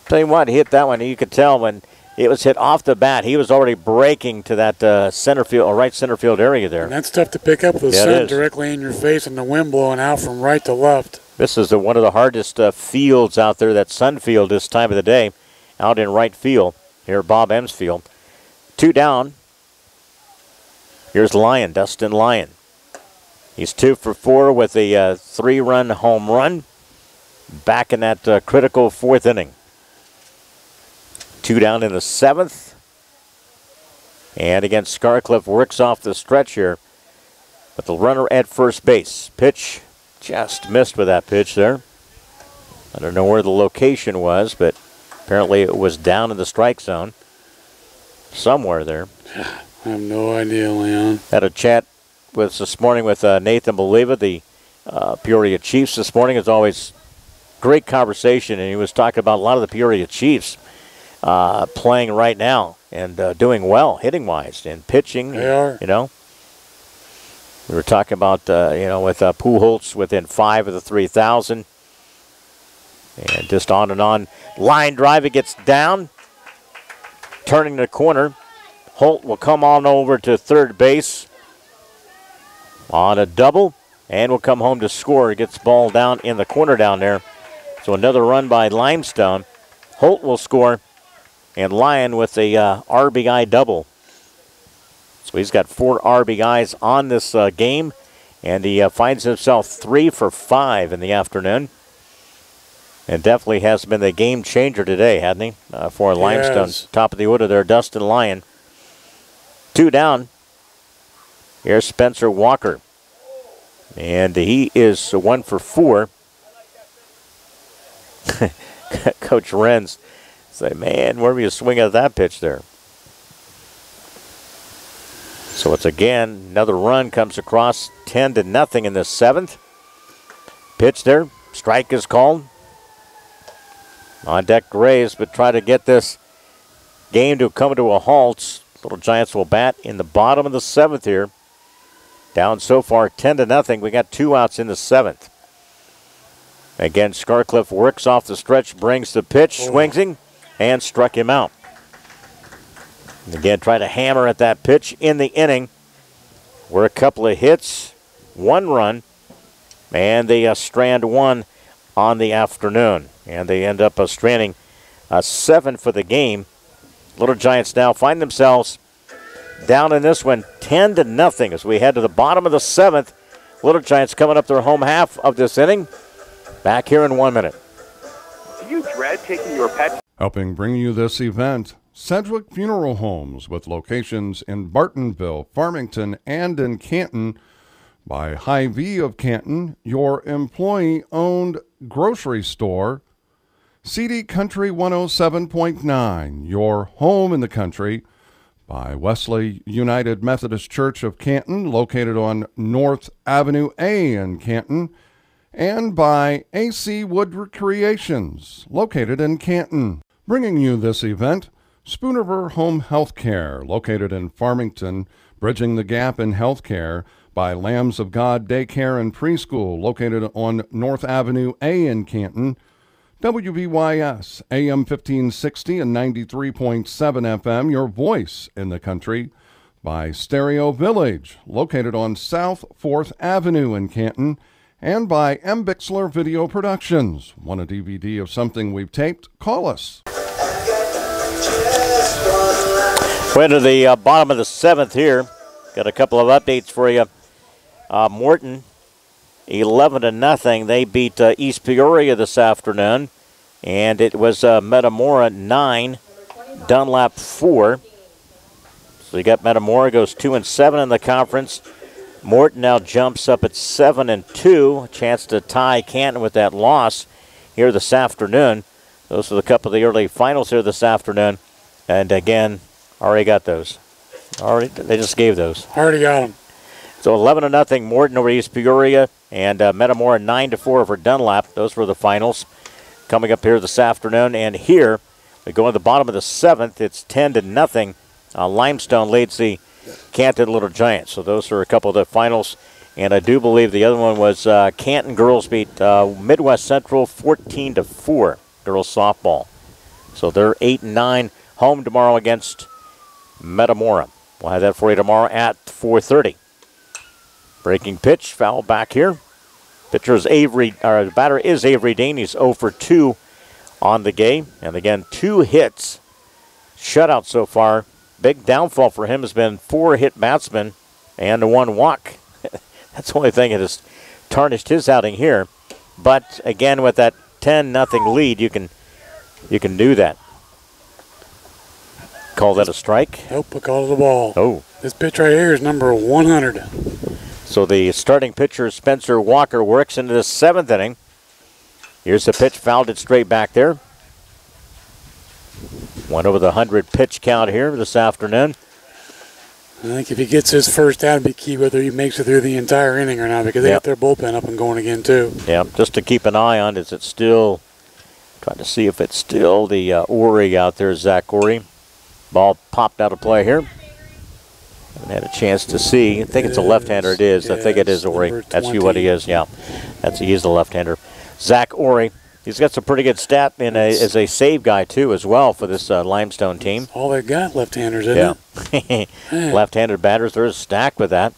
Tell you what, he hit that one. You could tell when it was hit off the bat, he was already breaking to that center field or right center field area there.
And that's tough to pick up with the sun directly in your face and the wind blowing out from right to left.
This is one of the hardest fields out there, that sun field this time of the day, out in right field here at Bob Ems Field. 2 down. Here's Lyon, Dustin Lyon. He's 2 for 4 with a 3-run home run. Back in that critical 4th inning. 2 down in the 7th. And again, Scarcliffe works off the stretch here. But the runner at first base. Pitch just missed with that pitch there. I don't know where the location was, but apparently it was down in the strike zone. Somewhere there.
I have no idea, Leon.
Had a chat this morning with Nathan Believa, the Peoria Chiefs this morning. As always, great conversation, and he was talking about a lot of the Peoria Chiefs playing right now and doing well hitting-wise and pitching.
They are.
We were talking about, with Pujols within 5 of the 3,000. And just on and on. Line drive, it gets down. Turning the corner. Holt will come on over to third base on a double and will come home to score. He gets the ball down in the corner down there. So another run by Limestone. Holt will score, and Lyon with a RBI double. So he's got 4 RBIs on this game, and he finds himself 3 for 5 in the afternoon. And definitely has been the game changer today, hasn't he? For Limestone.
Yes.
Top of the order there, Dustin Lyon. 2 down. Here's Spencer Walker. And he is 1 for 4. Coach Renz say, man, where were you swinging at that pitch there? So it's again, another run comes across, 10-0 in the 7th. Pitch there, strike is called. On deck Graves, but try to get this game to come to a halt. Little Giants will bat in the bottom of the 7th here. Down so far 10-0. We got 2 outs in the 7th. Again, Scarcliffe works off the stretch, brings the pitch, swings him, and struck him out. And again, try to hammer at that pitch in the inning. Were a couple of hits, 1 run, and they strand 1 on the afternoon. And they end up stranding 7 for the game. Little Giants now find themselves down in this one 10-0 as we head to the bottom of the 7th. Little Giants coming up their home half of this inning. Back here in 1 minute.
Do you dread taking your pet?
Helping bring you this event, Sedgwick Funeral Homes, with locations in Bartonville, Farmington, and in Canton. By Hy-Vee of Canton, your employee-owned grocery store. CD Country 107.9, your home in the country. By Wesley United Methodist Church of Canton, located on North Avenue A in Canton. And by AC Wood Recreations, located in Canton. Bringing you this event, Spooniver Home Health Care, located in Farmington, bridging the gap in health care. By Lambs of God Daycare and Preschool, located on North Avenue A in Canton. WBYS, AM 1560 and 93.7 FM, your voice in the country. By Stereo Village, located on South 4th Avenue in Canton. And by M. Bixler Video Productions. Want a DVD of something we've taped? Call us.
We're to the bottom of the 7th here. Got a couple of updates for you. Morton, 11-0. They beat East Peoria this afternoon. And it was Metamora 9, Dunlap 4. So you got Metamora goes 2-7 in the conference. Morton now jumps up at 7-2. A chance to tie Canton with that loss here this afternoon. Those are the couple of the early finals here this afternoon. And again, already got those. They just gave those.
Already got them.
So 11-0 Morton over East Peoria, and Metamora 9-4 over Dunlap. Those were the finals coming up here this afternoon. And here we go in the bottom of the 7th. It's 10-0. Limestone leads the Canton Little Giants. So those are a couple of the finals. And I do believe the other one was Canton girls beat Midwest Central 14-4 girls softball. So they're 8-9 home tomorrow against Metamora. We'll have that for you tomorrow at 4:30. Breaking pitch, foul back here. Batter is Avery Dean. He's 0 for 2 on the game. And again, 2 hits. Shutout so far. Big downfall for him has been 4 hit batsmen and 1 walk. That's the only thing that has tarnished his outing here. But again, with that 10-0 lead, you can do that. Call that a strike?
Nope, a call to the ball.
Oh.
This pitch right here is number 100.
So the starting pitcher, Spencer Walker, works into the 7th inning. Here's the pitch, fouled it straight back there. Went over the 100 pitch count here this afternoon.
I think if he gets his first out, it'd be key whether he makes it through the entire inning or not, because they got their bullpen up and going again too.
Yeah, just to keep an eye on, is it still, trying to see if it's still the Ori out there, Zach Ori. Ball popped out of play here. Haven't had a chance to see. I think it's a left-hander. It is. I think it is Ori. That's what he is. Yeah, he's the left-hander. Zach Ori. He's got some pretty good stat as a save guy too, as well, for this Limestone team.
All they got left-handers, isn't
it? Left-handed batters. They're stacked with that.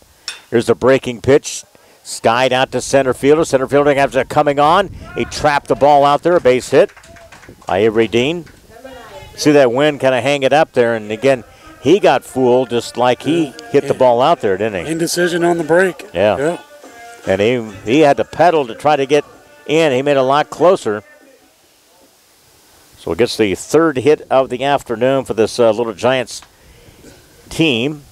Here's the breaking pitch. Skied out to center fielder. Center fielder has it coming on. He trapped the ball out there. A base hit by Avery Dean. See that wind kind of hang it up there, and again, he got fooled just like he hit the ball out there, didn't he?
Indecision on the break.
Yeah. And he had to pedal to try to get in. He made it a lot closer. So it gets the 3rd hit of the afternoon for this Little Giants team.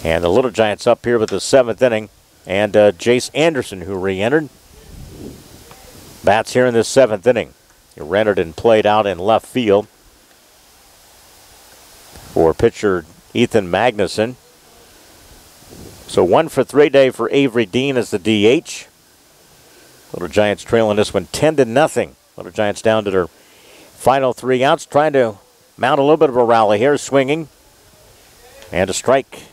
And the Little Giants up here with the 7th inning. And Jace Anderson, who re-entered, bats here in the 7th inning. He rendered and played out in left field for pitcher Ethan Magnuson. So 1 for 3 day for Avery Dean as the DH. Little Giants trailing this one 10-0. Little Giants down to their final 3 outs, trying to mount a little bit of a rally here, swinging and a strike.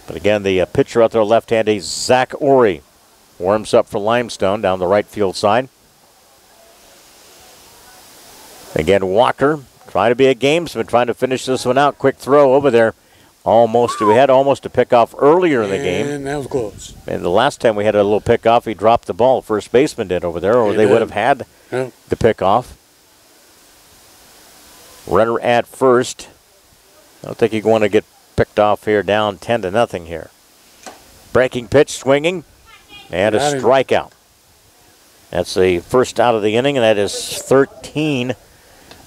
But again, the pitcher out there left-handed, Zach Ori, warms up for Limestone down the right field side. Again, Walker trying to be a gamesman, trying to finish this one out. Quick throw over there. We had almost a pickoff earlier in the game.
And that was close.
And the last time we had a little pickoff, he dropped the ball. First baseman did over there, or they would have had the pickoff. Runner at first. I don't think you're going to get picked off here, down 10-0 here. Breaking pitch, swinging, and a strikeout. That's the first out of the inning, and that is 13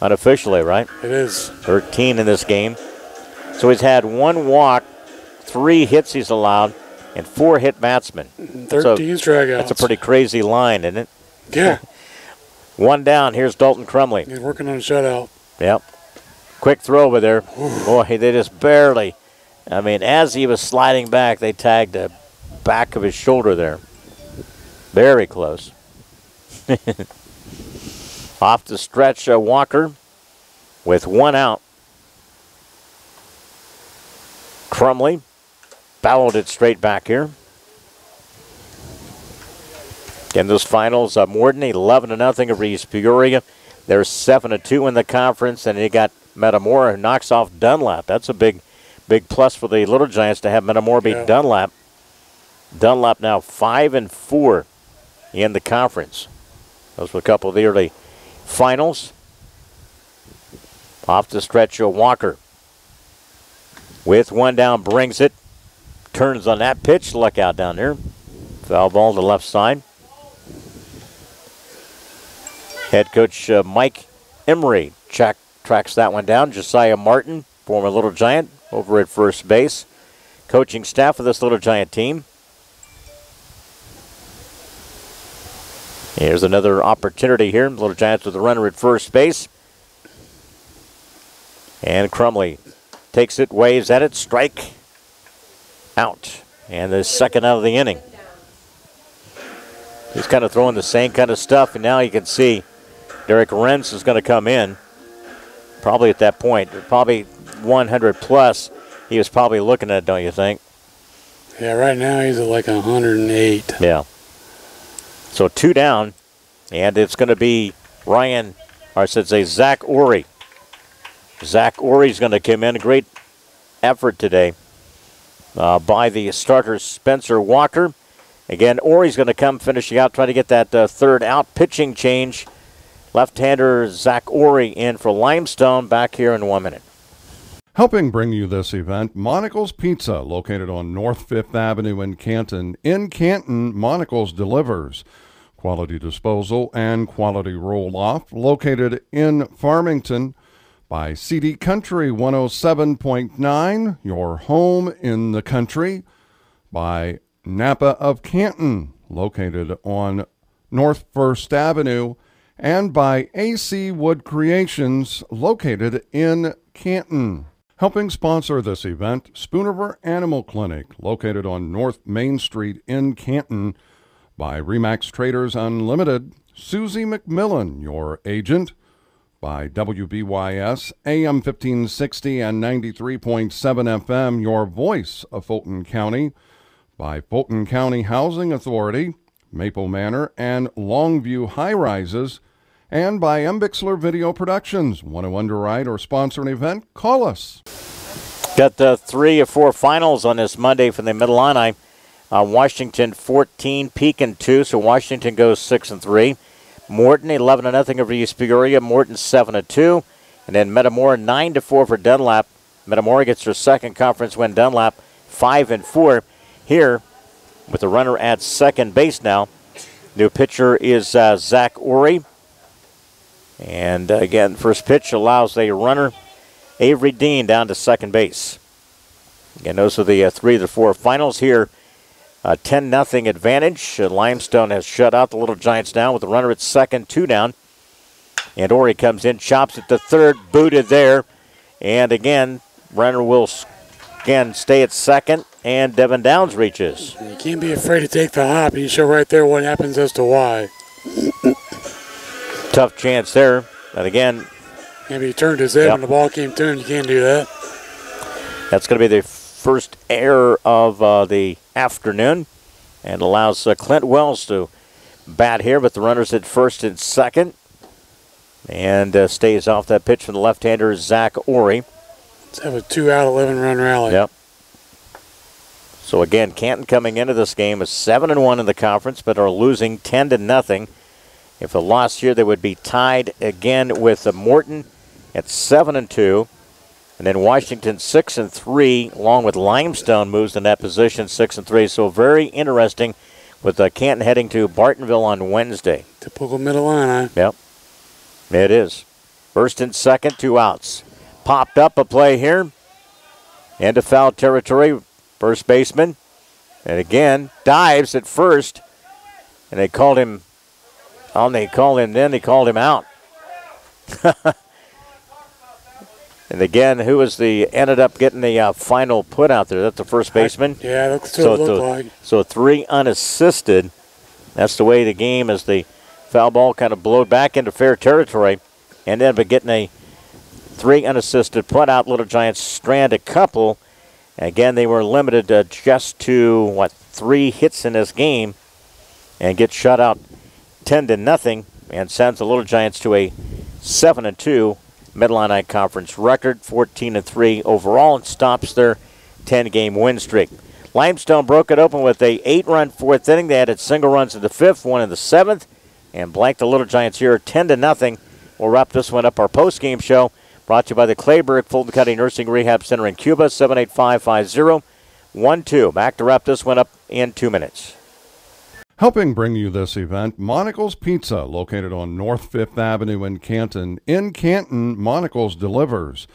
unofficially, right?
It is.
13 in this game. So he's had 1 walk, 3 hits he's allowed, and 4 hit batsmen.
13 strikeouts.
That's a pretty crazy line, isn't it?
Yeah.
1 down. Here's Dalton Crumley.
He's working on a shutout.
Yep. Quick throw over there. Boy, they just barely. I mean, as he was sliding back, they tagged the back of his shoulder there. Very close. Off the stretch, Walker with 1 out. Crumley fouled it straight back here. In those finals, Morton 11-0 over East Peoria. They're 7-2 in the conference, and you got Metamora who knocks off Dunlap. That's a big plus for the Little Giants to have Metamora beat Dunlap. Dunlap now 5-4 in the conference. Those were a couple of the early finals. Off the stretch, Walker with 1 down, brings it, turns on that pitch. Look out down there. Foul ball to the left side. Head coach Mike Emery tracks that one down. Josiah Martin, former Little Giant, over at first base. Coaching staff of this Little Giant team. Here's another opportunity here. Little Giants with a runner at first base. And Crumley takes it, waves at it, strike, out. And the second out of the inning. He's kind of throwing the same kind of stuff, and now you can see Derek Rentz is going to come in. Probably at that point, probably 100 plus. He was probably looking at it, don't you think?
Yeah, right now he's at like 108.
Yeah. So 2 down, and it's going to be Zach Ori. Zach Ori's going to come in. Great effort today by the starter Spencer Walker. Again, Ori's going to come finishing out, trying to get that third out. Pitching change. Left-hander Zach Ori in for Limestone. Back here in 1 minute.
Helping bring you this event, Monical's Pizza, located on North 5th Avenue in Canton. In Canton, Monical's delivers quality disposal and quality roll-off, located in Farmington by CD Country 107.9, your home in the country, by Napa of Canton, located on North 1st Avenue, and by AC Wood Creations, located in Canton. Helping sponsor this event, Spooniver Animal Clinic, located on North Main Street in Canton, by Remax Traders Unlimited, Susie McMillan, your agent, by WBYS, AM 1560 and 93.7 FM, your voice of Fulton County, by Fulton County Housing Authority, Maple Manor, and Longview High Rises, and by M. Bixler Video Productions. Want to underwrite or sponsor an event? Call us.
Got 3 or 4 finals on this Monday from the Middle Illini. Washington 14, Pekin 2, so Washington goes 6-3. Morton 11-0 over East Peoria. Morton 7-2, and then Metamora 9-4 for Dunlap. Metamora gets their second conference win. Dunlap 5-4. Here, with the runner at second base now, new pitcher is Zach Ori. And again, first pitch allows a runner, Avery Dean, down to second base. Again, those are the 3 of the 4 finals here. 10-0 advantage. Limestone has shut out the Little Giants now with the runner at second, 2 down. And Ori comes in, chops it to third, booted there. And again, runner will again stay at second, and Devin Downs reaches.
You can't be afraid to take the hop. You show right there what happens as to why.
Tough chance there. And again,
maybe he turned his head when the ball came to him. You can't do that.
That's going to be the first error of the afternoon, and allows Clint Wells to bat here, but the runner's at first and second, and stays off that pitch from the left-hander Zach Ori.
Let's have a 2-out, 11-run rally.
Yep. So again, Canton coming into this game is 7-1 in the conference, but are losing 10-0. If a loss here, they would be tied again with Morton at 7-2. And then Washington 6-3, along with Limestone, moves in that position 6-3. So very interesting with Canton heading to Bartonville on Wednesday.
Typical Middle Illini.
Yep, it is. First and second, 2 outs. Popped up a play here into foul territory. First baseman, and again dives at first, and they called him. They called him out. And again, who was ended up getting the final put out there? That's the first baseman.
Yeah, that's what it looked like.
So 3 unassisted. That's the way the game, as the foul ball kind of blowed back into fair territory, and then but getting a 3 unassisted put out. Little Giants strand a couple. Again, they were limited just to 3 hits in this game, and get shut out 10-0, and sends the Little Giants to a 7-2 Mid-Illini Conference record, 14-3 overall, and stops their 10-game win streak. Limestone broke it open with a 8-run 4th inning. They added single runs in the 5th, 1 in the 7th, and blanked the Little Giants here 10-0. We'll wrap this one up. Our post-game show brought to you by the Clayburgh Fulton County Nursing Rehab Center in Cuba, 785-5012. Back to wrap this one up in 2 minutes.
Helping bring you this event, Monocle's Pizza, located on North 5th Avenue in Canton. In Canton, Monocle's delivers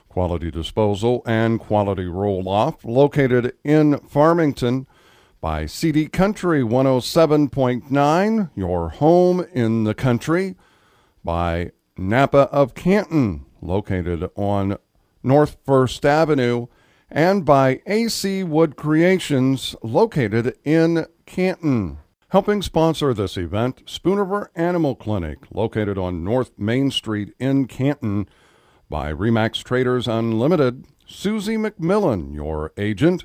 quality disposal and quality roll-off, located in Farmington. By CD Country 107.9, your home in the country. By Napa of Canton, located on North 1st Avenue. And by AC Wood Creations, located in Canton. Helping sponsor this event, Spooniver Animal Clinic, located on North Main Street in Canton. By Remax Traders Unlimited, Susie McMillan, your agent.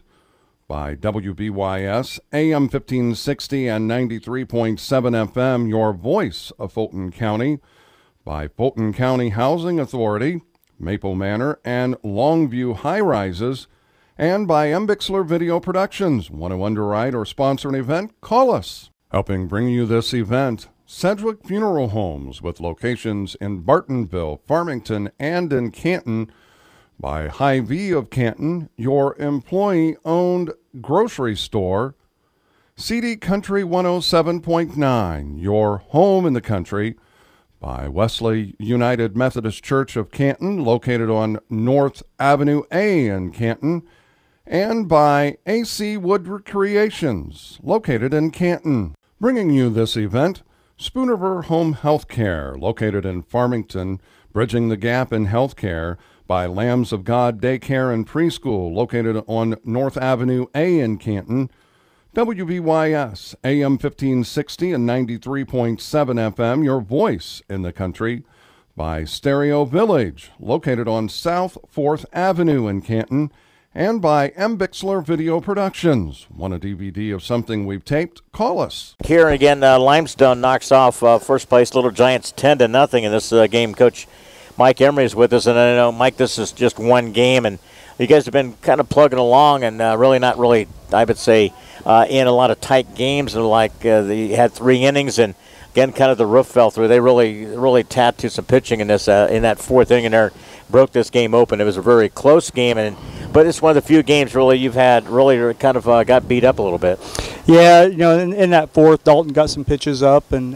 By WBYS, AM 1560 and 93.7 FM, your voice of Fulton County. By Fulton County Housing Authority, Maple Manor, and Longview High Rises. And by M. Bixler Video Productions. Want to underwrite or sponsor an event? Call us. Helping bring you this event, Sedgwick Funeral Homes, with locations in Bartonville, Farmington, and in Canton. By Hy-Vee of Canton, your employee-owned grocery store. CD Country 107.9, your home in the country. By Wesley United Methodist Church of Canton, located on North Avenue A in Canton. And by AC Wood Creations, located in Canton. Bringing you this event, Spooniver Home Health Care, located in Farmington, bridging the gap in health care. By Lambs of God Daycare and Preschool, located on North Avenue A in Canton. WBYS, AM 1560 and 93.7 FM, your voice in the country. By Stereo Village, located on South 4th Avenue in Canton. And by M. Bixler Video Productions. Want a DVD of something we've taped? Call us.
Here again, Limestone knocks off first place Little Giants 10-0 in this game. Coach Mike Emery is with us, and I know, Mike, this is just one game, and you guys have been kind of plugging along and really not really, I would say, in a lot of tight games. Like you had 3 innings, and again, kind of the roof fell through. They really tapped to some pitching in this in that 4th inning there, broke this game open. It was a very close game, but it's one of the few games really you've had really kind of got beat up a little bit.
Yeah, in that 4th, Dalton got some pitches up, and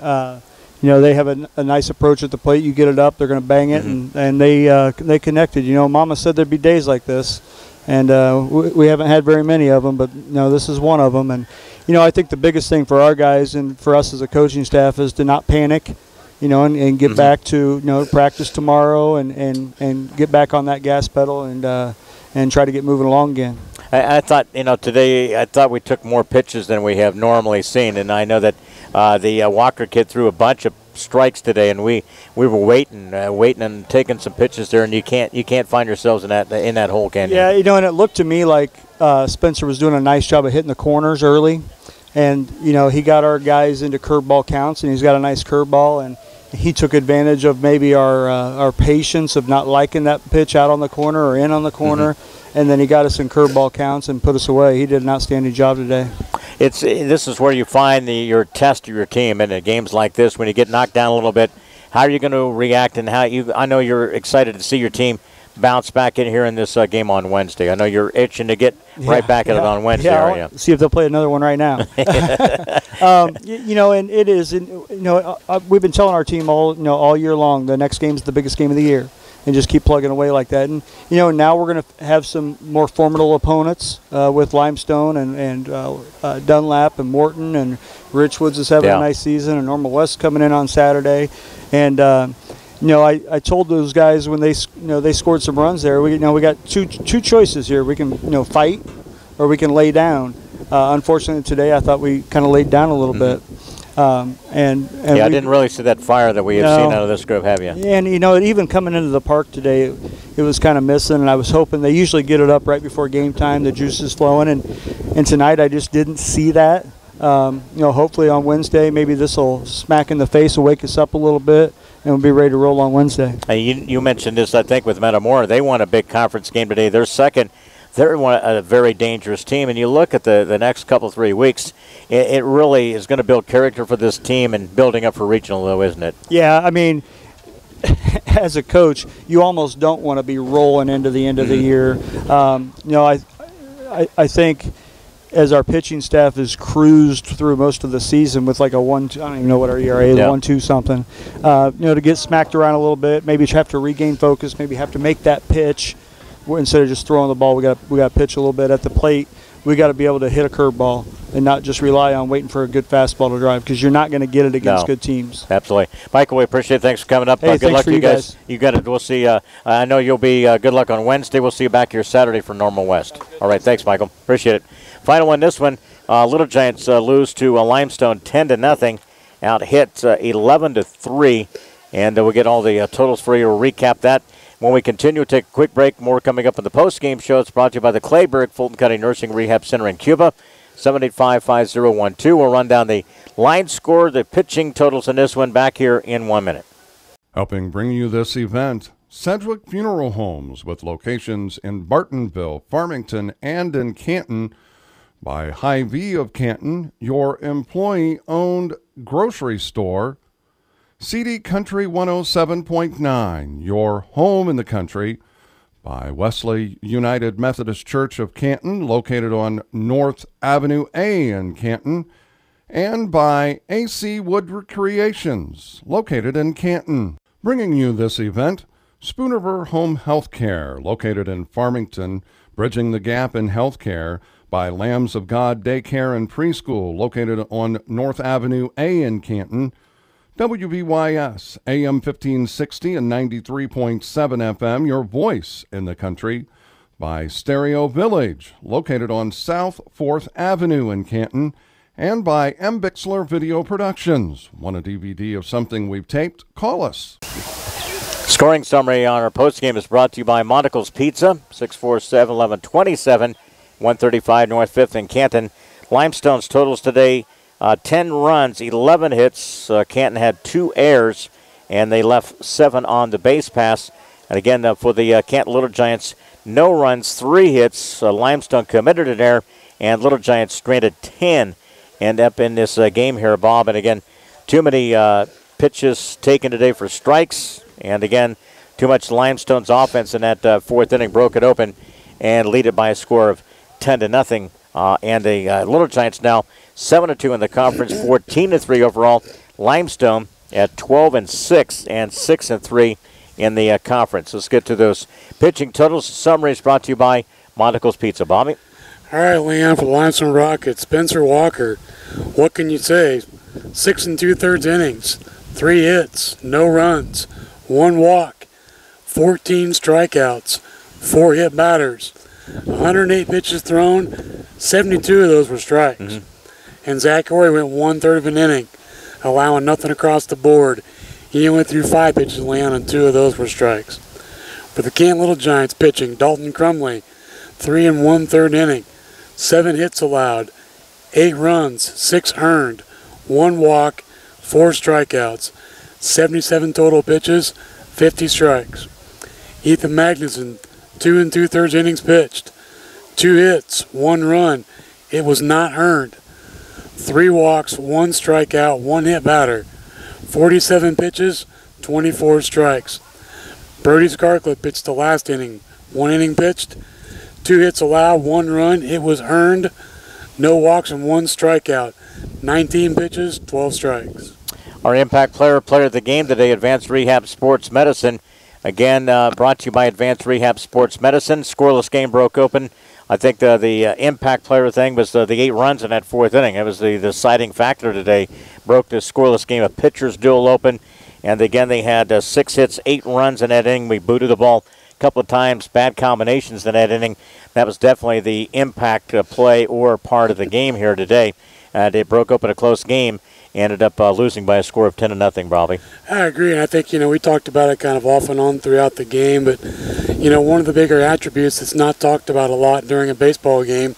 they have a nice approach at the plate. You get it up, they're going to bang it, and they connected. Mama said there'd be days like this, and we haven't had very many of them, but this is one of them. And I think the biggest thing for our guys and for us as a coaching staff is to not panic, and get back to practice tomorrow and get back on that gas pedal and try to get moving along again.
I thought, today I thought we took more pitches than we have normally seen, and I know that the Walker kid threw a bunch of strikes today, and we were waiting and taking some pitches there, and you can't find yourselves in that hole, can you?
Yeah, and it looked to me like Spencer was doing a nice job of hitting the corners early, and he got our guys into curveball counts, and he's got a nice curveball, and he took advantage of maybe our patience of not liking that pitch out on the corner or in on the corner, and then he got us in curveball counts and put us away. He did an outstanding job today.
This is where you find your test of your team, and in games like this, when you get knocked down a little bit, how are you going to react, and I know you're excited to see your team bounce back in here in this game on Wednesday. I know you're itching to get right back at it on Wednesday, aren't you?
See if they'll play another one right now. And it is. We've been telling our team all year long the next game is the biggest game of the year, and just keep plugging away like that. And now we're going to have some more formidable opponents with Limestone and Dunlap and Morton, and Rich Woods is having a nice season, and Normal West coming in on Saturday, and. I told those guys when they scored some runs there. We got two choices here. We can fight, or we can lay down. Unfortunately today, I thought we kind of laid down a little bit. I
didn't really see that fire that we have seen out of this group, have you?
And even coming into the park today, it was kind of missing. And I was hoping they usually get it up right before game time. The juice is flowing, and tonight I just didn't see that. Hopefully on Wednesday, maybe this will smack in the face and wake us up a little bit, and we'll be ready to roll on Wednesday.
You mentioned this, I think, with Metamora. They won a big conference game today. They're second. They're a very dangerous team. And you look at the next couple, 3 weeks, it really is going to build character for this team and building up for regional, though, isn't it?
Yeah, I mean, as a coach, you almost don't want to be rolling into the end of the year. I think as our pitching staff has cruised through most of the season with like a 1-2, I don't even know what our ERA is, 1-2 something, to get smacked around a little bit, maybe have to regain focus, maybe have to make that pitch instead of just throwing the ball. We got to pitch a little bit at the plate. We got to be able to hit a curveball and not just rely on waiting for a good fastball to drive, because you're not going to get it against good teams.
Absolutely. Michael, we appreciate it. Thanks for coming up.
Hey,
good luck
for
to you guys. You got it. We'll see. I know you'll be good luck on Wednesday. We'll see you back here Saturday for Normal West. All right. Thanks, Michael. Appreciate it. Final one, this one. Little Giants lose to Limestone 10-0. Out hit 11-3. And we'll get all the totals for you. We'll recap that. When we continue, take a quick break. More coming up in the post-game show. It's brought to you by the Clayburgh Fulton County Nursing Rehab Center in Cuba. 785-5012. We'll run down the line score, the pitching totals in this one back here in 1 minute.
Helping bring you this event, Sedgwick Funeral Homes, with locations in Bartonville, Farmington, and in Canton. By Hy-Vee of Canton, your employee-owned grocery store. CD Country 107.9, your home in the country. By Wesley United Methodist Church of Canton, located on North Avenue A in Canton. And by AC Wood Recreations, located in Canton. Bringing you this event, Spoonerver Home Health Care, located in Farmington, bridging the gap in health care. By Lambs of God Daycare and Preschool, located on North Avenue A in Canton. WBYS, AM 1560 and 93.7 FM, your voice in the country. By Stereo Village, located on South 4th Avenue in Canton. And by M. Bixler Video Productions. Want a DVD of something we've taped? Call us.
Scoring summary on our postgame is brought to you by Monticle's Pizza, 647-1127, 135 North 5th in Canton. Limestone's totals today, 10 runs, 11 hits. Canton had 2 errors, and they left 7 on the base pass. And again, for the Canton Little Giants, no runs, 3 hits. Limestone committed an error, and Little Giants stranded 10. End up in this game here, Bob. And again, too many pitches taken today for strikes. And again, too much Limestone's offense in that 4th inning broke it open and lead it by a score of 10-0. And the Little Giants now 7-2 in the conference, 14-3 overall. Limestone at 12-6 and 6-3 in the conference. Let's get to those pitching totals. Summary is brought to you by Monticle's Pizza. Bobby?
All right, Leon, for the Limestone Rockets, Spencer Walker. What can you say? 6 2/3 innings, 3 hits, no runs, 1 walk, 14 strikeouts, 4 hit batters, 108 pitches thrown, 72 of those were strikes. And Zach Horry went 1/3 of an inning, allowing nothing across the board. He only threw 5 pitches, Leon, and 2 of those were strikes. For the Canton Little Giants pitching, Dalton Crumley, 3 1/3 inning, 7 hits allowed, 8 runs, 6 earned, 1 walk, 4 strikeouts, 77 total pitches, 50 strikes. Ethan Magnuson, 2 2/3 innings pitched, 2 hits, 1 run. It was not earned. 3 walks, 1 strikeout, 1 hit batter, 47 pitches, 24 strikes. Brody Scarcliffe pitched the last inning, 1 inning pitched, 2 hits allowed, 1 run. It was earned. No walks and 1 strikeout. 19 pitches, 12 strikes.
Our impact player of the game today, Advanced Rehab Sports Medicine. Again, brought to you by Advanced Rehab Sports Medicine. Scoreless game broke open. I think the impact player thing was the 8 runs in that 4th inning. It was the deciding factor today. Broke the scoreless game of pitchers duel open. And again, they had 6 hits, 8 runs in that inning. We booted the ball a couple of times, bad combinations in that inning. That was definitely the impact play or part of the game here today. It broke open a close game. Ended up losing by a score of 10-0, Bobby.
I agree, and I think, we talked about it kind of off and on throughout the game, but, one of the bigger attributes that's not talked about a lot during a baseball game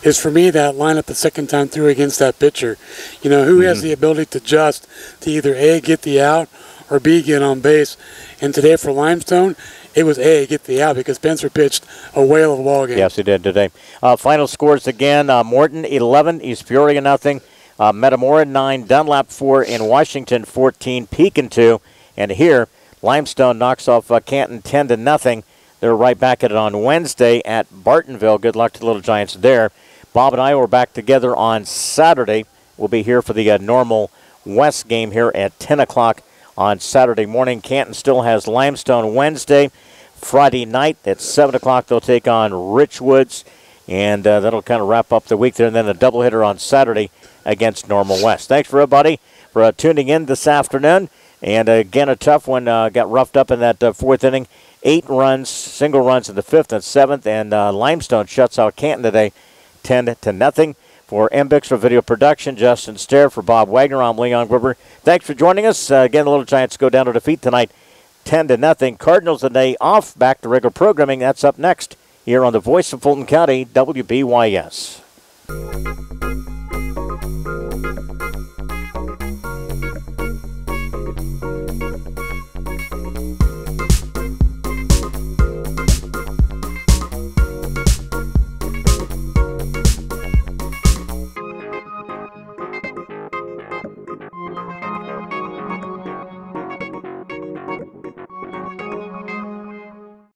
is, for me, that lineup the second time through against that pitcher. Who has the ability to adjust to either A, get the out, or B, get on base. And today for Limestone, it was A, get the out, because Spencer pitched a whale of a ball game.
Yes, he did today. Final scores again, Morton 11, East Peoria 0. Metamora 9, Dunlap 4, in Washington 14, Pekin 2, and here Limestone knocks off Canton 10-0. They're right back at it on Wednesday at Bartonville. Good luck to the Little Giants there. Bob and I were back together on Saturday. We'll be here for the Normal West game here at 10 o'clock on Saturday morning. Canton still has Limestone Wednesday. Friday night at 7 o'clock, they'll take on Richwoods, and that'll kind of wrap up the week there. And then a doubleheader on Saturday against Normal West. Thanks for everybody for tuning in this afternoon. And again, a tough one. Got roughed up in that fourth inning. 8 runs, single runs in the 5th and 7th, and Limestone shuts out Canton today 10-0. For MBix for video production, Justin Stair. For Bob Wagner, I'm Leon Gruber. Thanks for joining us. Again, the Little Giants go down to defeat tonight 10-0. Cardinals a day off, back to regular programming. That's up next here on the Voice of Fulton County, WBYS.